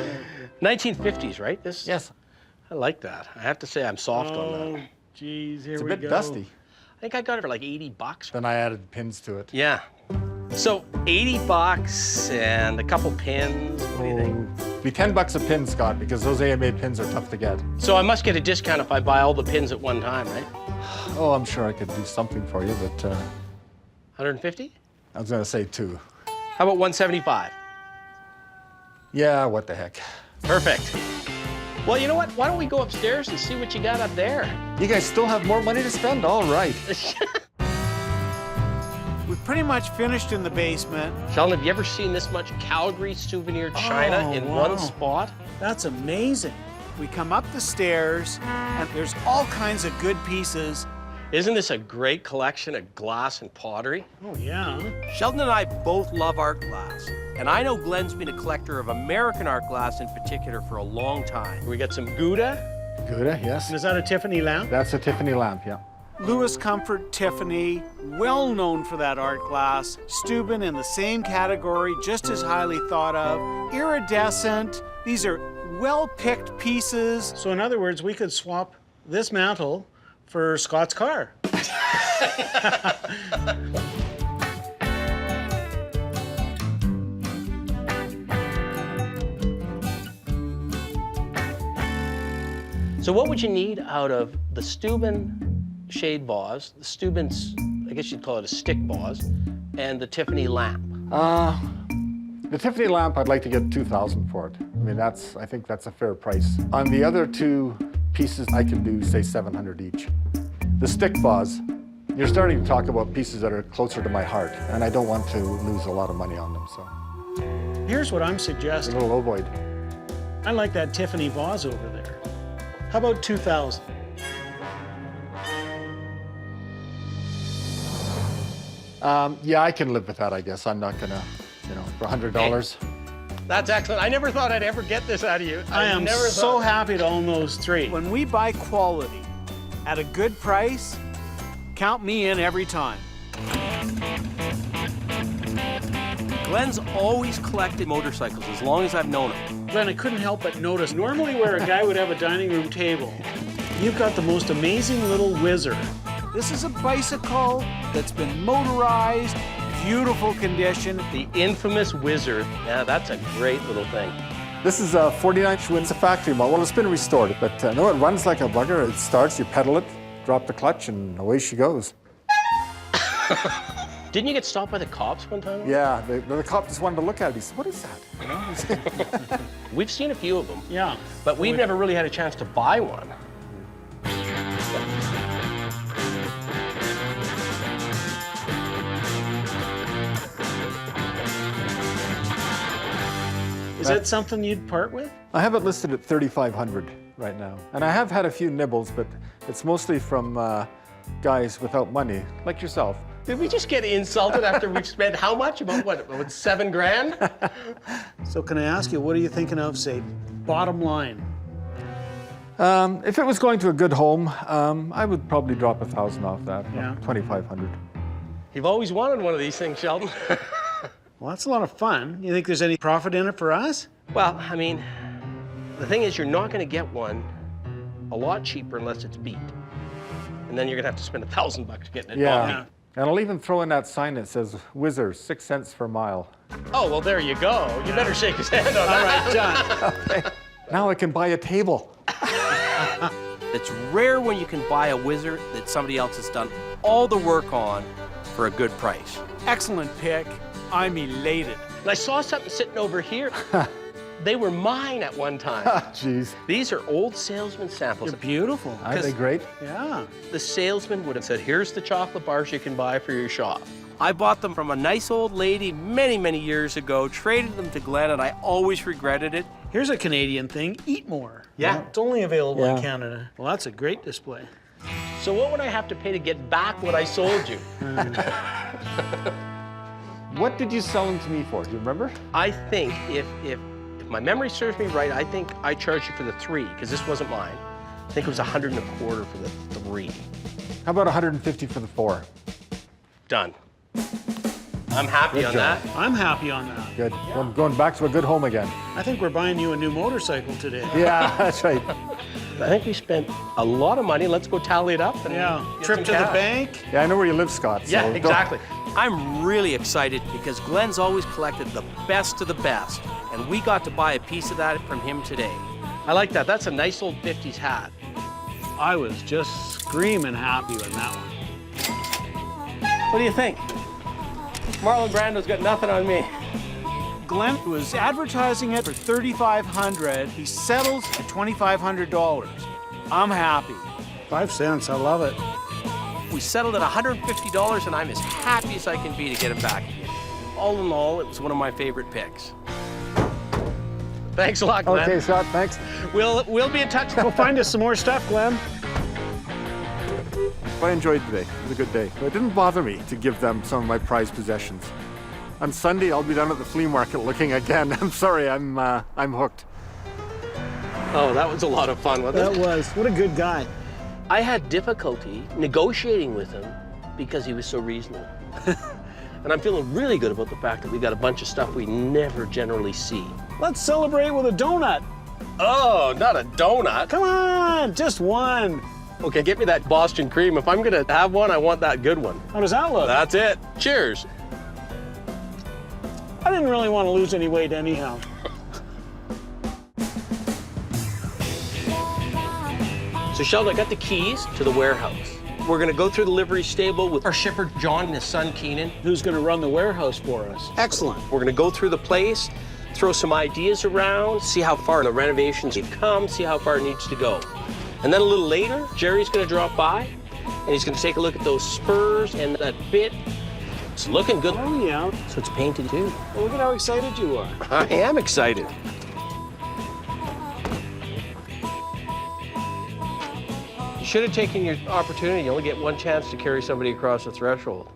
1950s, right? This. Yes. I like that. I have to say I'm soft on that. Oh, geez, here It's a we bit go. dusty. I think I got it for like 80 bucks. Then I added pins to it. Yeah. So 80 bucks and a couple pins. What do you think? It'd be 10 bucks a pin, Scott, because those AMA pins are tough to get. So I must get a discount if I buy all the pins at one time, right? Oh, I'm sure I could do something for you, but 150? I was going to say 2. How about 175? Yeah, what the heck. Perfect. Well, you know what? Why don't we go upstairs and see what you got up there? You guys still have more money to spend? All right. We've pretty much finished in the basement. Sheldon, have you ever seen this much Calgary souvenir china in one spot? That's amazing. We come up the stairs, and there's all kinds of good pieces. Isn't this a great collection of glass and pottery? Oh, yeah. Sheldon and I both love art glass. And I know Glenn's been a collector of American art glass in particular for a long time. We got some Gouda. Gouda, yes. And is that a Tiffany lamp? That's a Tiffany lamp, yeah. Lewis Comfort Tiffany, well known for that art glass. Steuben in the same category, just as highly thought of. Iridescent. These are well-picked pieces. So in other words, we could swap this mantle for Scott's car. So what would you need out of the Steuben shade vase, the Steuben's, I guess you'd call it a stick vase, and the Tiffany lamp? The Tiffany lamp, I'd like to get $2,000 for it. I mean, I think that's a fair price. On the other two pieces, I can do, say, $700 each. The stick vase, you're starting to talk about pieces that are closer to my heart, and I don't want to lose a lot of money on them, so. Here's what I'm A suggesting. little ovoid. I like that Tiffany vase over there. How about 2,000? Yeah, I can live with that, I guess. I'm not gonna, for $100. That's excellent. I never thought I'd ever get this out of you. I am never so thought... happy to own those three. When we buy quality at a good price, count me in every time. Glenn's always collected motorcycles as long as I've known him. Glenn, I couldn't help but notice, normally where a guy would have a dining room table, you've got the most amazing little whizzer. This is a bicycle that's been motorized, beautiful condition. The infamous Wizard. Yeah, that's a great little thing. This is a 49 Schwinn. It's a factory model. Well, it's been restored, but no, it runs like a bugger. It starts, you pedal it, drop the clutch, and away she goes. Didn't you get stopped by the cops one time? Yeah, the cop just wanted to look at it. He said, what is that? We've seen a few of them. Yeah. But we've never really had a chance to buy one. Is that something you'd part with? I have it listed at $3,500 right now. And I have had a few nibbles, but it's mostly from guys without money, like yourself. Did we just get insulted after we've spent how much? About what, $7 grand? So can I ask you, what are you thinking of, say, bottom line? If it was going to a good home, I would probably drop $1,000 off that, Yeah. $2,500. You've always wanted one of these things, Sheldon. Well, that's a lot of fun. You think there's any profit in it for us? Well, I mean, the thing is, you're not going to get one a lot cheaper unless it's beat. And then you're going to have to spend $1,000 getting it Yeah. not beat. And I'll even throw in that sign that says, Whizzer, 6 cents per mile. Oh, well, there you go. You better shake his hand on that. All right, done. Okay. Now I can buy a table. It's rare when you can buy a wizard that somebody else has done all the work on for a good price. Excellent pick. I'm elated. And I saw something sitting over here. They were mine at one time. Jeez. These are old salesman samples. They're beautiful. Aren't they great? Yeah. The salesman would have said, here's the chocolate bars you can buy for your shop. I bought them from a nice old lady many, many years ago, traded them to Glenn, and I always regretted it. Here's a Canadian thing, eat more. Yeah. It's only available in Yeah. Canada. Well, that's a great display. So what would I have to pay to get back what I sold you? What did you sell them to me for? Do you remember? I think if my memory serves me right, I think I charged you for the 3, because this wasn't mine. I think it was $125 for the 3. How about $150 for the 4? Done. I'm happy Good on job. that. I'm happy on that. Good. I'm going back to a good home again. I think we're buying you a new motorcycle today. Yeah, that's right. I think we spent a lot of money. Let's go tally it up. And Yeah. get Trip some to the cash. bank. Yeah, I know where you live, Scott. Yeah, so don't- exactly. I'm really excited because Glenn's always collected the best of the best, and we got to buy a piece of that from him today. I like that. That's a nice old 50s hat. I was just screaming happy with that one. What do you think? Marlon Brando's got nothing on me. Glenn was advertising it for $3,500. He settles at $2,500. I'm happy. 5 cents, I love it. We settled at $150, and I'm as happy as I can be to get him back again. All in all, it was one of my favorite picks. Thanks a lot, Glenn. Okay, Scott, thanks. We'll be in touch. Go find us some more stuff, Glenn. I enjoyed today. It was a good day. It didn't bother me to give them some of my prized possessions. On Sunday, I'll be down at the flea market looking again. I'm sorry, I'm hooked. Oh, that was a lot of fun, wasn't it? That was. What a good guy. I had difficulty negotiating with him because he was so reasonable. And I'm feeling really good about the fact that we got a bunch of stuff we never generally see. Let's celebrate with a donut. Oh, not a donut. Come on, just one. Okay, get me that Boston cream. If I'm gonna have one, I want that good one. How does that look? That's it. Cheers. I didn't really want to lose any weight anyhow. So Sheldon, I got the keys to the warehouse. We're gonna go through the livery stable with our shipper, John, and his son, Keenan. Who's going to run the warehouse for us? Excellent. We're gonna go through the place, throw some ideas around, see how far the renovations have come, see how far it needs to go. And then a little later, Jerry's gonna drop by, and he's gonna take a look at those spurs and that bit. It's looking good. Oh, yeah. So it's painted too. Well, look at how excited you are. I am excited. You should have taken your opportunity. You only get one chance to carry somebody across the threshold.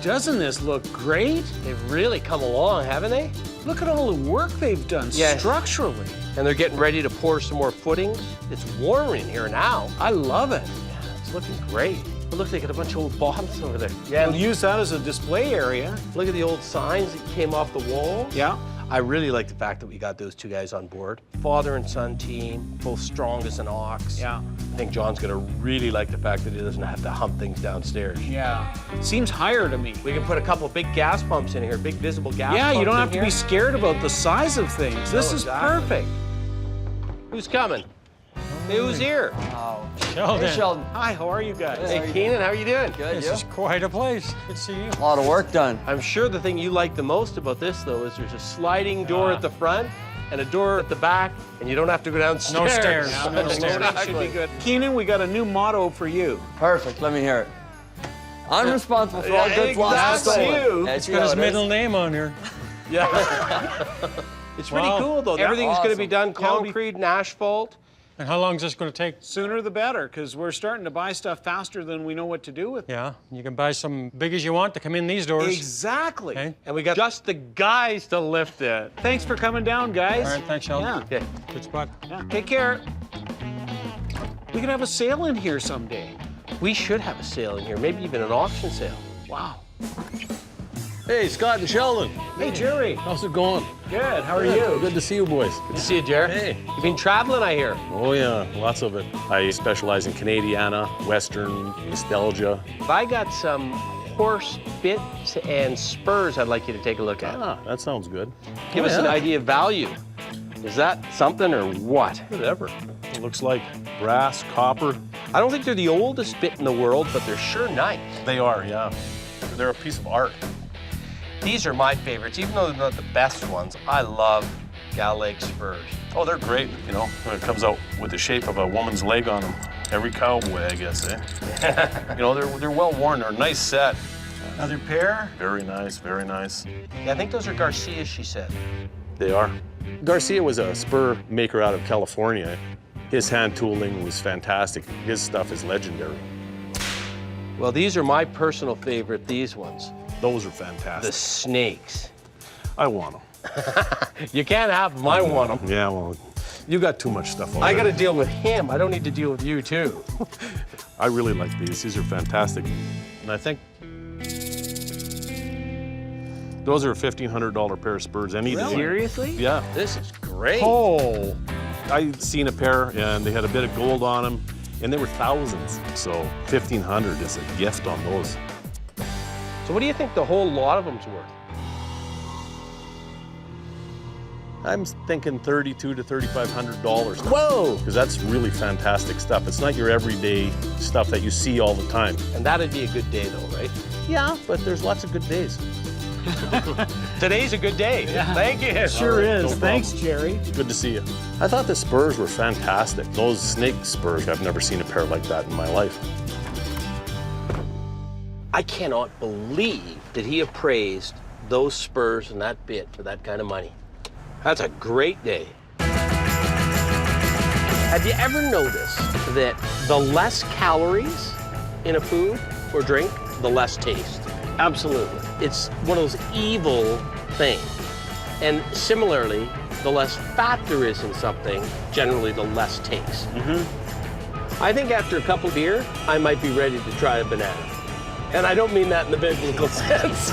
Doesn't this look great? They've really come along, haven't they? Look at all the work they've done structurally. And they're getting ready to pour some more footings. It's warm in here now. I love it. Yeah, it's looking great. But look, they got a bunch of old bottles over there. We'll use that as a display area. Look at the old signs that came off the wall. Yeah. I really like the fact that we got those 2 guys on board. Father and son team, both strong as an ox. Yeah. I think John's gonna really like the fact that he doesn't have to hump things downstairs. Yeah. Seems higher to me. We can put a couple big gas pumps in here, big visible gas pumps. Yeah, you don't in have to here. be scared about the size of things. This is exactly. perfect. Who's coming? Who's here? Sheldon. Hey, Sheldon. Hi, how are you guys? Hey, Keenan, how are you doing? Good, This you? is quite a place. Good to see you. A lot of work done. I'm sure the thing you like the most about this, though, is there's a sliding door at the front and a door at the back, and you don't have to go downstairs. No stairs. Yeah, No stairs. Should be good. Keenan, we got a new motto for you. Perfect. Let me hear it. I'm responsible for all goods lost and That's stolen. you. That's It's got his middle name on here. Yeah. It's pretty cool, though. Everything's going to be done Yeah, it'll concrete and asphalt. And how long is this going to take? Sooner the better, because we're starting to buy stuff faster than we know what to do with. Yeah, you can buy some big as you want to come in these doors. Exactly. Okay. And we got just the guys to lift it. Thanks for coming down, guys. All right, thanks, Sheldon. Yeah. Okay. Good spot. Yeah. Take care. We could have a sale in here someday. We should have a sale in here, maybe even an auction sale. Wow. Hey, Scott and Sheldon. Hey, Jerry. How's it going? Good. How are you? Good to see you boys. Good to see you, Jared. Hey. You've been traveling, I hear. Oh, yeah, lots of it. I specialize in Canadiana, Western, nostalgia. I got some horse bits and spurs I'd like you to take a look at. Ah, that sounds good. Give us an idea of value. Is that something or what? Whatever. It looks like brass, copper. I don't think they're the oldest bit in the world, but they're sure nice. They are, yeah. They're a piece of art. These are my favorites, even though they're not the best ones. I love gal leg spurs. Oh, they're great, you know. It comes out with the shape of a woman's leg on them. Every cowboy, I guess, eh? You know, they're well worn. They're a nice set. Another pair? Very nice, very nice. Yeah, I think those are Garcias, she said. They are. Garcia was a spur maker out of California. His hand tooling was fantastic. His stuff is legendary. Well, these are my personal favorite, these ones. Those are fantastic. The snakes. I want them. You can't have them, I want them. Yeah, well, you got too much stuff already. I got to deal with him. I don't need to deal with you, too. I really like these. These are fantastic. And I think those are a $1,500 pair of spurs any day. Seriously? Yeah. This is great. Oh, I seen a pair and they had a bit of gold on them and they were thousands. So $1,500 is a gift on those. So what do you think the whole lot of them's worth? I'm thinking $3,200 to $3,500. Whoa! Because that's really fantastic stuff. It's not your everyday stuff that you see all the time. And that'd be a good day though, right? Yeah, but there's lots of good days. Today's a good day. Yeah. Thank you. Sure is. No Thanks, problem. Jerry. Good to see you. I thought the spurs were fantastic. Those snake spurs, I've never seen a pair like that in my life. I cannot believe that he appraised those spurs and that bit for that kind of money. That's a great day. Have you ever noticed that the less calories in a food or drink, the less taste? Absolutely. It's one of those evil things. And similarly, the less fat there is in something, generally the less taste. I think after a couple beer, I might be ready to try a banana. And I don't mean that in the biblical sense.